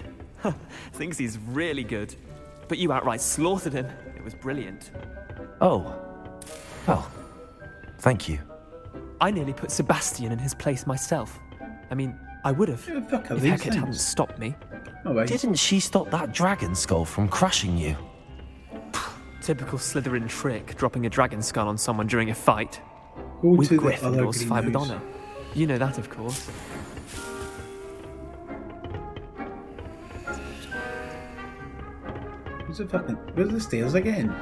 Thinks he's really good. But you outright slaughtered him. It was brilliant. Oh. Well, thank you. I nearly put Sebastian in his place myself. I mean, I would have, if Hecate hadn't stopped me. Didn't she stop that dragon skull from crushing you? Typical Slytherin trick, dropping a dragon skull on someone during a fight. Go With to the other Gryffindors fight with greenhouse. honour. You know that, of course. Where's the stairs again?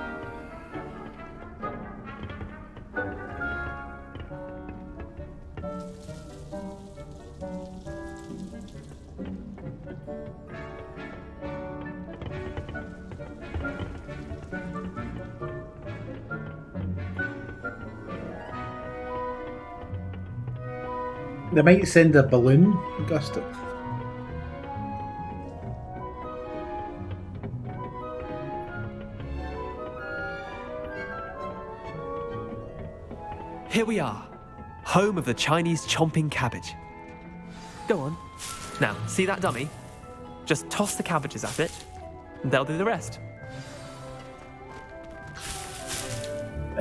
They might send a balloon gust it. Here we are, home of the Chinese chomping cabbage. Go on. Now, see that dummy? Just toss the cabbages at it, and they'll do the rest.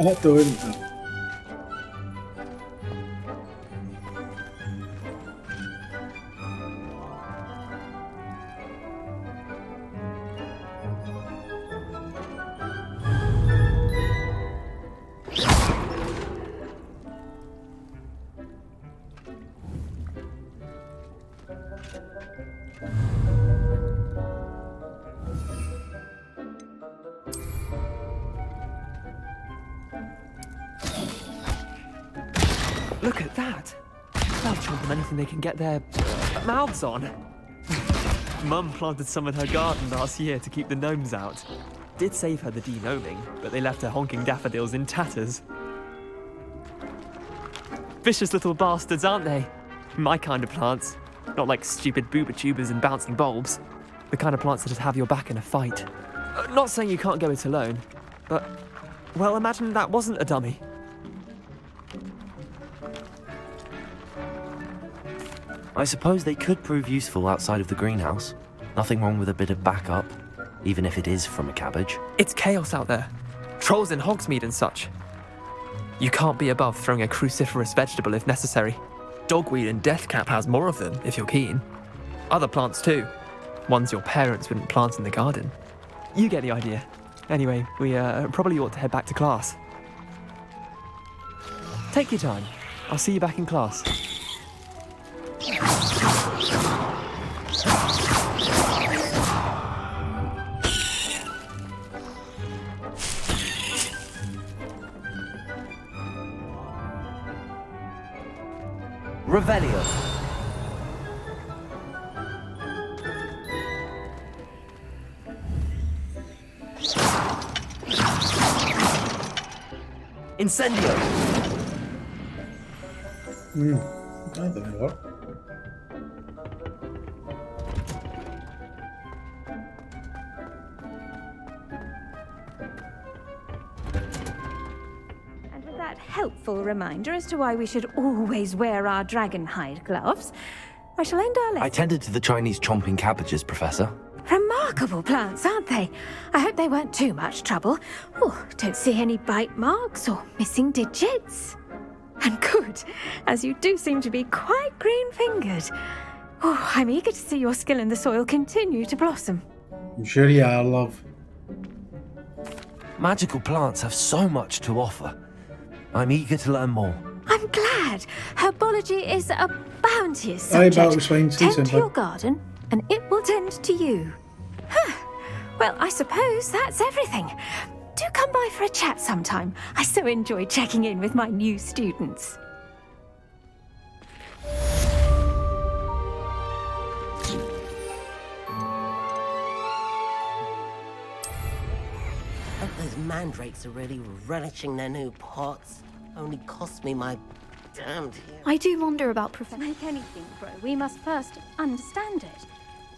I don't. Look at that. They'll chomp on anything they can get their mouths on. Mum planted some in her garden last year to keep the gnomes out. Did save her the de-gnoming, but they left her honking daffodils in tatters. Vicious little bastards, aren't they? My kind of plants. Not like stupid booba tubers and bouncing bulbs. The kind of plants that'd have your back in a fight. Not saying you can't go it alone, but, well, imagine that wasn't a dummy. I suppose they could prove useful outside of the greenhouse. Nothing wrong with a bit of backup, even if it is from a cabbage. It's chaos out there. Trolls in Hogsmeade and such. You can't be above throwing a cruciferous vegetable if necessary. Dogweed and Deathcap has more of them, if you're keen. Other plants too. Ones your parents wouldn't plant in the garden. You get the idea. Anyway, we probably ought to head back to class. Take your time. I'll see you back in class. Revelio. Incendio. That didn't work. And with that helpful reminder as to why we should always wear our dragon hide gloves, I shall end our lesson. I tended to the Chinese chomping cabbages, Professor. Remarkable plants, aren't they? I hope they weren't too much trouble. Oh, don't see any bite marks or missing digits. And good, as you do seem to be quite green-fingered. Oh, I'm eager to see your skill in the soil continue to blossom. I'm sure you are, love. Magical plants have so much to offer. I'm eager to learn more. I'm glad. Herbology is a bounteous Aye, subject. Battle Swine, see Tend to something. your garden, and it will tend to you. Huh. Well, I suppose that's everything. Do come by for a chat sometime. I so enjoy checking in with my new students. Oh, those mandrakes are really relishing their new pots. Only cost me my damned here. I do wonder about Professor. To make anything grow, we must first understand it.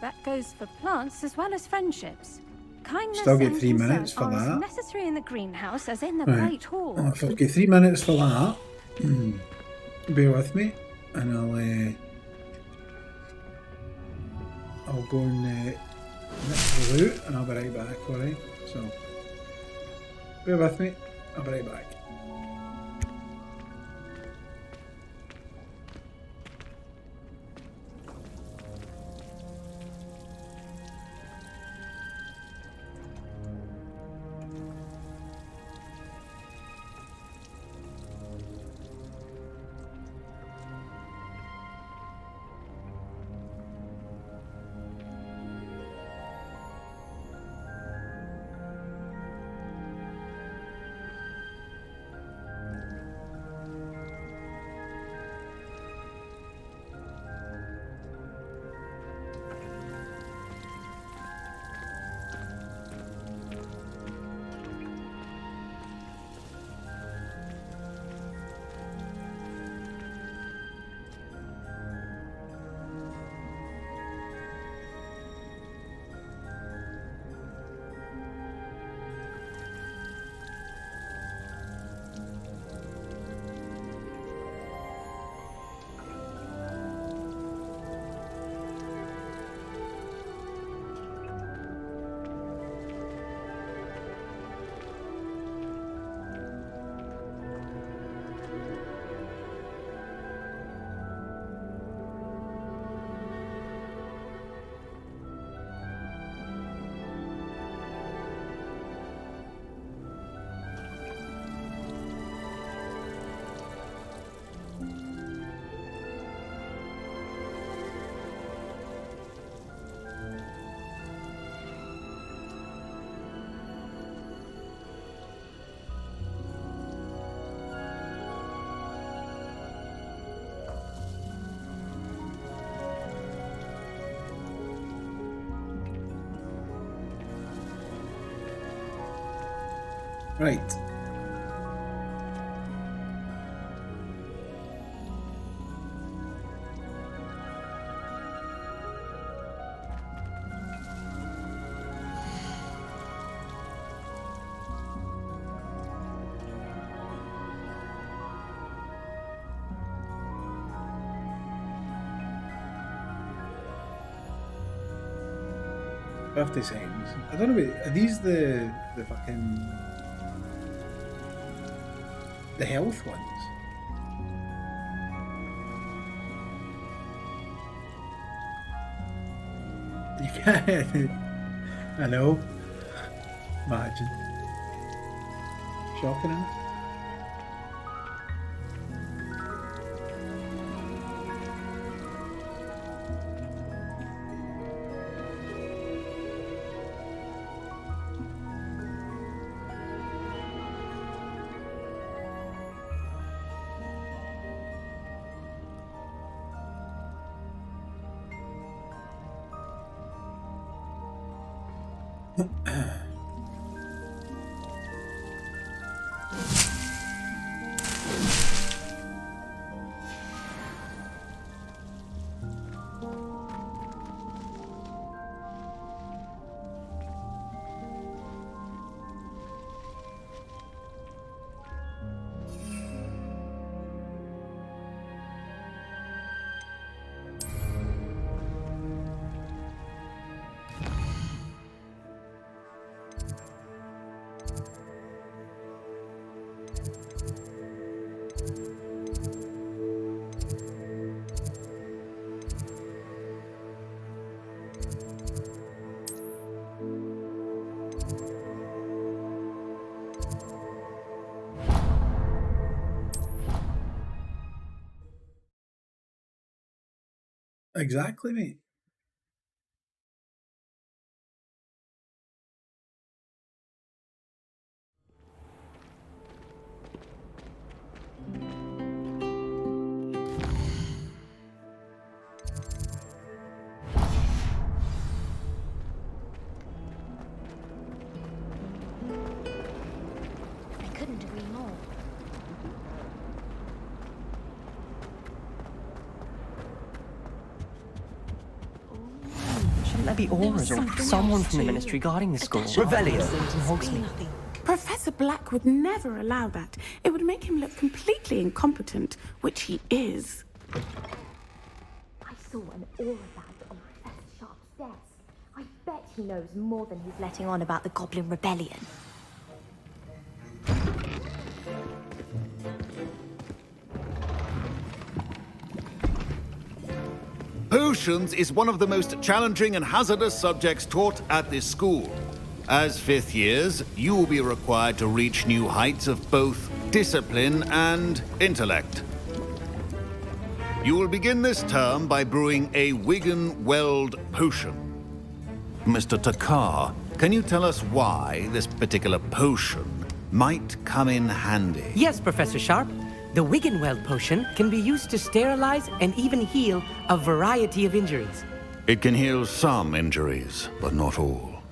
That goes for plants as well as friendships. Kindness Still get and 3 minutes concern for are that. as necessary in the greenhouse as in the Right. great hall. Well, if I've got 3 minutes for that, bear with me, and I'll go and nip the loot, and I'll be right back. All right. So bear with me. I'll be right back. Right. $50. I don't know. Are these the fucking the health ones? You can't. I know. Imagine. Shocking, isn't it? Exactly, mate. I couldn't agree more. Shouldn't there be auras or someone from the ministry guarding the school? Revelio. Professor Black would never allow that. It would make him look completely incompetent, which he is. I saw an aura badge on Professor Sharp's desk. I bet he knows more than he's letting on about the Goblin Rebellion. Potions is one of the most challenging and hazardous subjects taught at this school. As fifth years, you will be required to reach new heights of both discipline and intellect. You will begin this term by brewing a Wigan Weld potion. Mr. Takar, can you tell us why this particular potion might come in handy? Yes, Professor Sharp. The Wiggenweld potion can be used to sterilize and even heal a variety of injuries. It can heal some injuries, but not all.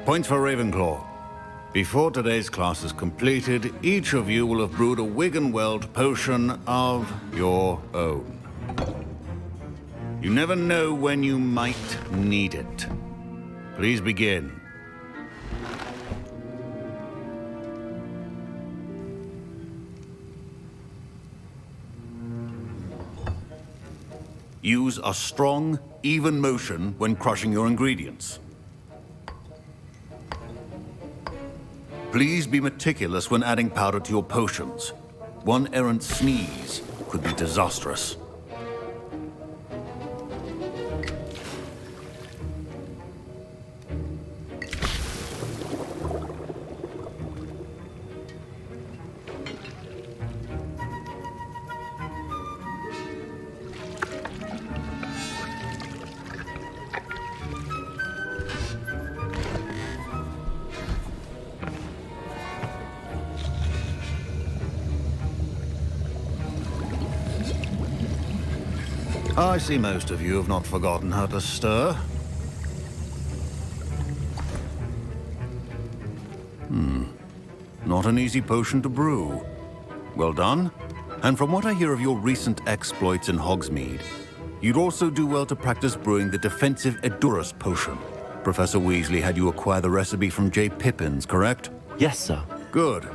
Points for Ravenclaw. Before today's class is completed, each of you will have brewed a Wiggenweld potion of your own. You never know when you might need it. Please begin. Use a strong, even motion when crushing your ingredients. Please be meticulous when adding powder to your potions. One errant sneeze could be disastrous. I see most of you have not forgotten how to stir. Not an easy potion to brew. Well done. And from what I hear of your recent exploits in Hogsmeade, you'd also do well to practice brewing the defensive Edurus potion. Professor Weasley had you acquire the recipe from J. Pippins, correct? Yes, sir. Good.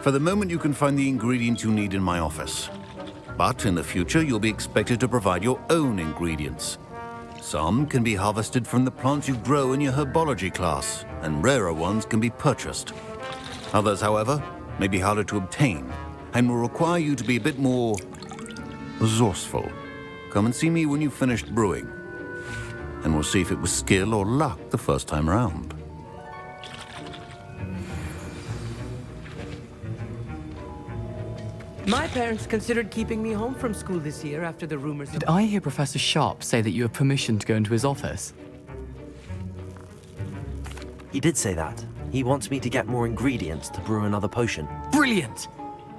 For the moment, you can find the ingredients you need in my office. But in the future, you'll be expected to provide your own ingredients. Some can be harvested from the plants you grow in your herbology class, and rarer ones can be purchased. Others, however, may be harder to obtain, and will require you to be a bit more resourceful. Come and see me when you've finished brewing. and we'll see if it was skill or luck the first time round. My parents considered keeping me home from school this year after the rumors Did I hear Professor Sharp say that you have permission to go into his office? He did say that. He wants me to get more ingredients to brew another potion. Brilliant!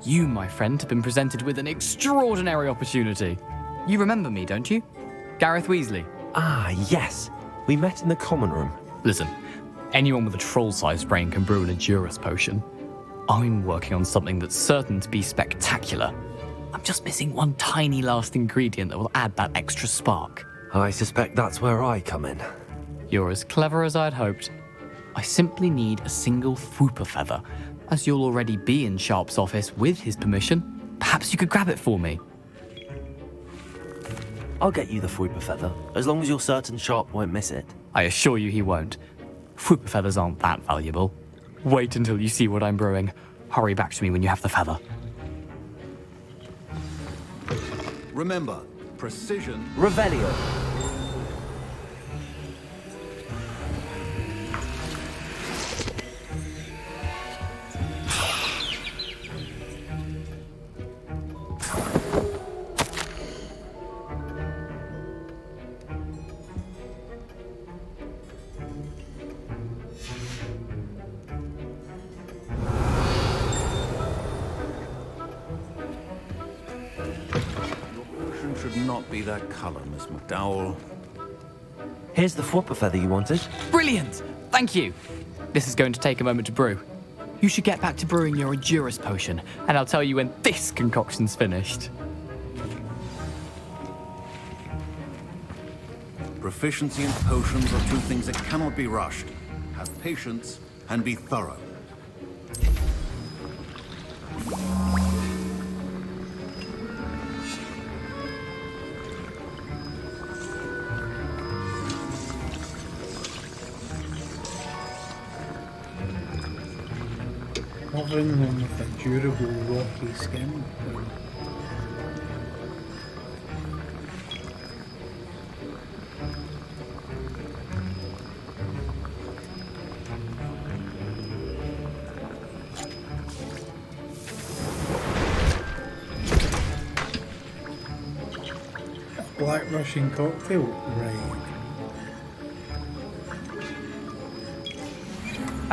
You, my friend, have been presented with an extraordinary opportunity. You remember me, don't you? Gareth Weasley. Ah, yes. We met in the common room. Listen, anyone with a troll-sized brain can brew an Edurus potion. I'm working on something that's certain to be spectacular. I'm just missing one tiny last ingredient that will add that extra spark. I suspect that's where I come in. You're as clever as I'd hoped. I simply need a single Fwooper feather. As you'll already be in Sharp's office with his permission, perhaps you could grab it for me. I'll get you the Fwooper feather, as long as you're certain Sharp won't miss it. I assure you he won't. Fwooper feathers aren't that valuable. Wait until you see what I'm brewing. Hurry back to me when you have the feather. Remember, precision... Revelio. should not be that color, Miss McDowell. Here's the Fwooper feather you wanted. Brilliant! Thank you. This is going to take a moment to brew. You should get back to brewing your Edurus potion, and I'll tell you when this concoction's finished. Proficiency in potions are two things that cannot be rushed. Have patience and be thorough. Covering them with a durable rocky skin. Black Russian cocktail? Right.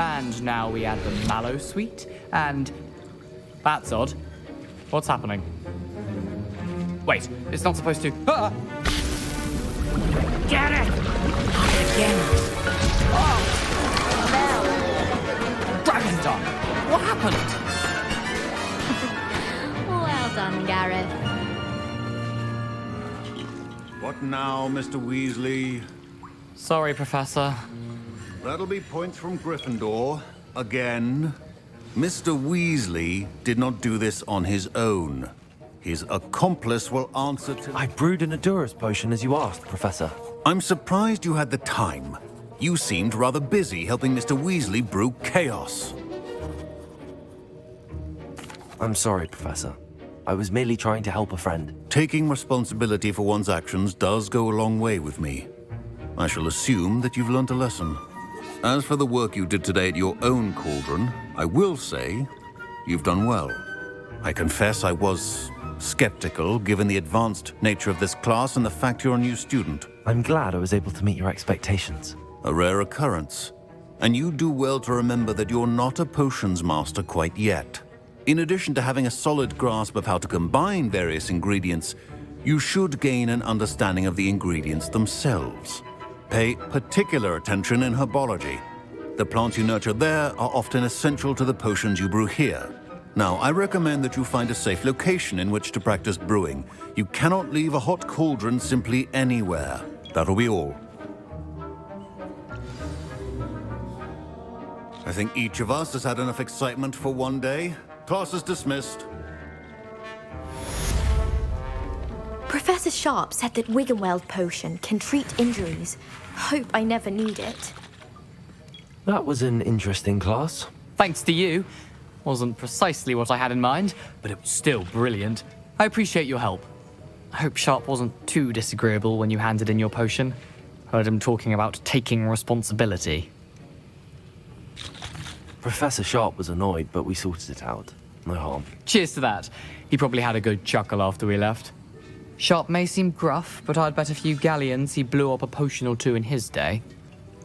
And now we add the mallow sweet, and... That's odd. What's happening? Wait, it's not supposed to... Ah! Get it! Again. Oh! Dragon's done! What happened? Well done, Gareth. What now, Mr. Weasley? Sorry, Professor. That'll be points from Gryffindor. Again. Mr. Weasley did not do this on his own. His accomplice will answer to... I brewed an Edurus potion as you asked, Professor. I'm surprised you had the time. You seemed rather busy helping Mr. Weasley brew chaos. I'm sorry, Professor. I was merely trying to help a friend. Taking responsibility for one's actions does go a long way with me. I shall assume that you've learnt a lesson. As for the work you did today at your own cauldron, I will say you've done well. I confess I was skeptical, given the advanced nature of this class and the fact you're a new student. I'm glad I was able to meet your expectations. A rare occurrence. And you do well to remember that you're not a potions master quite yet. In addition to having a solid grasp of how to combine various ingredients, you should gain an understanding of the ingredients themselves. Pay particular attention in herbology. The plants you nurture there are often essential to the potions you brew here. Now, I recommend that you find a safe location in which to practice brewing. You cannot leave a hot cauldron simply anywhere. That'll be all. I think each of us has had enough excitement for one day. Class is dismissed. Professor Sharp said that Wiggenweld potion can treat injuries. Hope I never need it. That was an interesting class. Thanks to you. Wasn't precisely what I had in mind, but it was still brilliant. I appreciate your help. I hope Sharp wasn't too disagreeable when you handed in your potion. Heard him talking about taking responsibility. Professor Sharp was annoyed, but we sorted it out. No harm. Cheers to that. He probably had a good chuckle after we left. Sharp may seem gruff, but I'd bet a few galleons he blew up a potion or two in his day.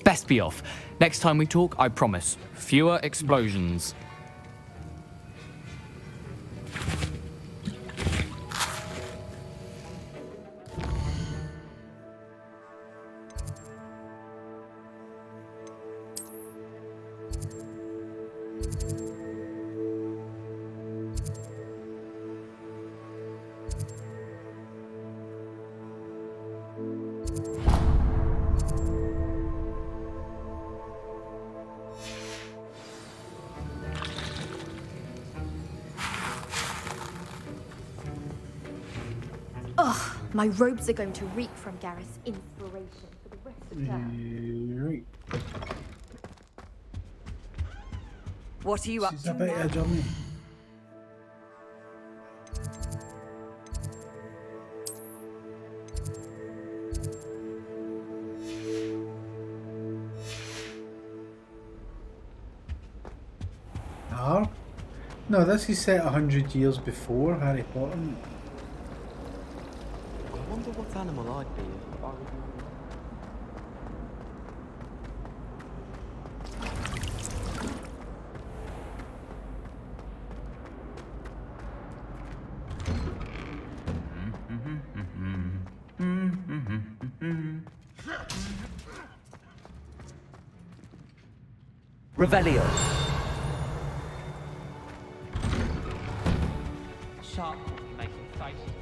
Best be off. Next time we talk, I promise, fewer explosions. Ugh, my robes are going to reek from Gareth's inspiration for the rest of term. Right. What are you up She's to a bit now? of a journey. Ah? No, this is set 100 years before Harry Potter. I wonder what animal I'd be if I was... Revelio. Sharp making faces.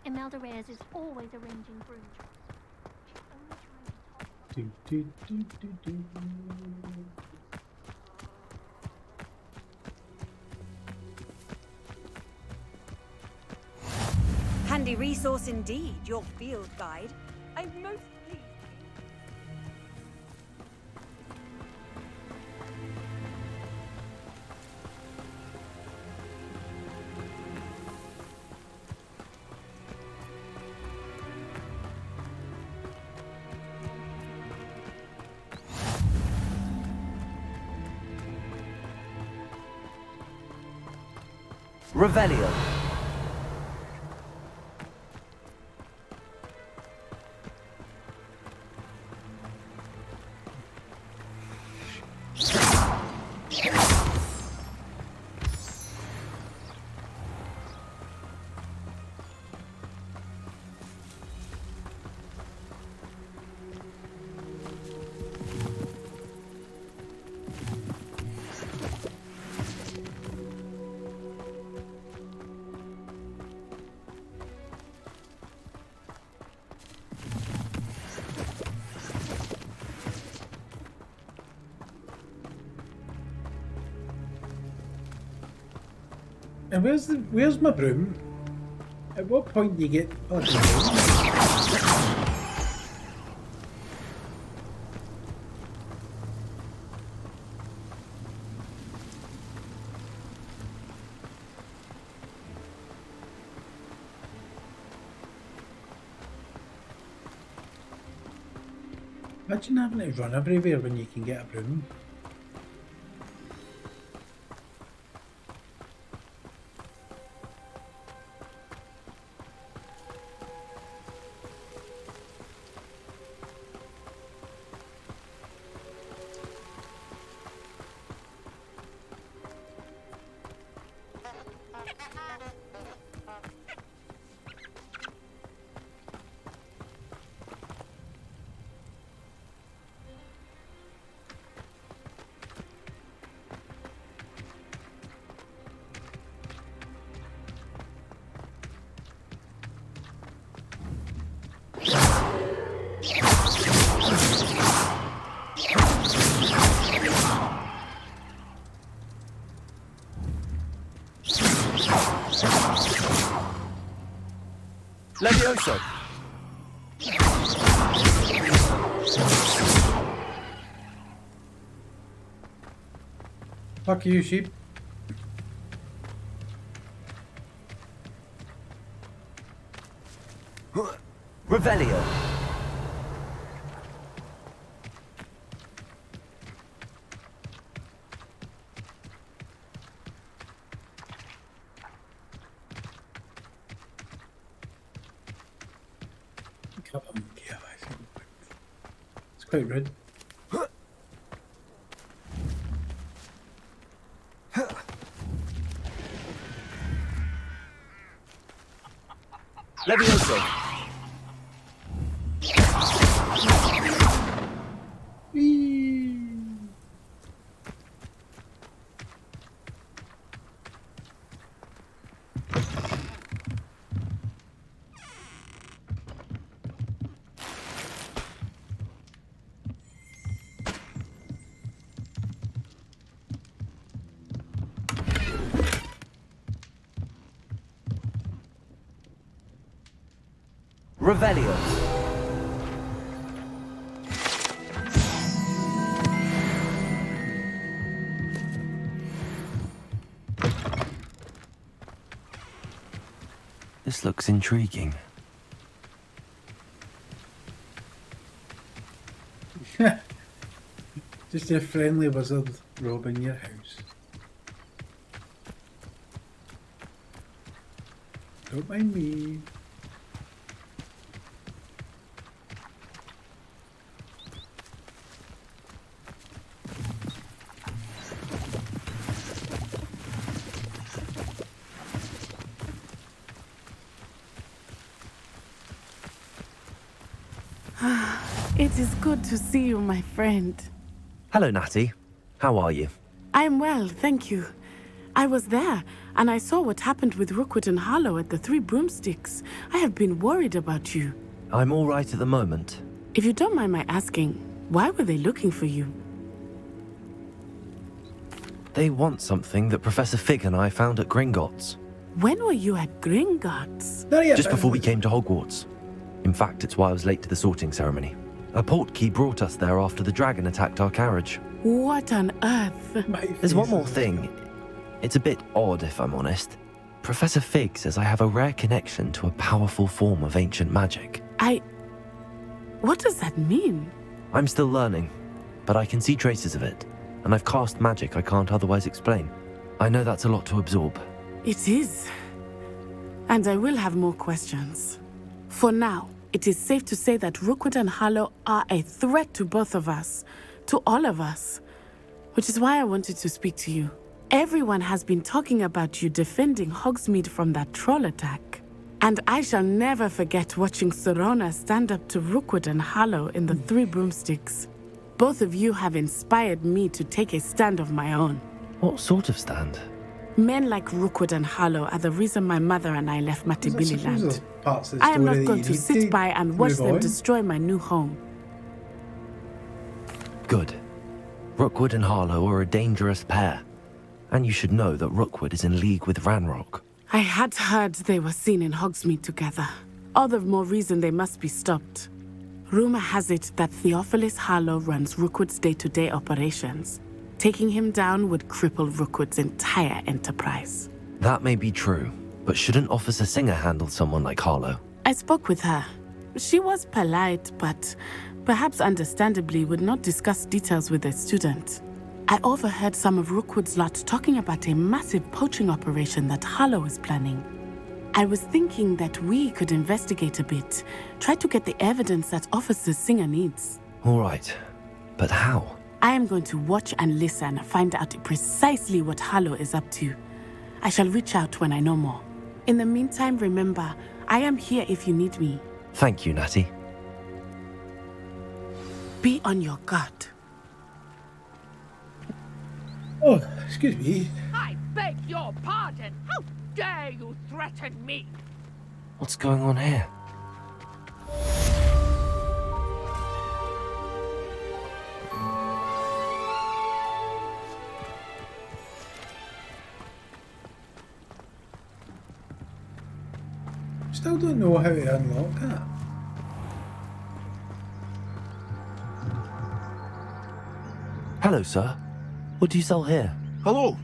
Imelda Reyes is always arranging broom jobs. She's only trying to Handy resource indeed, your field guide. I'm most pleased. Revelio. And where's my broom? At what point do you get bloody broom? Imagine having to run everywhere when you can get a broom. Levioso! Fuck you, sheep. Revelio. It's quite rude. Levioso. Revelio. This looks intriguing. Just a friendly wizard robbing your house. Don't mind me. It is good to see you, my friend. Hello, Natty. How are you? I'm well, thank you. I was there, and I saw what happened with Rookwood and Harlow at the Three Broomsticks. I have been worried about you. I'm all right at the moment. If you don't mind my asking, why were they looking for you? They want something that Professor Fig and I found at Gringotts. When were you at Gringotts? Just before we came to Hogwarts. In fact, it's why I was late to the sorting ceremony. A portkey brought us there after the dragon attacked our carriage. What on earth? There's one more thing. It's a bit odd, if I'm honest. Professor Fig says I have a rare connection to a powerful form of ancient magic. What does that mean? I'm still learning, but I can see traces of it, and I've cast magic I can't otherwise explain. I know that's a lot to absorb. It is. And I will have more questions. For now, it is safe to say that Rookwood and Harlow are a threat to both of us, to all of us, which is why I wanted to speak to you. Everyone has been talking about you defending Hogsmeade from that troll attack. And I shall never forget watching Serona stand up to Rookwood and Harlow in the Three Broomsticks. Both of you have inspired me to take a stand of my own. What sort of stand? Men like Rookwood and Harlow are the reason my mother and I left Matibili Land. I am not going to sit by and watch them destroy my new home. Good. Rookwood and Harlow are a dangerous pair. And you should know that Rookwood is in league with Ranrock. I had heard they were seen in Hogsmeade together. All the more reason they must be stopped. Rumor has it that Theophilus Harlow runs Rookwood's day-to-day operations. Taking him down would cripple Rookwood's entire enterprise. That may be true, but shouldn't Officer Singer handle someone like Harlow? I spoke with her. She was polite, but perhaps understandably would not discuss details with a student. I overheard some of Rookwood's lot talking about a massive poaching operation that Harlow is planning. I was thinking that we could investigate a bit, try to get the evidence that Officer Singer needs. All right, but how? I am going to watch and listen, find out precisely what Harlow is up to. I shall reach out when I know more. In the meantime, remember, I am here if you need me. Thank you, Natty. Be on your guard. Oh, excuse me. I beg your pardon. How dare you threaten me? What's going on here? Still don't know how to unlock that. Hello, sir. What do you sell here? Hello,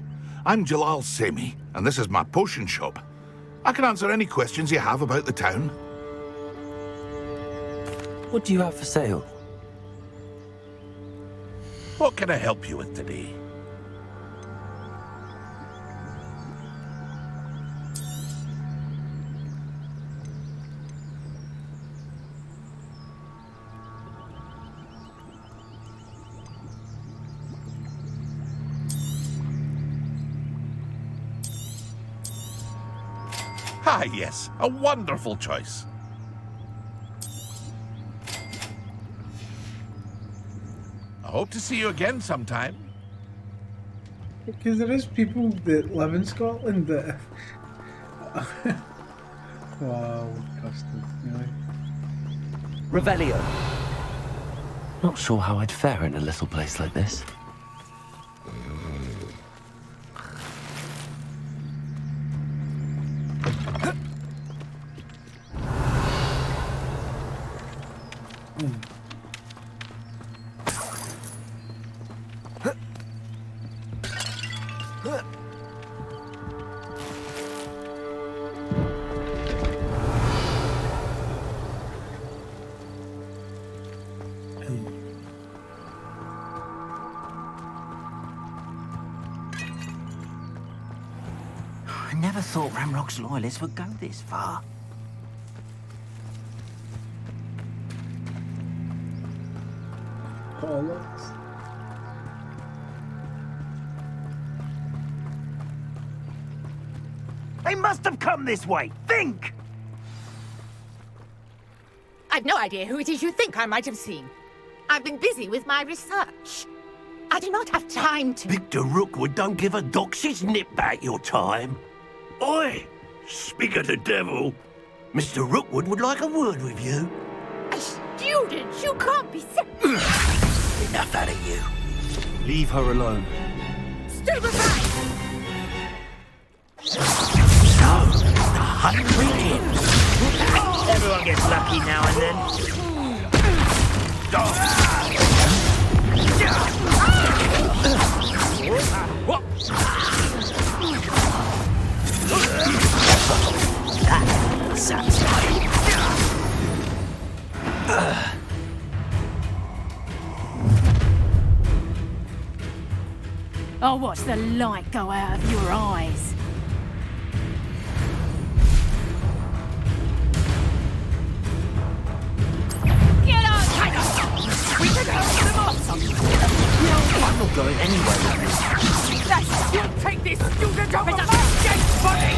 I'm Jalal Semi, and this is my potion shop. I can answer any questions you have about the town. What do you have for sale? What can I help you with today? Ah, yes, a wonderful choice. I hope to see you again sometime. Because there is people that live in Scotland that... wow, custard, really. Revelio. Not sure how I'd fare in a little place like this. I never thought Ramrock's loyalists would go this far. Bollocks. They must have come this way. Think! I've no idea who it is you think I might have seen. I've been busy with my research. I do not have time to... Victor Rookwood don't give a doxy's nip back your time. Oi! Speak of the devil. Mr. Rookwood would like a word with you. A student? You can't be... Enough out of you. Leave her alone. Stay behind! So, the hunt begins. Everyone gets lucky now and then. I'll watch the light go out of your eyes. Get on, Tiger! We can help them off! No, I'm not going anywhere with this. That's... You'll take this student over my dead body!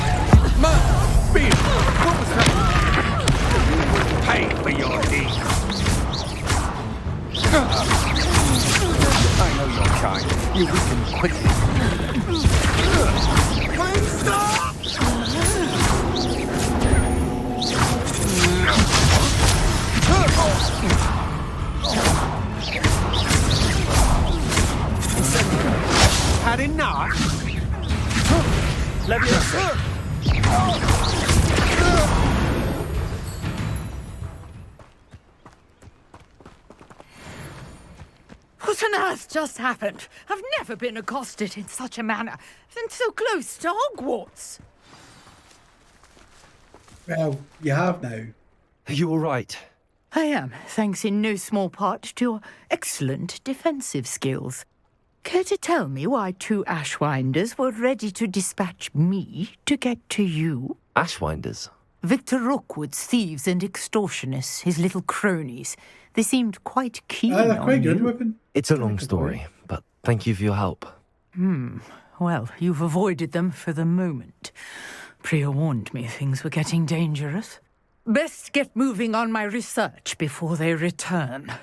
Beer! What was that? Pay for your deeds. I know you're trying. You weaken quickly. Stop! Had enough? What on earth just happened? I've never been accosted in such a manner, and so close to Hogwarts. Well, you have now. Are you all right? I am, thanks in no small part to your excellent defensive skills. Care to tell me why two Ashwinders were ready to dispatch me to get to you? Ashwinders? Victor Rookwood's thieves and extortionists, his little cronies. They seemed quite keen on quite good you. weapon. It's a long story, but thank you for your help. Well, you've avoided them for the moment. Priya warned me things were getting dangerous. Best get moving on my research before they return.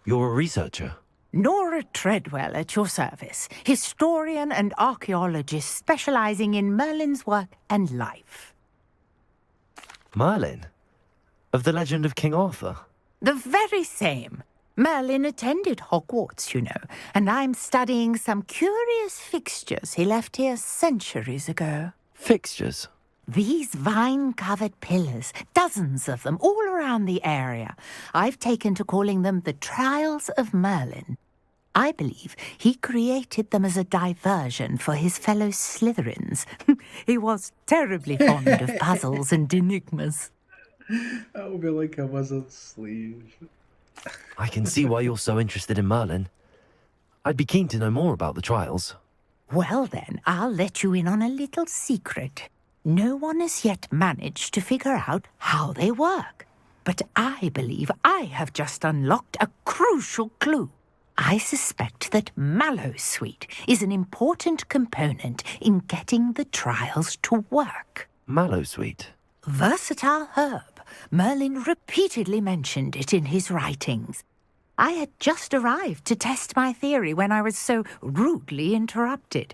You're a researcher? Nora Treadwell at your service, historian and archaeologist specializing in Merlin's work and life. Merlin? Of the legend of King Arthur? The very same. Merlin attended Hogwarts, you know, and I'm studying some curious fixtures he left here centuries ago. Fixtures? These vine-covered pillars, dozens of them, all around the area. I've taken to calling them the Trials of Merlin. I believe he created them as a diversion for his fellow Slytherins. He was terribly fond of puzzles and enigmas. That will be like a wizard's sleeve. I can see why you're so interested in Merlin. I'd be keen to know more about the trials. Well then, I'll let you in on a little secret. No one has yet managed to figure out how they work. But I believe I have just unlocked a crucial clue. I suspect that Mallowsweet is an important component in getting the trials to work. Mallowsweet? Versatile herb. Merlin repeatedly mentioned it in his writings. I had just arrived to test my theory when I was so rudely interrupted.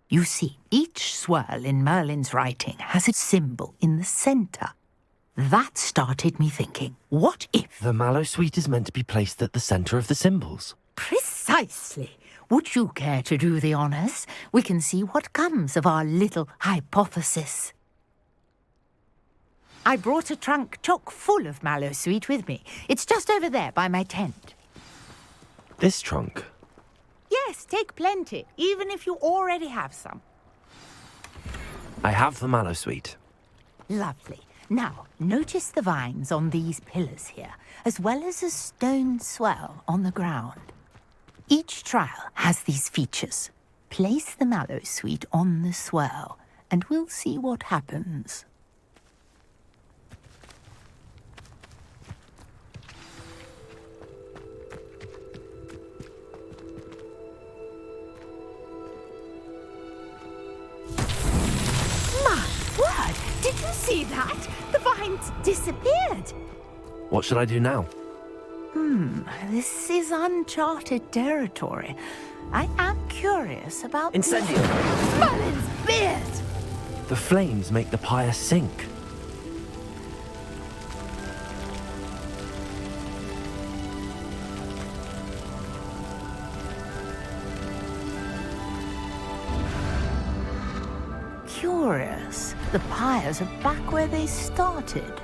You see, each swirl in Merlin's writing has a symbol in the centre. That started me thinking, what if... The Mallowsweet is meant to be placed at the centre of the symbols. Precisely. Would you care to do the honours? We can see what comes of our little hypothesis. I brought a trunk chock full of Mallowsweet with me. It's just over there by my tent. This trunk? Yes, take plenty, even if you already have some. I have the Mallowsweet. Lovely. Now, notice the vines on these pillars here, as well as a stone swell on the ground. Each trial has these features. Place the Mallowsweet on the swell, and we'll see what happens. My word! Did you see that? The vines disappeared. What should I do now? This is uncharted territory. I am curious about... Incendio! Merlin's beard! The flames make the pyre sink. Curious. The pyres are back where they started.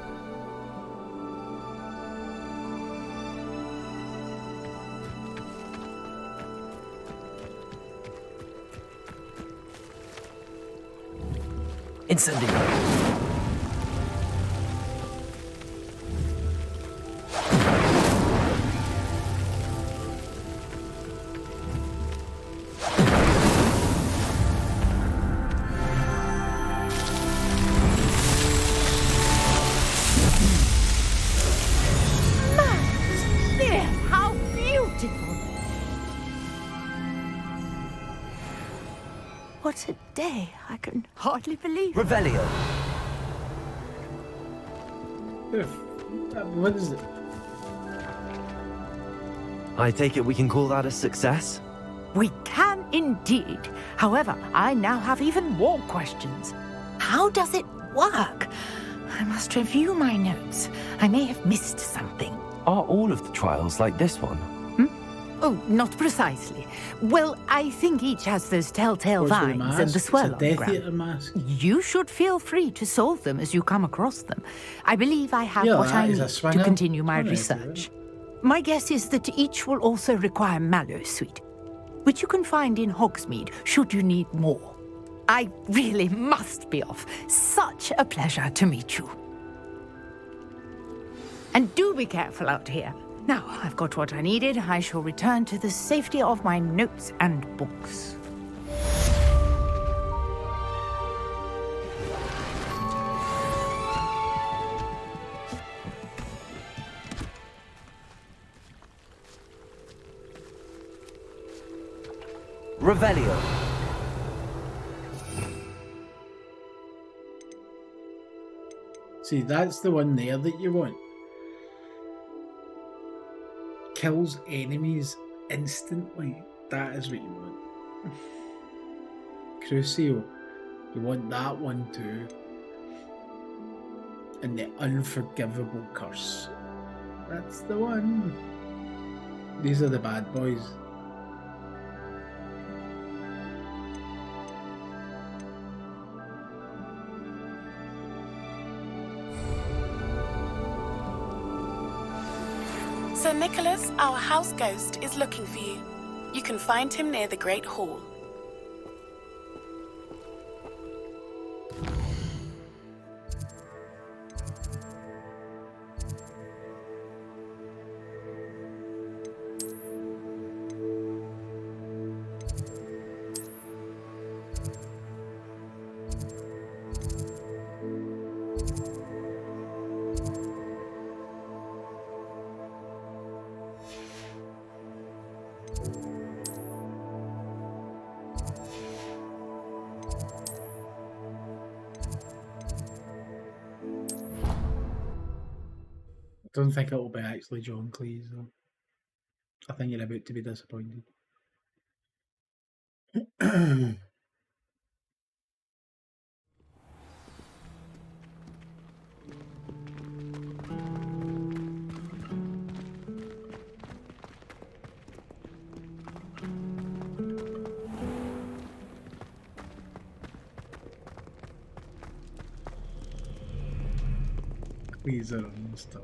Incendio! How beautiful! What a day! I can hardly believe it. Revelio! What is it? I take it we can call that a success? We can indeed. However, I now have even more questions. How does it work? I must review my notes. I may have missed something. Are all of the trials like this one? Oh, not precisely. Well, I think each has those telltale vines and the swirl on the ground. Mask. You should feel free to solve them as you come across them. I believe I have Yeah, what I is a need to swinger. continue my Alright, research. My guess is that each will also require Mallowsweet, which you can find in Hogsmeade should you need more. I really must be off. Such a pleasure to meet you. And do be careful out here. Now, I've got what I needed. I shall return to the safety of my notes and books. Revelio! See, that's the one there that you want. Kills enemies instantly. That is what you want. Crucio. You want that one too. And the unforgivable curse. That's the one. These are the bad boys. Sir Nicholas, our house ghost, is looking for you. You can find him near the Great Hall. I don't think it'll be actually John Cleese, though. I think you're about to be disappointed. Cleese are on still.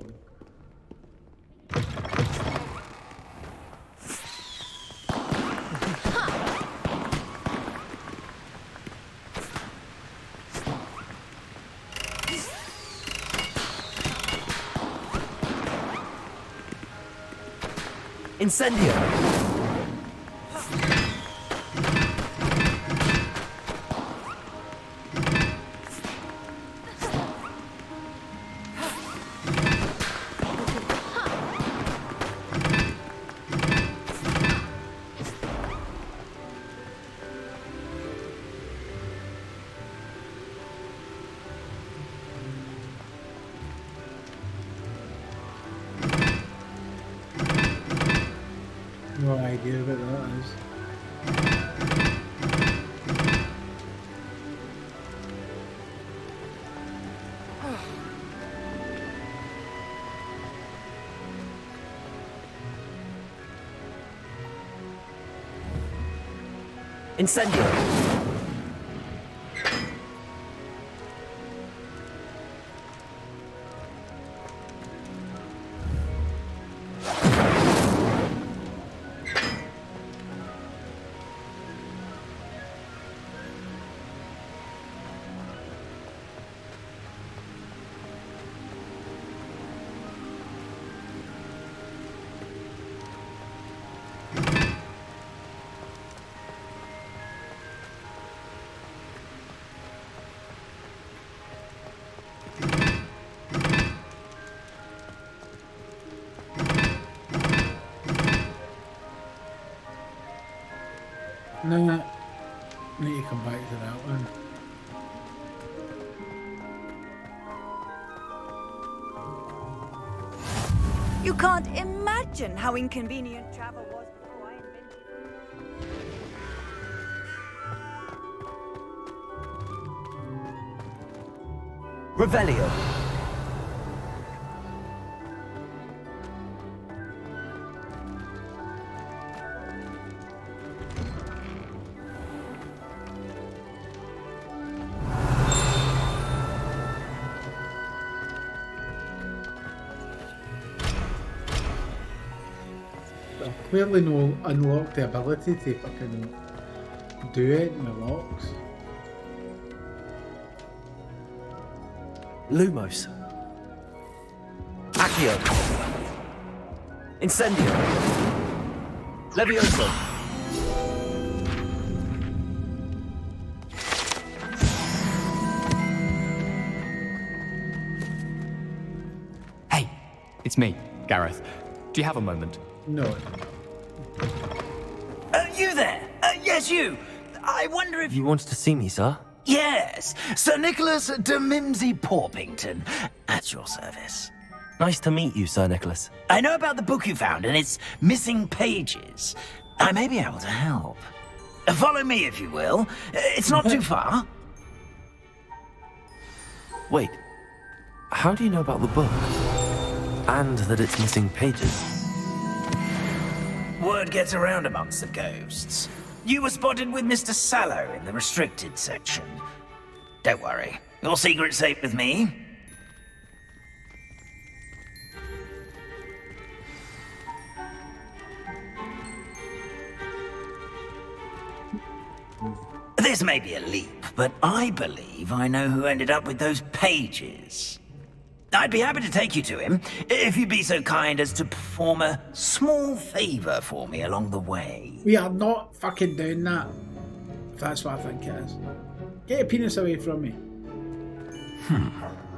Incendio! No idea what that is. Incendio! No, need to come back to that one. You can't imagine how inconvenient travel was before I invented. Revelio! I've clearly no unlocked the ability to fucking do it in the locks. Lumos. Accio. Incendio. Levioso. Hey, it's me, Gareth. Do you have a moment? No. You there? Yes, you. I wonder if You wanted to see me, sir? Yes, Sir Nicholas de Mimsy Porpington, at your service. Nice to meet you, Sir Nicholas. I know about the book you found and its missing pages. I may be able to help. Follow me, if you will. It's not too far. Wait, how do you know about the book? And that it's missing pages? Word gets around amongst the ghosts. You were spotted with Mr. Sallow in the restricted section. Don't worry, your secret's safe with me. This may be a leap, but I believe I know who ended up with those pages. I'd be happy to take you to him, if you'd be so kind as to perform a small favour for me along the way. We are not fucking doing that. If that's what I think it is. Get your penis away from me.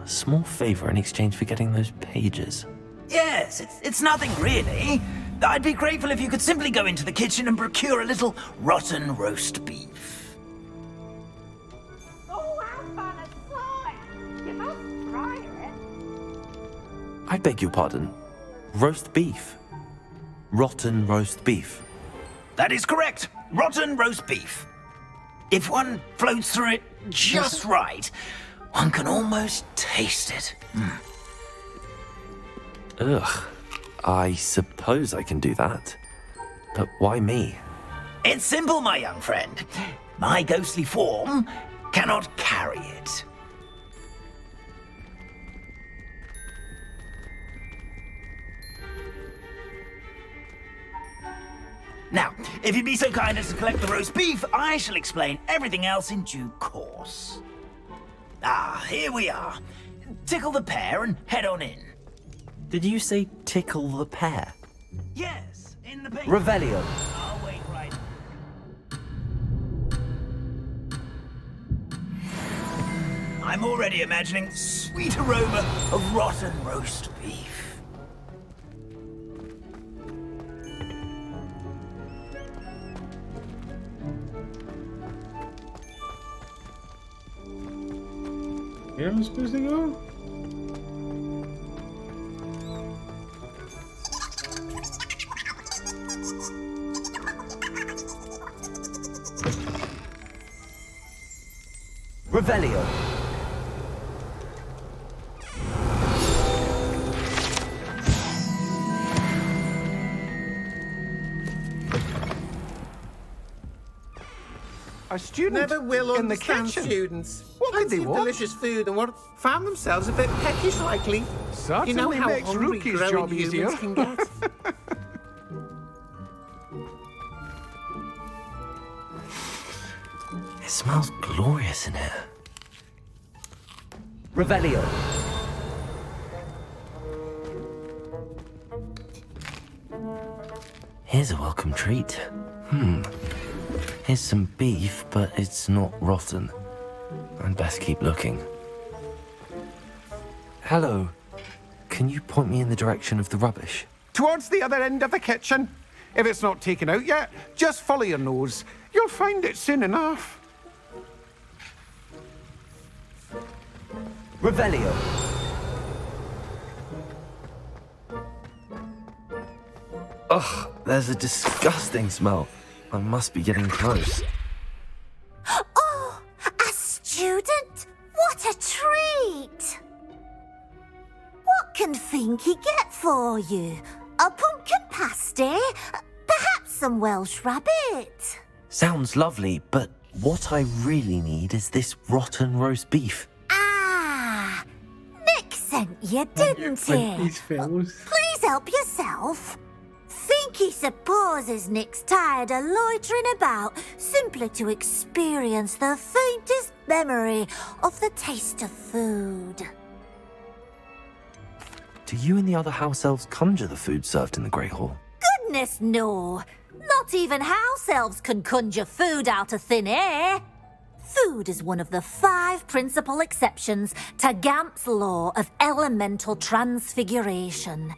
A small favour in exchange for getting those pages. Yes, it's nothing really. I'd be grateful if you could simply go into the kitchen and procure a little rotten roast beef. Oh, how fun a sight! You must try it. I beg your pardon. Roast beef. Rotten roast beef. That is correct. Rotten roast beef. If one floats through it just right, one can almost taste it. Ugh. I suppose I can do that. But why me? It's simple, my young friend. My ghostly form cannot carry it. Now, if you'd be so kind as to collect the roast beef, I shall explain everything else in due course. Ah, here we are. Tickle the pear and head on in. Did you say tickle the pear? Yes, in the paper. Revelio. I'll wait right. I'm already imagining sweet aroma of rotten roast beef. Where am I supposed to go? Revelio. A student Never will in the understand kitchen. students. What could they Plenty of want? delicious food and what found themselves a bit peckish likely. Certainly you know how makes hungry Rookie's growing job humans easier. can get. It smells glorious in here. Revelio. Here's a welcome treat. Here's some beef, but it's not rotten. I'd best keep looking. Hello. Can you point me in the direction of the rubbish? Towards the other end of the kitchen. If it's not taken out yet, just follow your nose. You'll find it soon enough. Revelio. Ugh, there's a disgusting smell. I must be getting close. Oh, a student? What a treat! What can Finky get for you? A pumpkin pasty? Perhaps some Welsh rabbit? Sounds lovely, but what I really need is this rotten roast beef. Ah, Nick sent you, didn't he? These fellows. Please help yourself. Finky supposes Nick's tired of loitering about simply to experience the faintest memory of the taste of food. Do you and the other house elves conjure the food served in the Great Hall? Goodness, no. Not even house elves can conjure food out of thin air. Food is one of the 5 principal exceptions to Gamp's law of elemental transfiguration.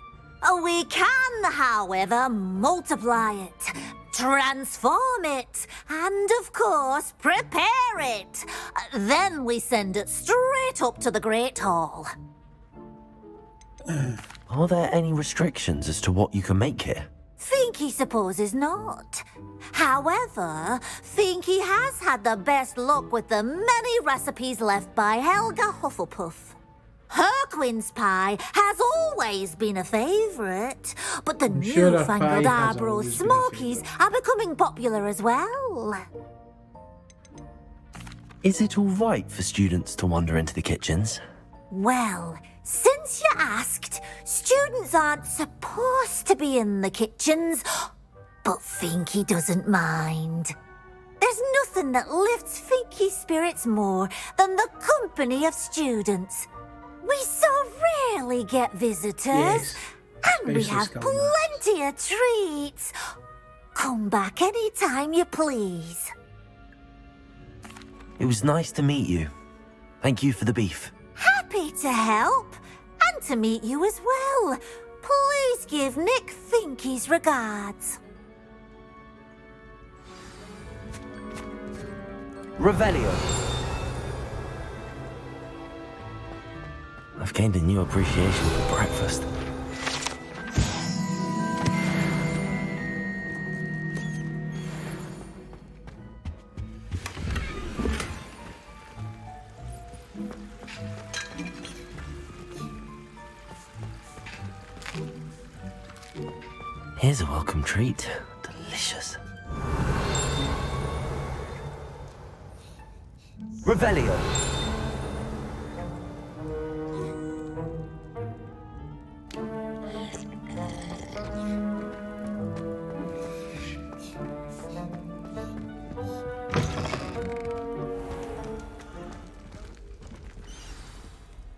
We can, however, multiply it, transform it, and, of course, prepare it. Then we send it straight up to the Great Hall. Are there any restrictions as to what you can make here? Finky supposes not. However, Finky has had the best luck with the many recipes left by Helga Hufflepuff. Her quince pie has always been a favourite, but the sure a newfangled pie has Arbroath always been a Smokies are becoming popular as well. Is it all right for students to wander into the kitchens? Well, since you asked, students aren't supposed to be in the kitchens, but Finky doesn't mind. There's nothing that lifts Finky's spirits more than the company of students. We so rarely get visitors, Yes, and we especially have Scotsman. plenty of treats. Come back any time you please. It was nice to meet you. Thank you for the beef. Happy to help, and to meet you as well. Please give Nick Finky's regards. Revelio. I've gained a new appreciation for breakfast. Here's a welcome treat. Delicious. Revelio.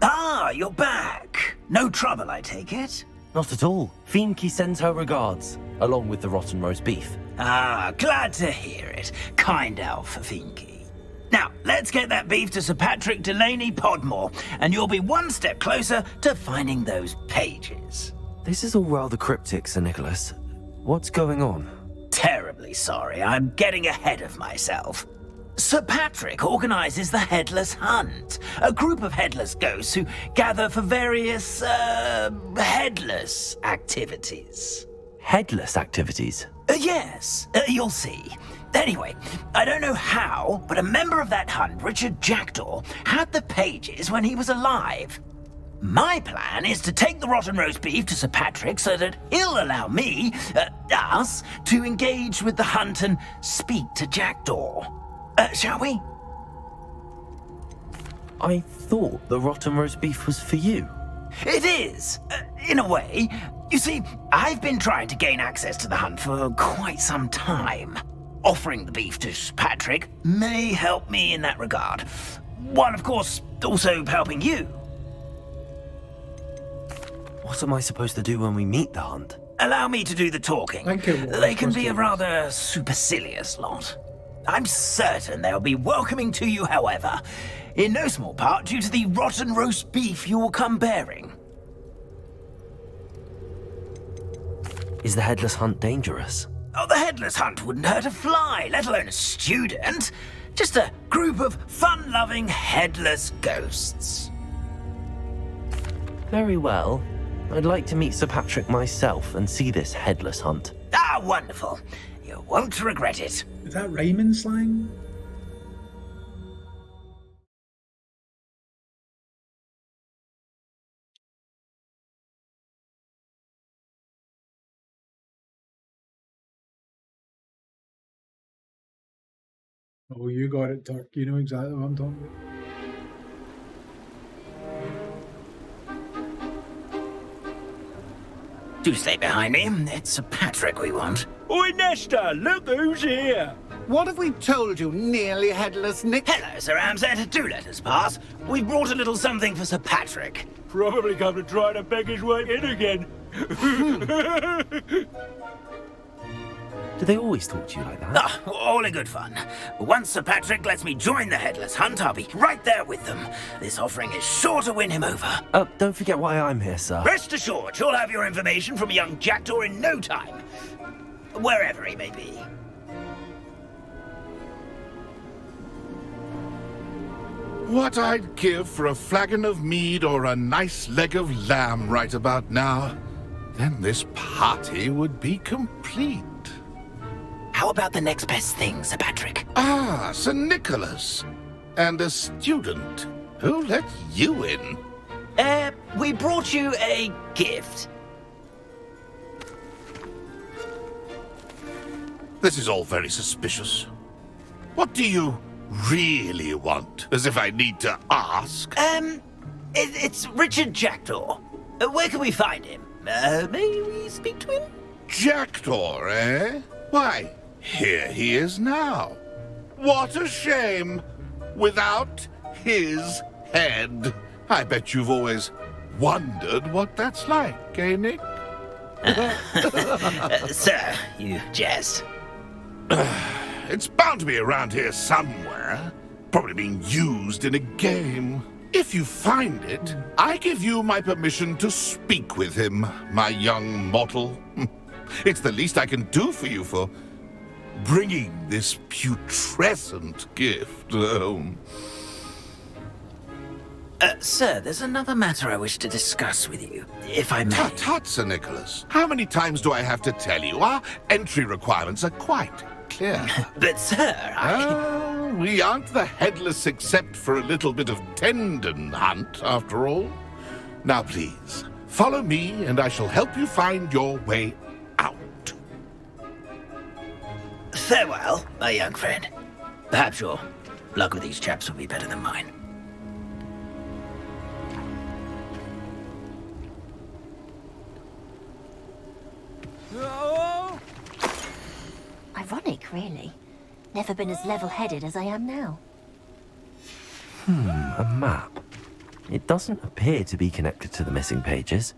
Ah, you're back. No trouble, I take it? Not at all. Fienke sends her regards, along with the rotten roast beef. Ah, glad to hear it. Kind elf for Finky. Now, let's get that beef to Sir Patrick Delaney Podmore, and you'll be one step closer to finding those pages. This is all rather cryptic, Sir Nicholas. What's going on? Terribly sorry, I'm getting ahead of myself. Sir Patrick organizes the Headless Hunt, a group of headless ghosts who gather for various, headless activities. Headless activities? Yes, you'll see. Anyway, I don't know how, but a member of that hunt, Richard Jackdaw, had the pages when he was alive. My plan is to take the rotten roast beef to Sir Patrick so that he'll allow me, us, to engage with the hunt and speak to Jackdaw. Shall we? I thought the rotten roast beef was for you. It is, in a way. You see, I've been trying to gain access to the hunt for quite some time. Offering the beef to Sir Patrick may help me in that regard. While, of course, also helping you. What am I supposed to do when we meet the hunt? Allow me to do the talking. They can be a rather supercilious lot. I'm certain they'll be welcoming to you, however, in no small part due to the rotten roast beef you'll come bearing. Is the headless hunt dangerous? Oh, the headless hunt wouldn't hurt a fly, let alone a student. Just a group of fun-loving headless ghosts. Very well. I'd like to meet Sir Patrick myself and see this headless hunt. Ah, wonderful. You won't regret it. Is that Ryman slang? Oh, you got it, Turk. You know exactly what I'm talking about. Do stay behind me. It's Sir Patrick we want. Oi, Nesta, look who's here. What have we told you, nearly headless Nick? Hello, Sir Ramsay. Do let us pass. We brought a little something for Sir Patrick. Probably come to try to beg his way in again. Do they always talk to you like that? Ah, all in good fun. Once Sir Patrick lets me join the Headless Hunt, I'll be right there with them. This offering is sure to win him over. Don't forget why I'm here, sir. Rest assured, you'll have your information from a young Jackdaw in no time. Wherever he may be. What I'd give for a flagon of mead or a nice leg of lamb right about now. Then this party would be complete. How about the next best thing, Sir Patrick? Ah, Sir Nicholas. And a student. Who let you in? We brought you a gift. This is all very suspicious. What do you really want? As if I need to ask. It's Richard Jackdaw. Where can we find him? May we speak to him? Jackdaw, eh? Why, here he is now. What a shame! Without his head. I bet you've always wondered what that's like, eh, Nick? Sir, you jest. It's bound to be around here somewhere. Probably being used in a game. If you find it, I give you my permission to speak with him, my young mortal. It's the least I can do for you for bringing this putrescent gift home. Sir, there's another matter I wish to discuss with you, if I may. Tut, Sir Nicholas. How many times do I have to tell you? Our entry requirements are quite clear. But, sir, we aren't the headless except for a little bit of tendon hunt, after all. Now, please, follow me, and I shall help you find your way out. Farewell, my young friend. Perhaps your luck with these chaps will be better than mine. Ironic, really. Never been as level-headed as I am now. A map. It doesn't appear to be connected to the missing pages.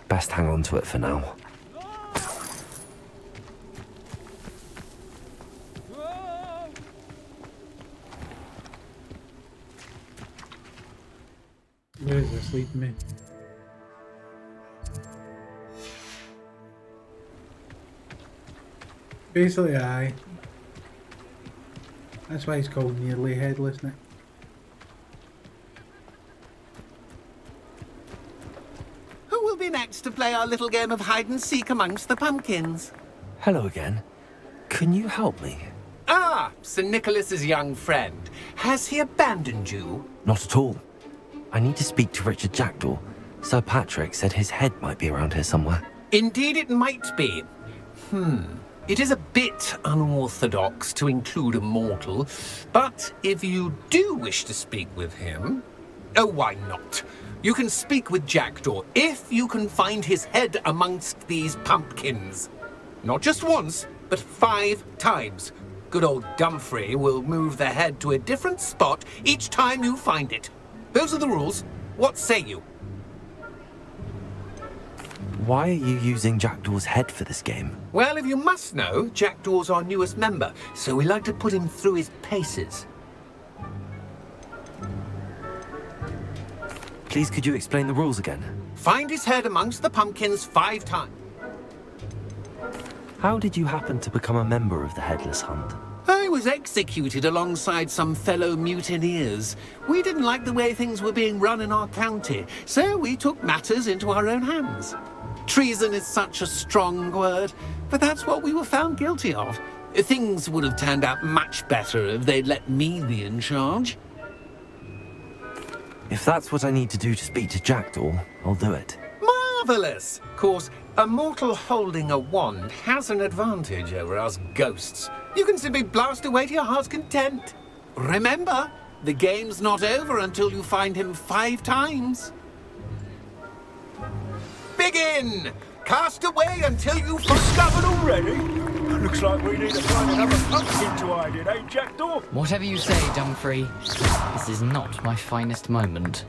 Best hang on to it for now. Where is this leading me? Basically, aye. That's why he's called nearly headless, Nick. Who will be next to play our little game of hide-and-seek amongst the pumpkins? Hello again. Can you help me? Ah, Sir Nicholas's young friend. Has he abandoned you? Not at all. I need to speak to Richard Jackdaw. Sir Patrick said his head might be around here somewhere. Indeed it might be. It is a bit unorthodox to include a mortal, but if you do wish to speak with him... Oh, why not? You can speak with Jackdaw if you can find his head amongst these pumpkins. Not just once, but 5 times. Good old Dumfrey will move the head to a different spot each time you find it. Those are the rules. What say you? Why are you using Jackdaw's head for this game? Well, if you must know, Jackdaw's our newest member, so we like to put him through his paces. Please, could you explain the rules again? Find his head amongst the pumpkins 5 times. How did you happen to become a member of the Headless Hunt? I was executed alongside some fellow mutineers. We didn't like the way things were being run in our county, so we took matters into our own hands. Treason is such a strong word, but that's what we were found guilty of. Things would have turned out much better if they'd let me be in charge. If that's what I need to do to speak to Jackdaw, I'll do it. Marvellous! Of course, a mortal holding a wand has an advantage over us ghosts. You can simply blast away to your heart's content. Remember, the game's not over until you find him 5 times. Begin! Cast away until you Discovered already? Looks like we need to find another pumpkin to hide in, eh, Jackdaw? Whatever you say, Dumfrey. This is not my finest moment.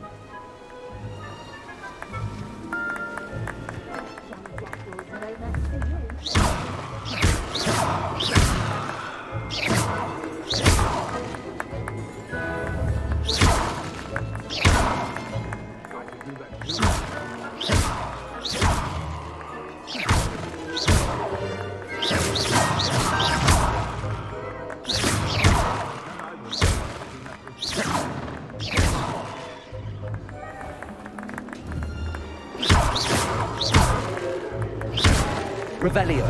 Revelio.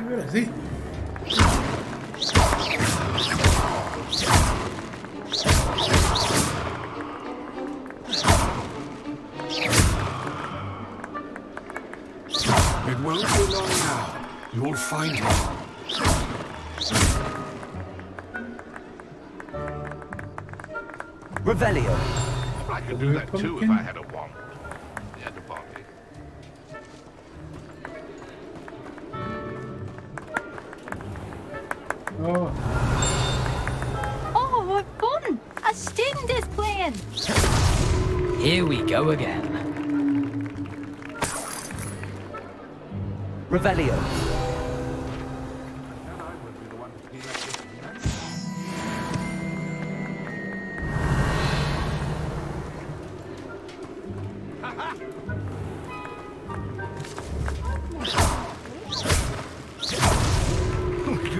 Where is he? It won't be long now. You'll find him. Revelio. I could do that too if I had a wand. And a body. Oh, what fun! A student is playing! Here we go again. Revelio.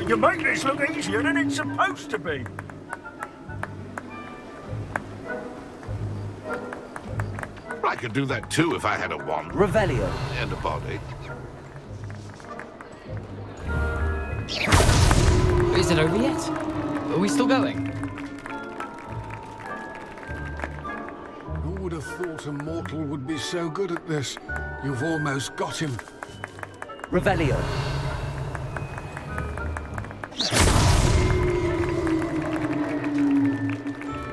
You make this look easier than it's supposed to be. I could do that too if I had a wand. Revelio. And a body. Is it over yet? Are we still going? Who would have thought a mortal would be so good at this? You've almost got him. Revelio.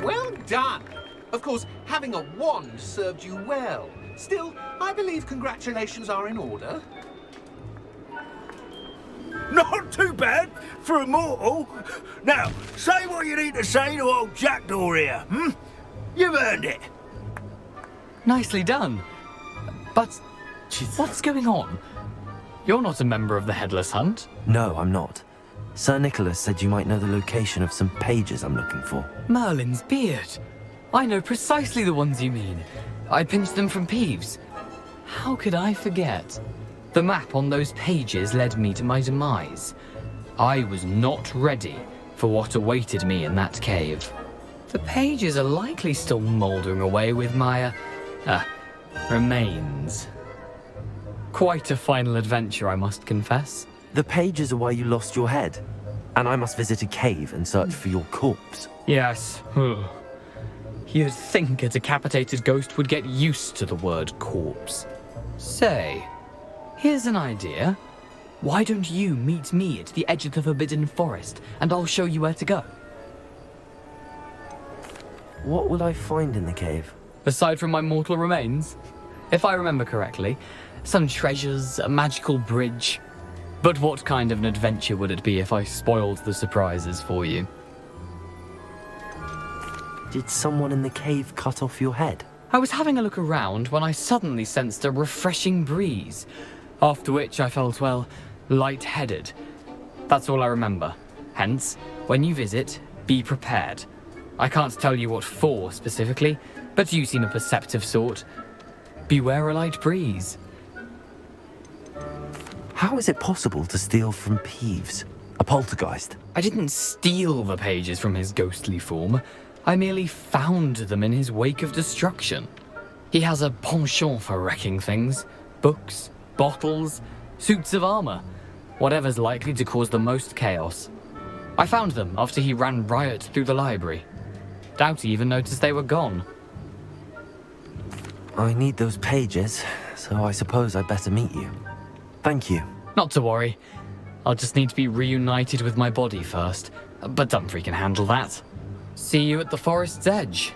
Well done. Of course, having a wand served you well. Still, I believe congratulations are in order. Not too bad for a mortal. Now, say what you need to say to old Jackdaw here, hmm? You've earned it. Nicely done. But what's going on? You're not a member of the Headless Hunt. No, I'm not. Sir Nicholas said you might know the location of some pages I'm looking for. Merlin's beard. I know precisely the ones you mean. I pinched them from Peeves. How could I forget? The map on those pages led me to my demise. I was not ready for what awaited me in that cave. The pages are likely still mouldering away with my, remains. Quite a final adventure, I must confess. The pages are why you lost your head, and I must visit a cave and search for your corpse. Yes. You'd think a decapitated ghost would get used to the word corpse. Say, here's an idea. Why don't you meet me at the edge of the Forbidden Forest, and I'll show you where to go? What will I find in the cave? Aside from my mortal remains? If I remember correctly, some treasures, a magical bridge. But what kind of an adventure would it be if I spoiled the surprises for you? Did someone in the cave cut off your head? I was having a look around when I suddenly sensed a refreshing breeze, after which I felt, well, lightheaded. That's all I remember. Hence, when you visit, be prepared. I can't tell you what for specifically, but you seem a perceptive sort. Beware a light breeze. How is it possible to steal from Peeves? A poltergeist? I didn't steal the pages from his ghostly form. I merely found them in his wake of destruction. He has a penchant for wrecking things. Books, bottles, suits of armor. Whatever's likely to cause the most chaos. I found them after he ran riot through the library. Doubt he even noticed they were gone. I need those pages, so I suppose I'd better meet you. Thank you. Not to worry. I'll just need to be reunited with my body first. But Dumfries can handle that. See you at the forest's edge.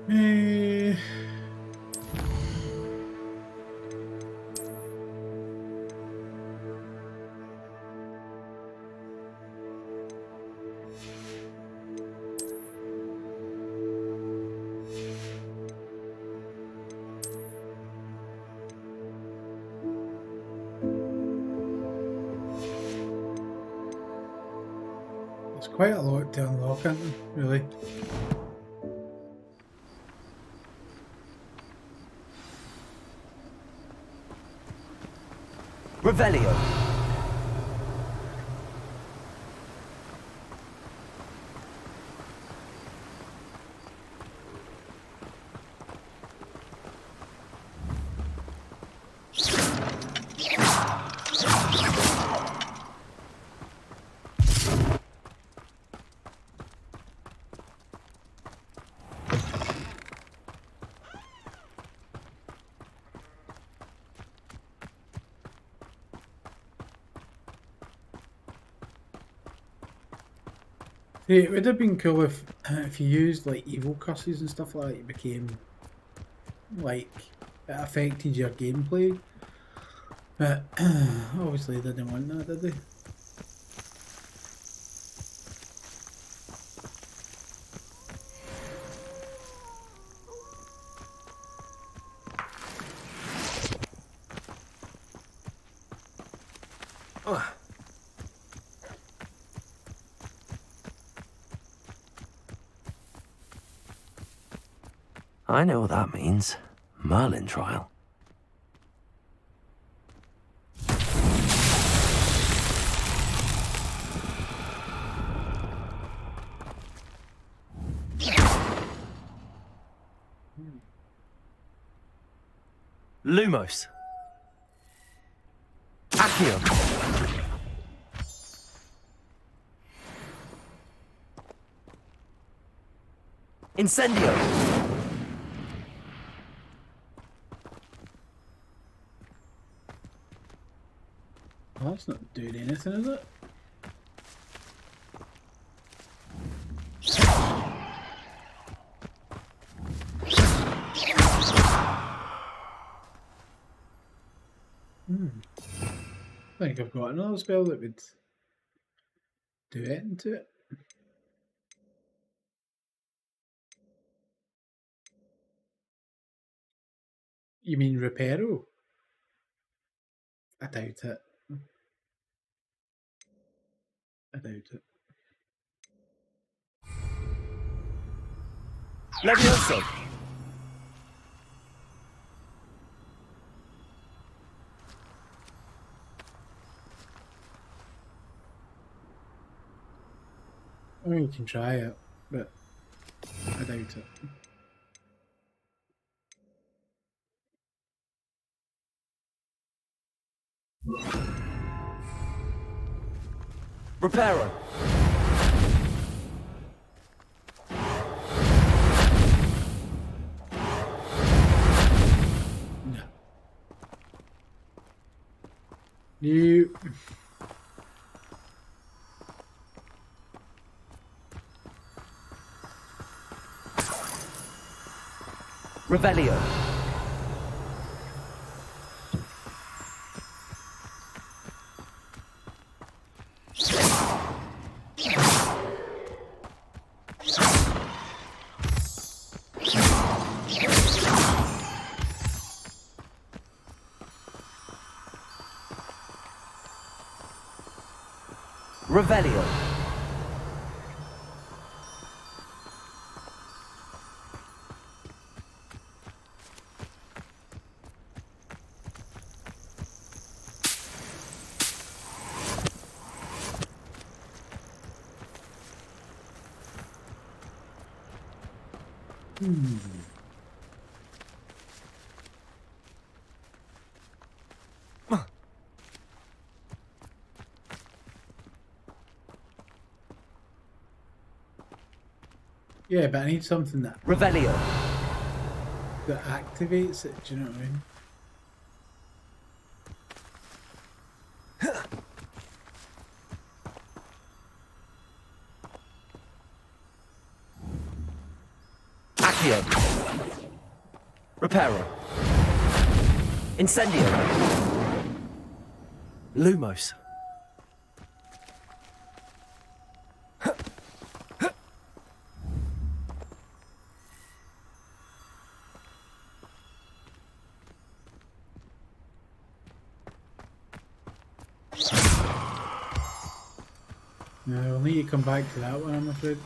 Eh, There's quite a lot to unlock, isn't there, really? Revelio. See, it would have been cool if you used like evil curses and stuff like that. It became like it affected your gameplay, but obviously they didn't want that, did they? I know what that means. Merlin trial. Lumos. Accio. Incendio. Well, that's not doing anything, is it? I think I've got another spell that would do anything to it. You mean Reparo? I doubt it. I doubt it. Levioso. I mean, you can try it, but I doubt it. Reparo. You. Revelio. Revelio. Yeah, but I need something that Revelio. that activates it. Do you know what I mean? Accio. Reparo. Incendio. Lumos. No, we'll need to come back to that one, I'm afraid.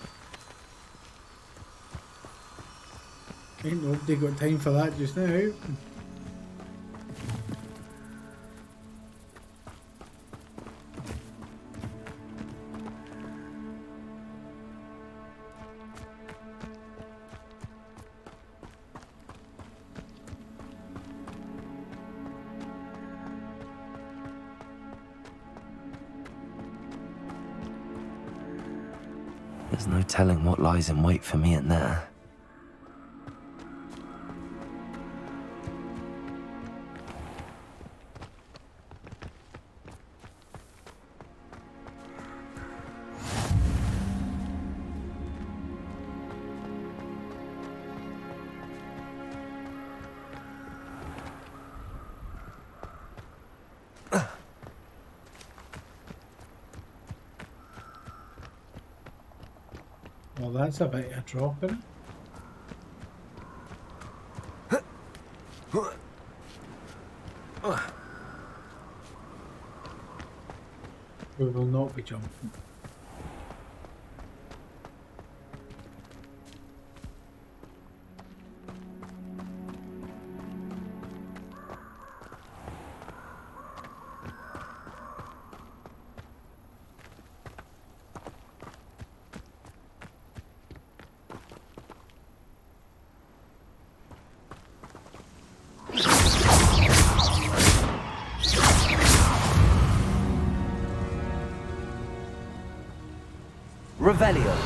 Ain't nobody got time for that just now. There's no telling what lies in wait for me in there. Well, that's a bit of a drop in it. We will not be jumping. Revelio.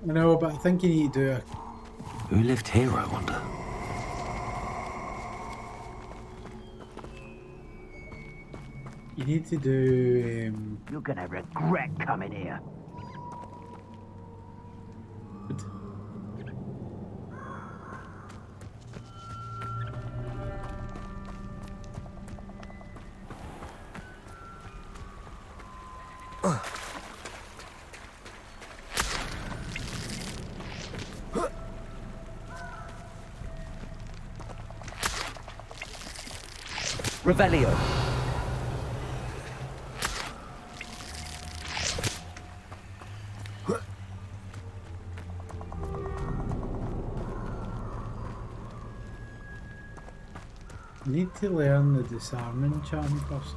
I know, but I think you need to do a... Who lived here, I wonder? You need to do... You're gonna regret coming here. Revelio. You need to learn the disarming charm first.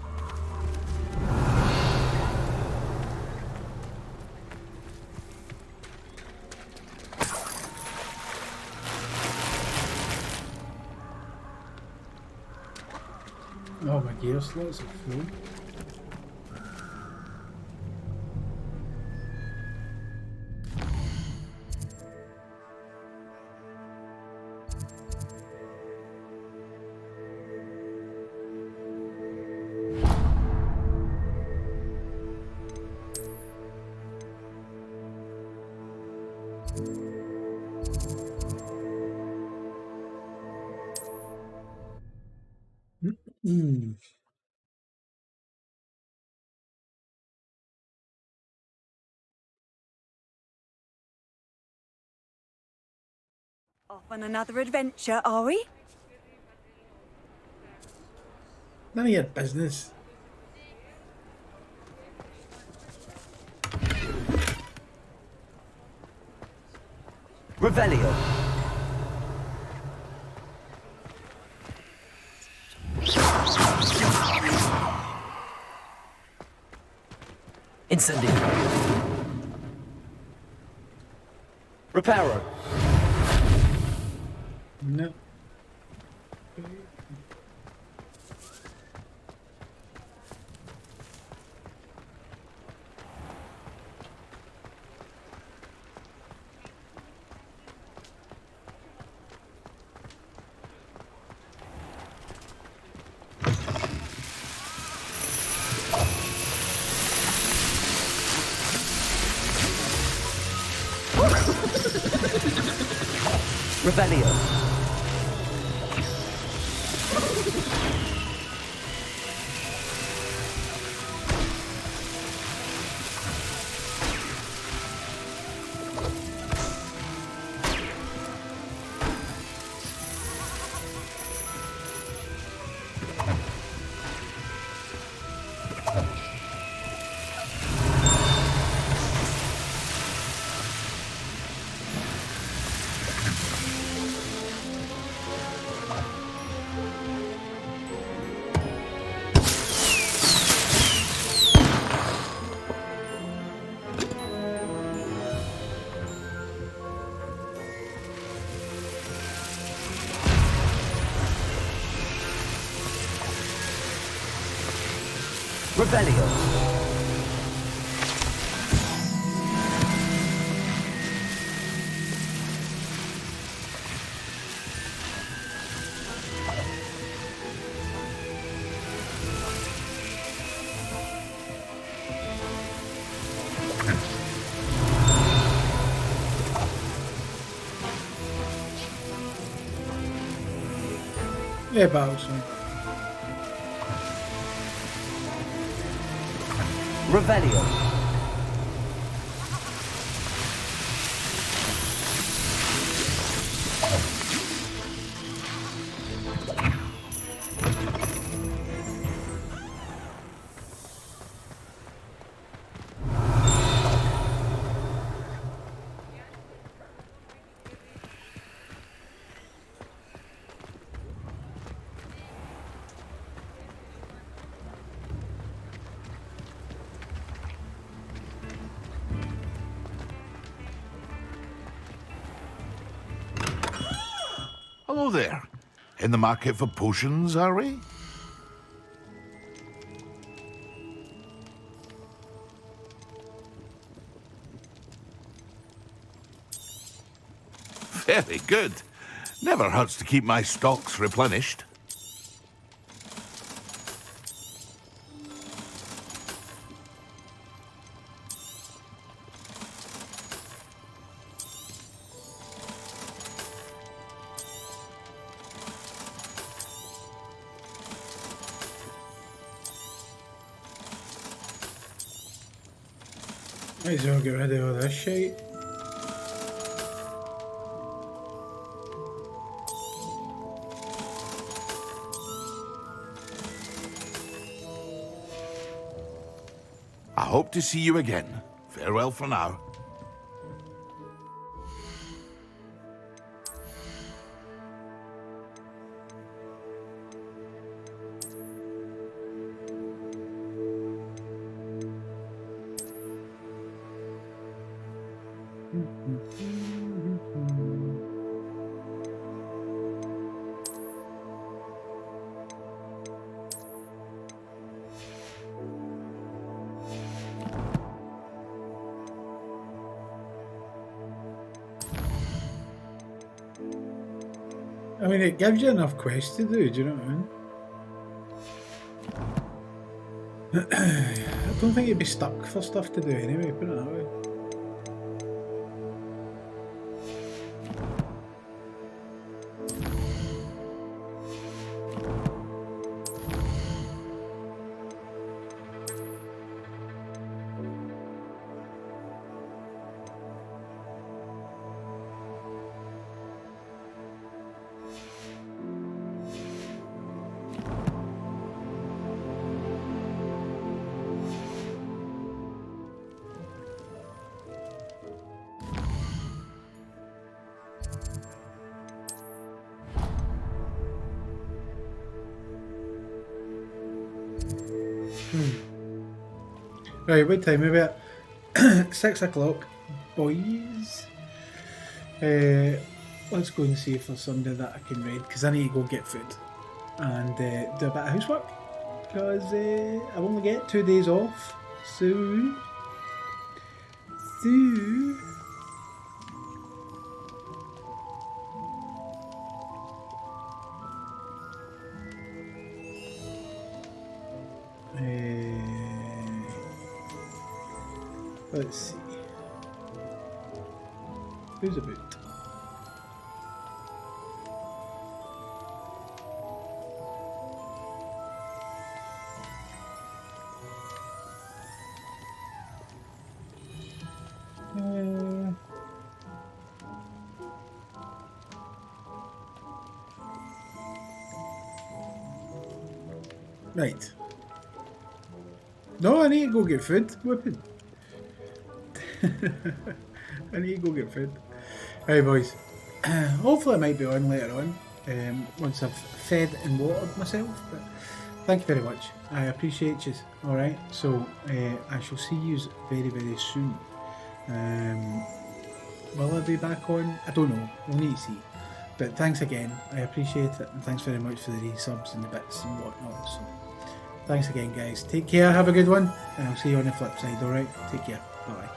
Oh, my gear slots are full. Off on another adventure, are we? None of your business. Revelio. Incendio. Reparo. No. Revelio. Revelio. Yeah, Bowser. Revelio. Hello there. In the market for potions, are we? Very good. Never hurts to keep my stocks replenished. Might as well get rid of all this shit. I hope to see you again. Farewell for now. I mean, it gives you enough quests to do, do you know what I mean? I don't think you'd be stuck for stuff to do anyway, put it that way. Right, what time are we at? 6 o'clock, boys. Let's go and see if there's somebody that I can raid, because I need to go get food and do a bit of housework, because I only get 2 days off. So let's see. Who's about? Right. No, I need to go get food. Whipping. I need to go get food. Right, boys. Hopefully I might be on later on, once I've fed and watered myself. But thank you very much. I appreciate you. Alright, so I shall see you very, very soon. Will I be back on? I don't know. We'll need to see. But thanks again. I appreciate it. And thanks very much for the resubs and the bits and whatnot. So thanks again, guys. Take care. Have a good one. And I'll see you on the flip side. Alright? Take care. Bye.